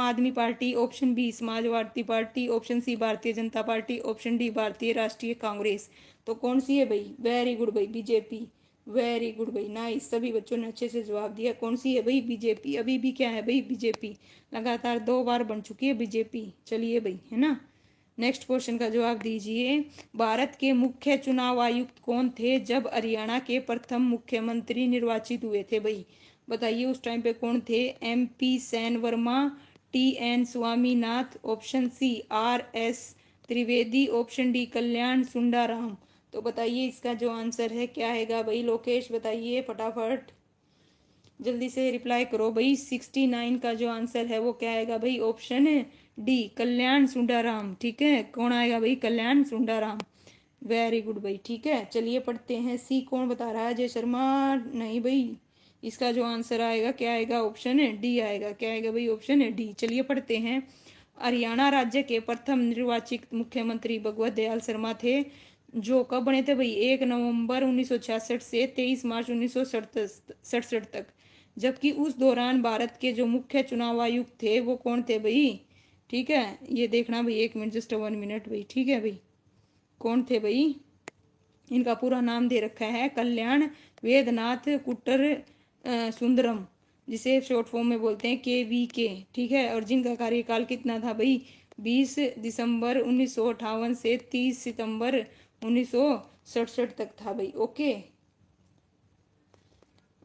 Aadmi party, option B Samajwadi party, option C Bharatiya Janata Party, option D भारतीय राष्ट्रीय कांग्रेस। तो कौन सी है भाई, वेरी गुड भाई, बीजेपी। वेरी गुड भाई, नाइस, सभी बच्चों ने अच्छे से जवाब दिया। कौन सी है भाई, बीजेपी। अभी भी क्या है भाई, बीजेपी, लगातार 2 बार बन चुकी है बीजेपी। चलिए भाई, है ना। नेक्स्ट क्वेश्चन का जवाब दीजिए। भारत के मुख्य चुनाव आयुक्त कौन थे जब हरियाणा के प्रथम मुख्यमंत्री निर्वाचित हुए थे भाई। बताइए उस टाइम पे कौन थे। MP Sen Verma, TN Swaminath, option C RS Trivedi, option D Kalyan Sundaram. तो बताइए इसका जो आंसर है क्या आएगा भाई, लोकेश बताइए फटाफट, जल्दी से रिप्लाई करो भाई। 69 का जो आंसर है वो क्या आएगा भाई, ऑप्शन डी कल्याण सुंडाराम। ठीक है, कौन आएगा भाई, कल्याण सुंडाराम। वेरी गुड भाई। ठीक है चलिए पढ़ते हैं। सी कौन बता रहा है, अजय शर्मा। नहीं भाई, इसका जो आंसर आएगा क्या आएगा, ऑप्शन डी आएगा। क्या आएगा भाई, ऑप्शन डी। चलिए पढ़ते हैं। हरियाणा राज्य के प्रथम निर्वाचित मुख्यमंत्री भगवत दयाल शर्मा थे, जो कब बने थे भाई, 1 नवंबर 1966 से 23 मार्च 1967 तक। जबकि उस दौरान भारत के जो मुख्य चुनाव आयुक्त थे वो कौन थे भाई। ठीक है, ये देखना भाई, 1 मिनट, जस्ट 1 मिनट भाई। ठीक है भाई, कौन थे भाई, इनका पूरा नाम दे रखा है कल्याण वेदनाथ कुट्टर सुंदरम, जिसे शॉर्ट फॉर्म में बोलते हैं KVK। ठीक है, और जिनका कार्यकाल कितना था भाई, 20 दिसंबर 1958 से 30 सितंबर 1967 तक था भाई। ओके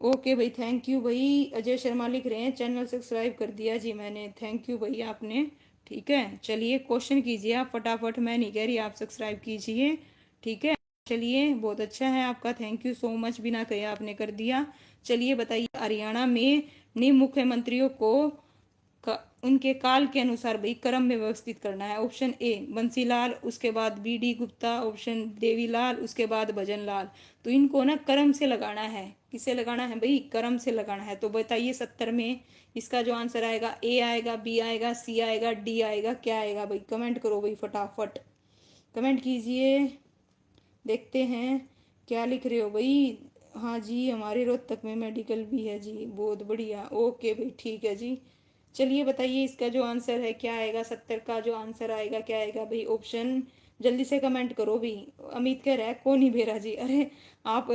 ओके भाई, थैंक यू भाई। अजय शर्मा लिख रहे हैं चैनल सब्सक्राइब कर दिया जी मैंने, थैंक यू भाई आपने। ठीक है चलिए क्वेश्चन कीजिए आप फटाफट, मैं नहीं कह रही आप सब्सक्राइब कीजिए। ठीक है चलिए, बहुत अच्छा है आपका, थैंक यू सो मच, बिना कहे आपने कर दिया। चलिए बताइए, हरियाणा में निम्न मुख्यमंत्रियों को उनके काल के अनुसार भाई क्रम में व्यवस्थित करना है। ऑप्शन ए बंसीलाल, उसके बाद BD गुप्ता, ऑप्शन देवीलाल, उसके बाद भजनलाल। तो इनको ना क्रम से लगाना है। किसे लगाना है भाई, क्रम से लगाना है। तो बताइए 70 में इसका जो आंसर आएगा, A आएगा, B आएगा, C आएगा, D आएगा, क्या आएगा भाई, कमेंट करो भाई फटाफट, कमेंट कीजिए, देखते हैं क्या लिख रहे हो भाई। हाँ जी, हमारे रोहतक में मेडिकल भी है जी, बहुत बढ़िया। ओके भाई ठीक है जी। चलिए बताइए इसका जो आंसर है क्या आएगा, 70 का जो आंसर आएगा क्या आएगा भाई, ऑप्शन, जल्दी से कमेंट करो भाई। अमित कह रहा है कौन ही बेरा जी, अरे आप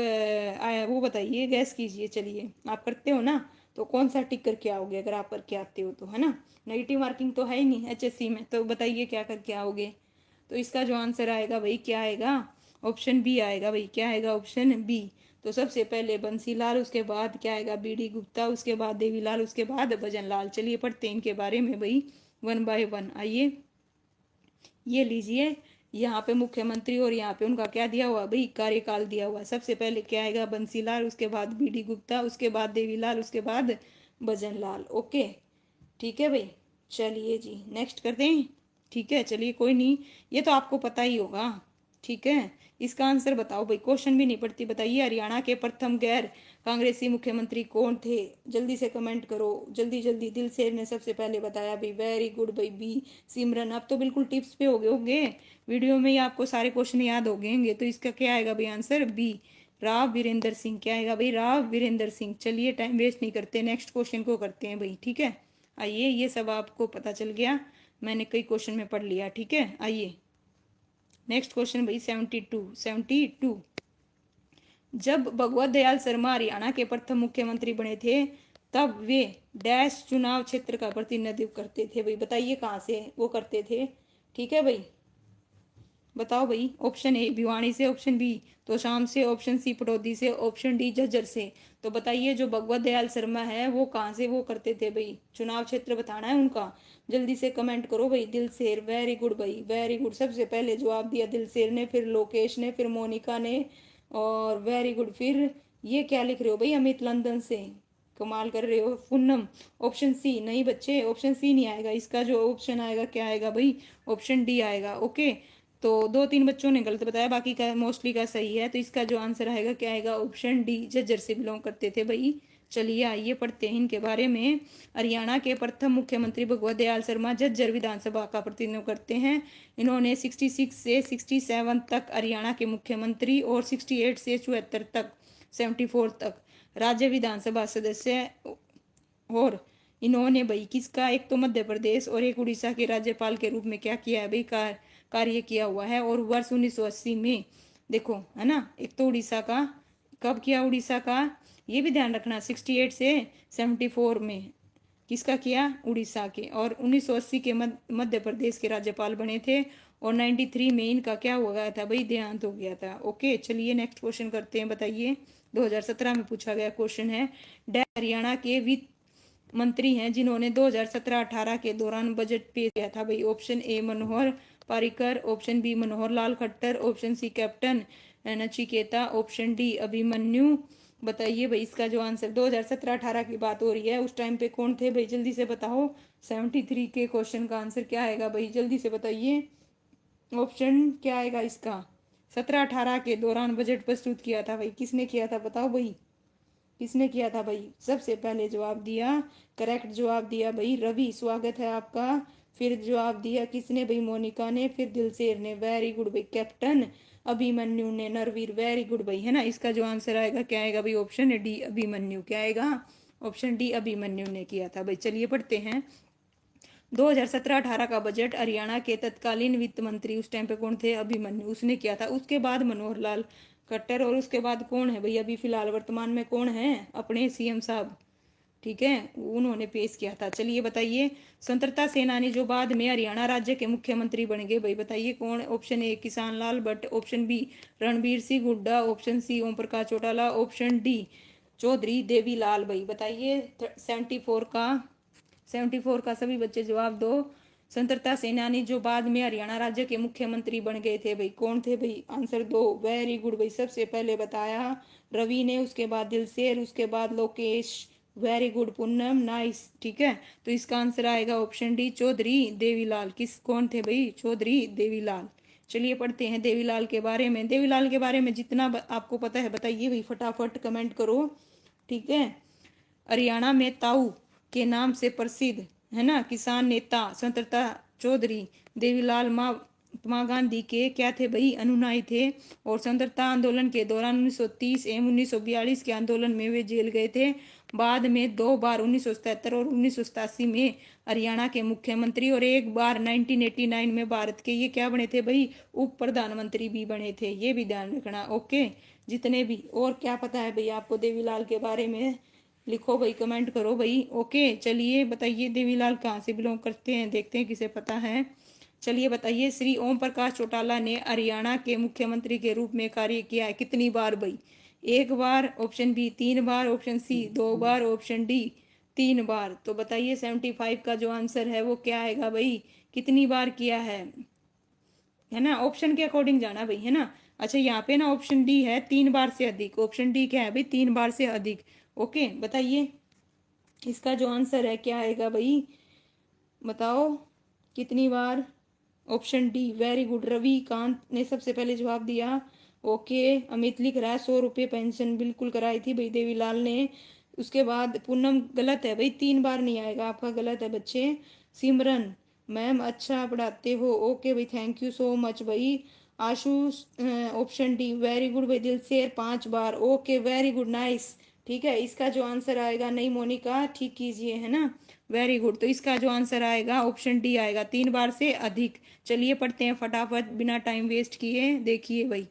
वो बताइए, गैस कीजिए। चलिए आप करते हो ना, तो कौन सा टिक करके आओगे, अगर आप करके आते हो तो, है ना। नेगेटिव मार्किंग तो है ही नहीं HSC में, तो बताइए क्या करके आओगे। तो इसका जो आंसर आएगा भाई क्या आएगा, ऑप्शन बी आएगा भाई। क्या आएगा, ऑप्शन बी। तो सबसे पहले बंसीलाल, उसके बाद क्या आएगा BD गुप्ता, उसके बाद देवीलाल, उसके बाद भजनलाल। चलिए पढ़ते हैं इनके बारे में भाई 1 बाय 1। आइए ये लीजिए, यहाँ पे मुख्यमंत्री और यहाँ पे उनका क्या दिया हुआ भाई, कार्यकाल दिया हुआ। सबसे पहले क्या आएगा, बंसीलाल, उसके बाद BD गुप्ता, उसके बाद देवीलाल, उसके बाद भजनलाल। ओके ठीक है भाई, चलिए जी नेक्स्ट करते हैं। ठीक है चलिए, कोई नहीं, ये तो आपको पता ही होगा। ठीक है, इसका आंसर बताओ भाई, क्वेश्चन भी नहीं पढ़ती। बताइए हरियाणा के प्रथम गैर कांग्रेसी मुख्यमंत्री कौन थे, जल्दी से कमेंट करो, जल्दी जल्दी। दिलसेर ने सबसे पहले बताया भाई, वेरी गुड भाई, B सिमरन। अब तो बिल्कुल टिप्स पे हो गए होंगे, वीडियो में ही आपको सारे क्वेश्चन याद हो गए होंगे। तो इसका क्या आएगा भाई आंसर, B राव वीरेंद्र सिंह। क्या आएगा भाई, राव वीरेंद्र सिंह। चलिए टाइम वेस्ट नहीं करते, नेक्स्ट क्वेश्चन को करते हैं भाई। ठीक है, आइए, ये सब आपको पता चल गया, मैंने कई क्वेश्चन में पढ़ लिया। ठीक है, आइए नेक्स्ट क्वेश्चन भाई 72। जब भगवत दयाल शर्मा हरियाणा के प्रथम मुख्यमंत्री बने थे, तब वे डैश चुनाव क्षेत्र का प्रतिनिधित्व करते थे भाई। बताइए कहाँ से वो करते थे। ठीक है भाई, बताओ भाई। ऑप्शन ए भिवानी से, ऑप्शन बी तोशाम से, ऑप्शन सी पटौदी से, ऑप्शन डी झज्जर से। तो बताइए जो भगवत दयाल शर्मा है वो कहाँ से वो करते थे भाई, चुनाव क्षेत्र बताना है उनका। जल्दी से कमेंट करो भाई। दिलसेर, वेरी गुड भाई, वेरी गुड। सबसे पहले जवाब दिया दिलसेर ने, फिर लोकेश ने, फिर मोनिका ने, और वेरी गुड। फिर ये क्या लिख रहे हो भाई, अमित लंदन से। कमाल कर रहे हो पूनम। ऑप्शन सी नहीं बच्चे, ऑप्शन सी नहीं आएगा, इसका जो ऑप्शन आएगा क्या आएगा भाई, ऑप्शन डी आएगा। ओके, तो 2-3 बच्चों ने गलत बताया, बाकी का मोस्टली का सही है। तो इसका जो आंसर आएगा क्या आएगा, ऑप्शन डी, झज्जर से बिलोंग करते थे भाई। चलिए आइए पढ़ते हैं इनके बारे में। हरियाणा के प्रथम मुख्यमंत्री भगवत दयाल शर्मा झज्जर विधानसभा का प्रतिनिधित्व करते हैं। इन्होंने 66 से 67 तक हरियाणा के मुख्यमंत्री और 68 से 74 तक 74 तक राज्य विधानसभा सदस्य, और इन्होंने भाई किसका, एक तो मध्य प्रदेश और एक उड़ीसा के राज्यपाल के रूप में क्या किया है भाई, कार्य किया हुआ है। और वर्ष 1980 में देखो है ना, एक तो उड़ीसा का, कब किया उड़ीसा का, ये भी ध्यान रखना, 68 से 74 में किसका किया, उड़ीसा के। और 1980 के मध्य प्रदेश के राज्यपाल बने थे। और 93 में इनका क्या हो गया था भाई, देहांत हो गया था। ओके, चलिए नेक्स्ट क्वेश्चन करते हैं। बताइए 2017 में पूछा गया क्वेश्चन है, हरियाणा के वित्त मंत्री हैं जिन्होंने 2017-18 के दौरान बजट पेश किया था भाई। Option A Manohar Parrikar, option B Manohar Lal Khattar, option C captain Nachiketa, option D Abhimanyu. बताइए भाई इसका जो आंसर, 2017-18 की बात हो रही है, उस टाइम पे कौन थे भाई, जल्दी से बताओ। 73 के क्वेश्चन का आंसर क्या आएगा भाई, जल्दी से बताइए। ऑप्शन क्या आएगा इसका, 17-18 के दौरान बजट प्रस्तुत किया था भाई, किसने किया था बताओ भाई, किसने किया था भाई। सबसे पहले जवाब दिया, करेक्ट जवाब दिया भाई रवि, स्वागत है आपका। फिर जवाब दिया किसने भाई, मोनिका ने। फिर दिलसेर ने, वेरी गुड भाई। कैप्टन अभिमन्यु ने, नरवीर, वेरी गुड भाई, है ना। इसका जो आंसर आएगा क्या आएगा भाई, ऑप्शन डी अभिमन्यु, क्या आएगा, ऑप्शन डी अभिमन्यु ने किया था भाई। चलिए पढ़ते हैं 2017-18 का बजट। हरियाणा के तत्कालीन वित्त मंत्री उस टाइम पे कौन थे, अभिमन्यु, उसने किया था। उसके बाद मनोहर लाल खट्टर, और उसके बाद कौन है भाई, अभी फिलहाल वर्तमान में कौन है, अपने सीएम साहब, ठीक है, उन्होंने पेश किया था। चलिए बताइए, स्वतंत्रता सेनानी जो बाद में हरियाणा राज्य के मुख्यमंत्री बन गए भाई, बताइए कौन। Option A Kisan Lal Bhatt, option B Ranbir Singh Hooda, option C Om Prakash Chautala, option D Chaudhary Devilal भाई। बताइए 74 का सभी बच्चे जवाब दो। स्वतंत्रता सेनानी जो बाद में हरियाणा राज्य के मुख्यमंत्री बन गए थे भाई, कौन थे भाई, आंसर दो। वेरी गुड भाई, सबसे पहले बताया रवि ने, उसके बाद दिलसेर, उसके बाद Lokesh, very good Poonam, nice, ठीक है। तो इसका आंसर आएगा ऑप्शन डी चौधरी देवीलाल। किस, कौन थे भाई, चौधरी देवीलाल। चलिए पढ़ते हैं देवीलाल के बारे में। देवीलाल के बारे में जितना आपको पता है बताइए भाई, फटाफट कमेंट करो, ठीक है। हरियाणा में ताऊ के नाम से प्रसिद्ध है ना किसान नेता स्वतंत्रता चौधरी देवीलाल महात्मा गांधी के क्या थे भाई, अनुयायी थे। और स्वतंत्रता आंदोलन के दौरान 1930 एवं 1942 के आंदोलन में वे जेल गए थे। बाद में 2 बार 1977 और 1987 में हरियाणा के मुख्यमंत्री, और एक बार 1989 में भारत के ये क्या बने थे भाई, उप प्रधानमंत्री भी बने थे, ये भी ध्यान रखना। ओके, जितने भी और क्या पता है भाई आपको देवीलाल के बारे में, लिखो भाई, कमेंट करो भाई। ओके, चलिए बताइए देवीलाल कहाँ से बिलोंग करते हैं, देखते हैं किसे पता है। चलिए बताइए, श्री ओम प्रकाश चौटाला ने हरियाणा के मुख्यमंत्री के रूप में कार्य किया है कितनी बार भाई, 1 बार, ऑप्शन बी 3 बार, ऑप्शन सी 2 बार, ऑप्शन डी 3 बार। तो बताइए 75 का जो आंसर है वो क्या आएगा भाई, कितनी बार किया है ना, ऑप्शन के अकॉर्डिंग जाना भाई, है ना। अच्छा यहाँ पे ना ऑप्शन डी है 3 बार से अधिक, ऑप्शन डी क्या है भाई, 3 बार से अधिक। ओके, बताइए इसका जो आंसर है क्या आएगा भाई, बताओ कितनी बार, option D, very good. Ravi Kant ने सबसे पहले जवाब दिया। ओके, अमित लिख रहा है 100 रुपये पेंशन बिल्कुल कराई थी भाई देवीलाल ने। उसके बाद पूनम गलत है भाई, 3 बार नहीं आएगा आपका, गलत है बच्चे। सिमरन मैम अच्छा पढ़ाते हो, ओके भाई, थैंक यू सो मच भाई। आशु ऑप्शन डी, वेरी गुड भाई। दिलसेर 5 बार, ओके वेरी गुड, नाइस, ठीक है। इसका जो आंसर आएगा, नहीं मोनिका ठीक कीजिए, है ना, वेरी गुड। तो इसका जो आंसर आएगा ऑप्शन डी आएगा, 3 बार से अधिक। चलिए पढ़ते हैं फटाफट बिना टाइम वेस्ट किए। देखिए भाई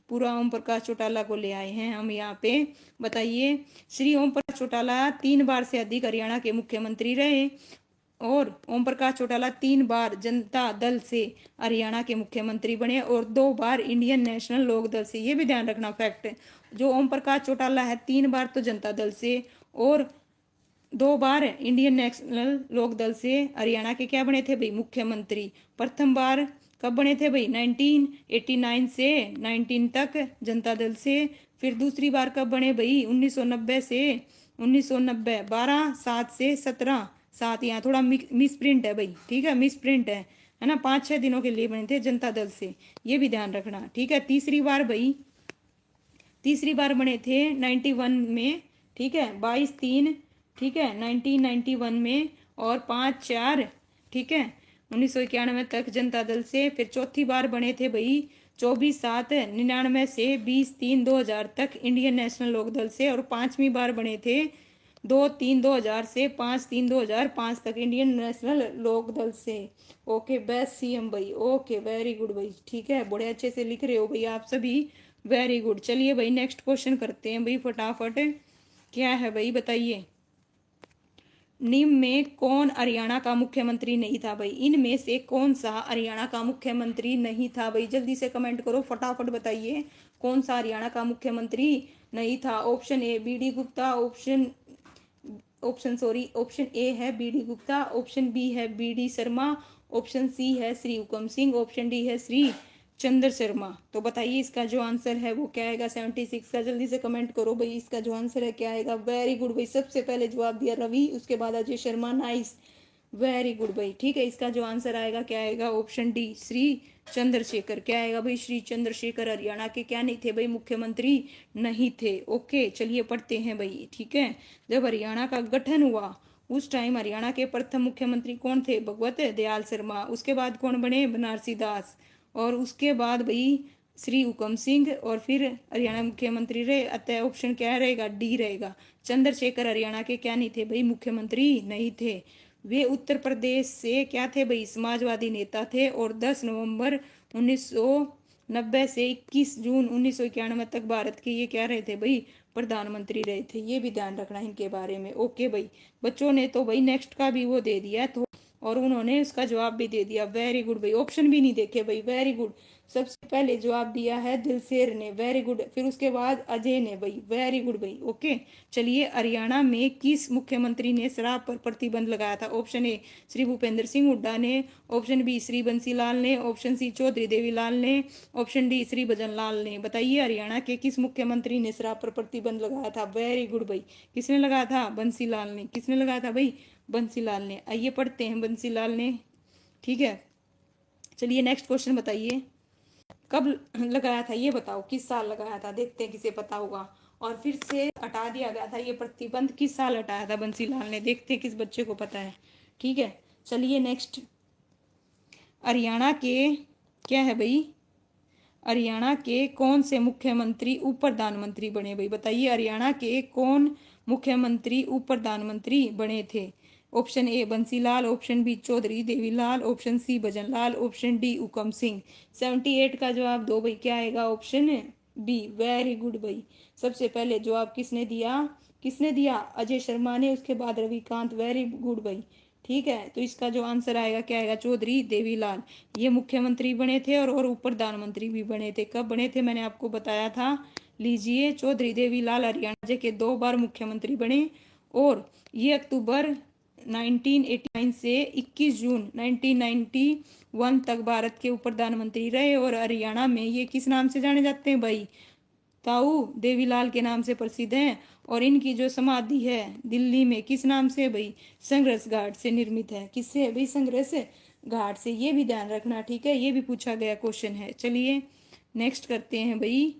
पूरा ओम प्रकाश चौटाला को ले आए हैं हम यहाँ पे। बताइए, श्री ओम प्रकाश चौटाला 3 बार से अधिक हरियाणा के मुख्यमंत्री रहे, और ओम प्रकाश चौटाला 3 बार जनता दल से हरियाणा के मुख्यमंत्री बने, और 2 बार इंडियन नेशनल लोक दल से। ये भी ध्यान रखना फैक्ट है, जो ओम प्रकाश चौटाला है 3 बार तो जनता दल से, और 2 बार इंडियन नेशनल लोक दल से हरियाणा के क्या बने थे भाई, मुख्यमंत्री। प्रथम बार कब बने थे भाई, 1989 से 19 तक जनता दल से। फिर दूसरी बार कब बने भाई, 1990 से 1990 12 7 से 17 7, यहाँ थोड़ा मिस प्रिंट है भाई, ठीक है, मिस प्रिंट है ना। 5-6 दिनों के लिए बने थे जनता दल से, ये भी ध्यान रखना, ठीक है। तीसरी बार भाई, तीसरी बार बने थे 91 में, ठीक है, 22/3, ठीक है, 1991 में, और 5-4, ठीक है, 1991 तक जनता दल से। फिर चौथी बार बने थे भाई 24/7/99 से 20-3/2000 तक इंडियन नेशनल लोक दल से, और पांचवी बार बने थे 2-3/2000 से 5-3/2005 तक इंडियन नेशनल लोक दल से। ओके, बेस्ट सीएम भाई, ओके, वेरी गुड भाई, ठीक है, बड़े अच्छे से लिख रहे हो भाई आप सभी, वेरी गुड। चलिए भाई नेक्स्ट क्वेश्चन करते हैं भाई फटाफट, क्या है भाई बताइए। निम्न में कौन हरियाणा का मुख्यमंत्री नहीं था भाई, इनमें से कौन सा हरियाणा का मुख्यमंत्री नहीं था भाई, जल्दी से कमेंट करो फटाफट, बताइए कौन सा हरियाणा का मुख्यमंत्री नहीं था। Option A BD Gupta, option A है बीडी गुप्ता, ऑप्शन बी है बीडी शर्मा, ऑप्शन सी है श्री हुकम सिंह, ऑप्शन डी है श्री चंद्र शर्मा। तो बताइए इसका जो आंसर है वो क्या आएगा 76 का, जल्दी से कमेंट करो भाई, इसका जो आंसर है क्या आएगा। वेरी गुड भाई, सबसे पहले जवाब दिया रवि, उसके बाद Ajay Sharma, nice, very good भाई, ठीक है। इसका जो आंसर आएगा क्या आएगा, ऑप्शन डी श्री चंद्रशेखर, क्या आएगा भाई, श्री चंद्रशेखर हरियाणा के क्या नहीं थे भाई, मुख्यमंत्री नहीं थे। ओके, चलिए पढ़ते हैं भाई, ठीक है। जब हरियाणा का गठन हुआ उस टाइम हरियाणा के प्रथम मुख्यमंत्री कौन थे, भगवत दयाल शर्मा। उसके बाद कौन बने, बनारसी दास, और उसके बाद भाई श्री हुकम सिंह, और फिर हरियाणा मुख्यमंत्री रहे, अतः ऑप्शन क्या रहेगा, डी रहेगा। चंद्रशेखर हरियाणा के क्या नहीं थे भाई, मुख्यमंत्री नहीं थे। वे उत्तर प्रदेश से क्या थे भाई, समाजवादी नेता थे, और 10 नवंबर 1990 से 21 जून 1991 तक भारत के ये क्या रहे थे भाई, प्रधानमंत्री रहे थे। ये भी ध्यान रखना इनके बारे में। ओके भाई, बच्चों ने तो भाई नेक्स्ट का भी वो दे दिया तो, और उन्होंने उसका जवाब भी दे दिया, वेरी गुड भाई, ऑप्शन भी नहीं देखे भाई, वेरी गुड। सबसे पहले जवाब दिया है दिलसेर ने, वेरी गुड, फिर उसके बाद अजय ने भाई, वेरी गुड भाई। ओके, चलिए हरियाणा में किस मुख्यमंत्री ने शराब पर प्रतिबंध लगाया था। ऑप्शन ए श्री भूपेंद्र सिंह हुड्डा ने, ऑप्शन बी श्री बंसीलाल ने, ऑप्शन सी चौधरी देवीलाल ने, ऑप्शन डी श्री भजनलाल ने। बताइए हरियाणा के किस मुख्यमंत्री ने शराब पर प्रतिबंध लगाया था। वेरी गुड भाई, किसने लगाया था, बंसीलाल ने। किसने लगाया था भाई, बंसीलाल ने। आइए पढ़ते हैं बंसीलाल ने, ठीक है। चलिए नेक्स्ट क्वेश्चन बताइए, कब लगाया था ये बताओ, किस साल लगाया था, देखते हैं किसे पता होगा। और फिर से हटा दिया गया था ये प्रतिबंध, किस साल हटाया था बंसीलाल ने, देखते हैं किस बच्चे को पता है, ठीक है। चलिए नेक्स्ट, हरियाणा के क्या है भाई, हरियाणा के कौन से मुख्यमंत्री उप प्रधानमंत्री बने भाई, बताइए हरियाणा के कौन मुख्यमंत्री उप प्रधानमंत्री बने थे। Option A Bansilal, option B Chaudhary Devilal, option C Bhajanlal, option D Hukam Singh. 78 का जवाब दो भाई, क्या आएगा, ऑप्शन बी, वेरी गुड भाई। सबसे पहले जवाब किसने दिया, किसने दिया, अजय शर्मा ने, उसके बाद रविकांत, वेरी गुड भाई, ठीक है। तो इसका जो आंसर आएगा क्या आएगा, चौधरी देवीलाल। ये मुख्यमंत्री बने थे और उप प्रधानमंत्री भी बने थे। कब बने थे मैंने आपको बताया था, लीजिए, चौधरी देवीलाल हरियाणा के 2 बार मुख्यमंत्री बने, और ये अक्टूबर 1989 से 21 जून 1991 तक भारत के उप प्रधानमंत्री रहे। और हरियाणा में ये किस नाम से जाने जाते हैं भाई, ताऊ देवीलाल के नाम से प्रसिद्ध हैं। और इनकी जो समाधि है दिल्ली में किस नाम से भाई, संघर्ष घाट से निर्मित है। किससे है भाई, संघर्ष घाट से, ये भी ध्यान रखना, ठीक है, ये भी पूछा गया क्वेश्चन है। चलिए नेक्स्ट करते हैं भाई,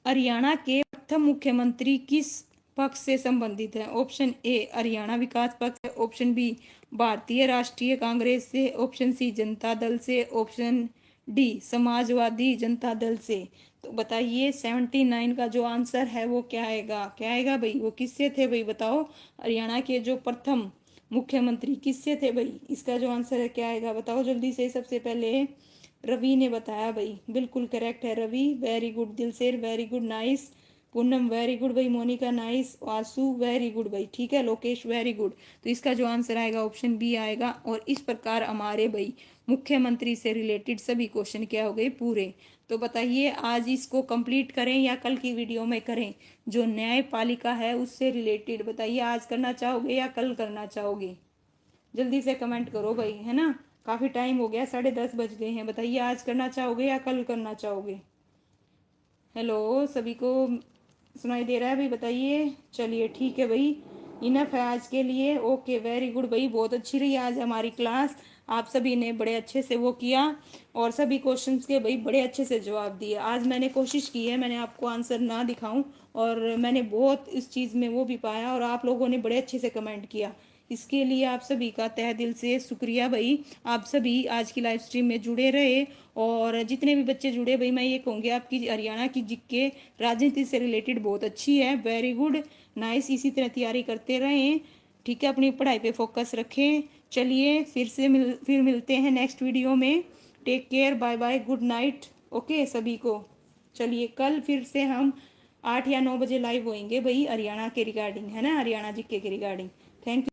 हरियाणा के प्रथम मुख्यमंत्री किस पक्ष से संबंधित है। ऑप्शन ए हरियाणा विकास पक्ष है, ऑप्शन बी भारतीय राष्ट्रीय कांग्रेस से, ऑप्शन सी जनता दल से, ऑप्शन डी समाजवादी जनता दल से। तो बताइए 79 का जो आंसर है वो क्या आएगा, क्या आएगा भाई, वो किससे थे भाई, बताओ हरियाणा के जो प्रथम मुख्यमंत्री किससे थे भाई, इसका जो आंसर है क्या आएगा, बताओ जल्दी से। सबसे पहले रवि ने बताया भाई, बिल्कुल करेक्ट है Ravi, very good. Dilsher very good, nice. Poonam very good भाई, Monika nice, Ashu very good भाई, ठीक है, लोकेश वेरी गुड। तो इसका जो आंसर आएगा ऑप्शन बी आएगा। और इस प्रकार हमारे भाई मुख्यमंत्री से रिलेटेड सभी क्वेश्चन क्या हो गए, पूरे। तो बताइए आज इसको कंप्लीट करें या कल की वीडियो में करें, जो न्यायपालिका है उससे रिलेटेड, बताइए आज करना चाहोगे या कल करना चाहोगे, जल्दी से कमेंट करो भाई, है ना। काफ़ी टाइम हो गया, 10:30 बज गए हैं, बताइए आज करना चाहोगे या कल करना चाहोगे। हेलो सभी को, सुनाई दे रहा है भाई, बताइए। चलिए ठीक है भाई, इनफ है आज के लिए। ओके, वेरी गुड भाई, बहुत अच्छी रही आज हमारी क्लास। आप सभी ने बड़े अच्छे से वो किया और सभी क्वेश्चंस के भाई बड़े अच्छे से जवाब दिए। आज मैंने कोशिश की है, मैंने आपको आंसर ना दिखाऊं, और मैंने बहुत इस चीज़ में वो भी पाया, और आप लोगों ने बड़े अच्छे से कमेंट किया। इसके लिए आप सभी का तहे दिल से शुक्रिया भाई। आप सभी आज की लाइव स्ट्रीम में जुड़े रहे, और जितने भी बच्चे जुड़े भाई, मैं ये कहूँगी आपकी हरियाणा की जीके राजनीति से रिलेटेड बहुत अच्छी है। वेरी गुड, नाइस, इसी तरह तैयारी करते रहें। ठीक है, अपनी पढ़ाई पे फोकस रखें। चलिए फिर मिलते हैं नेक्स्ट वीडियो में। Take care, bye bye, good night. Okay सभी को। चलिए कल फिर से हम 8 या 9 बजे लाइव होएंगे भाई, हरियाणा के रिगार्डिंग, है ना, हरियाणा जीके के रिगार्डिंग। Thank you.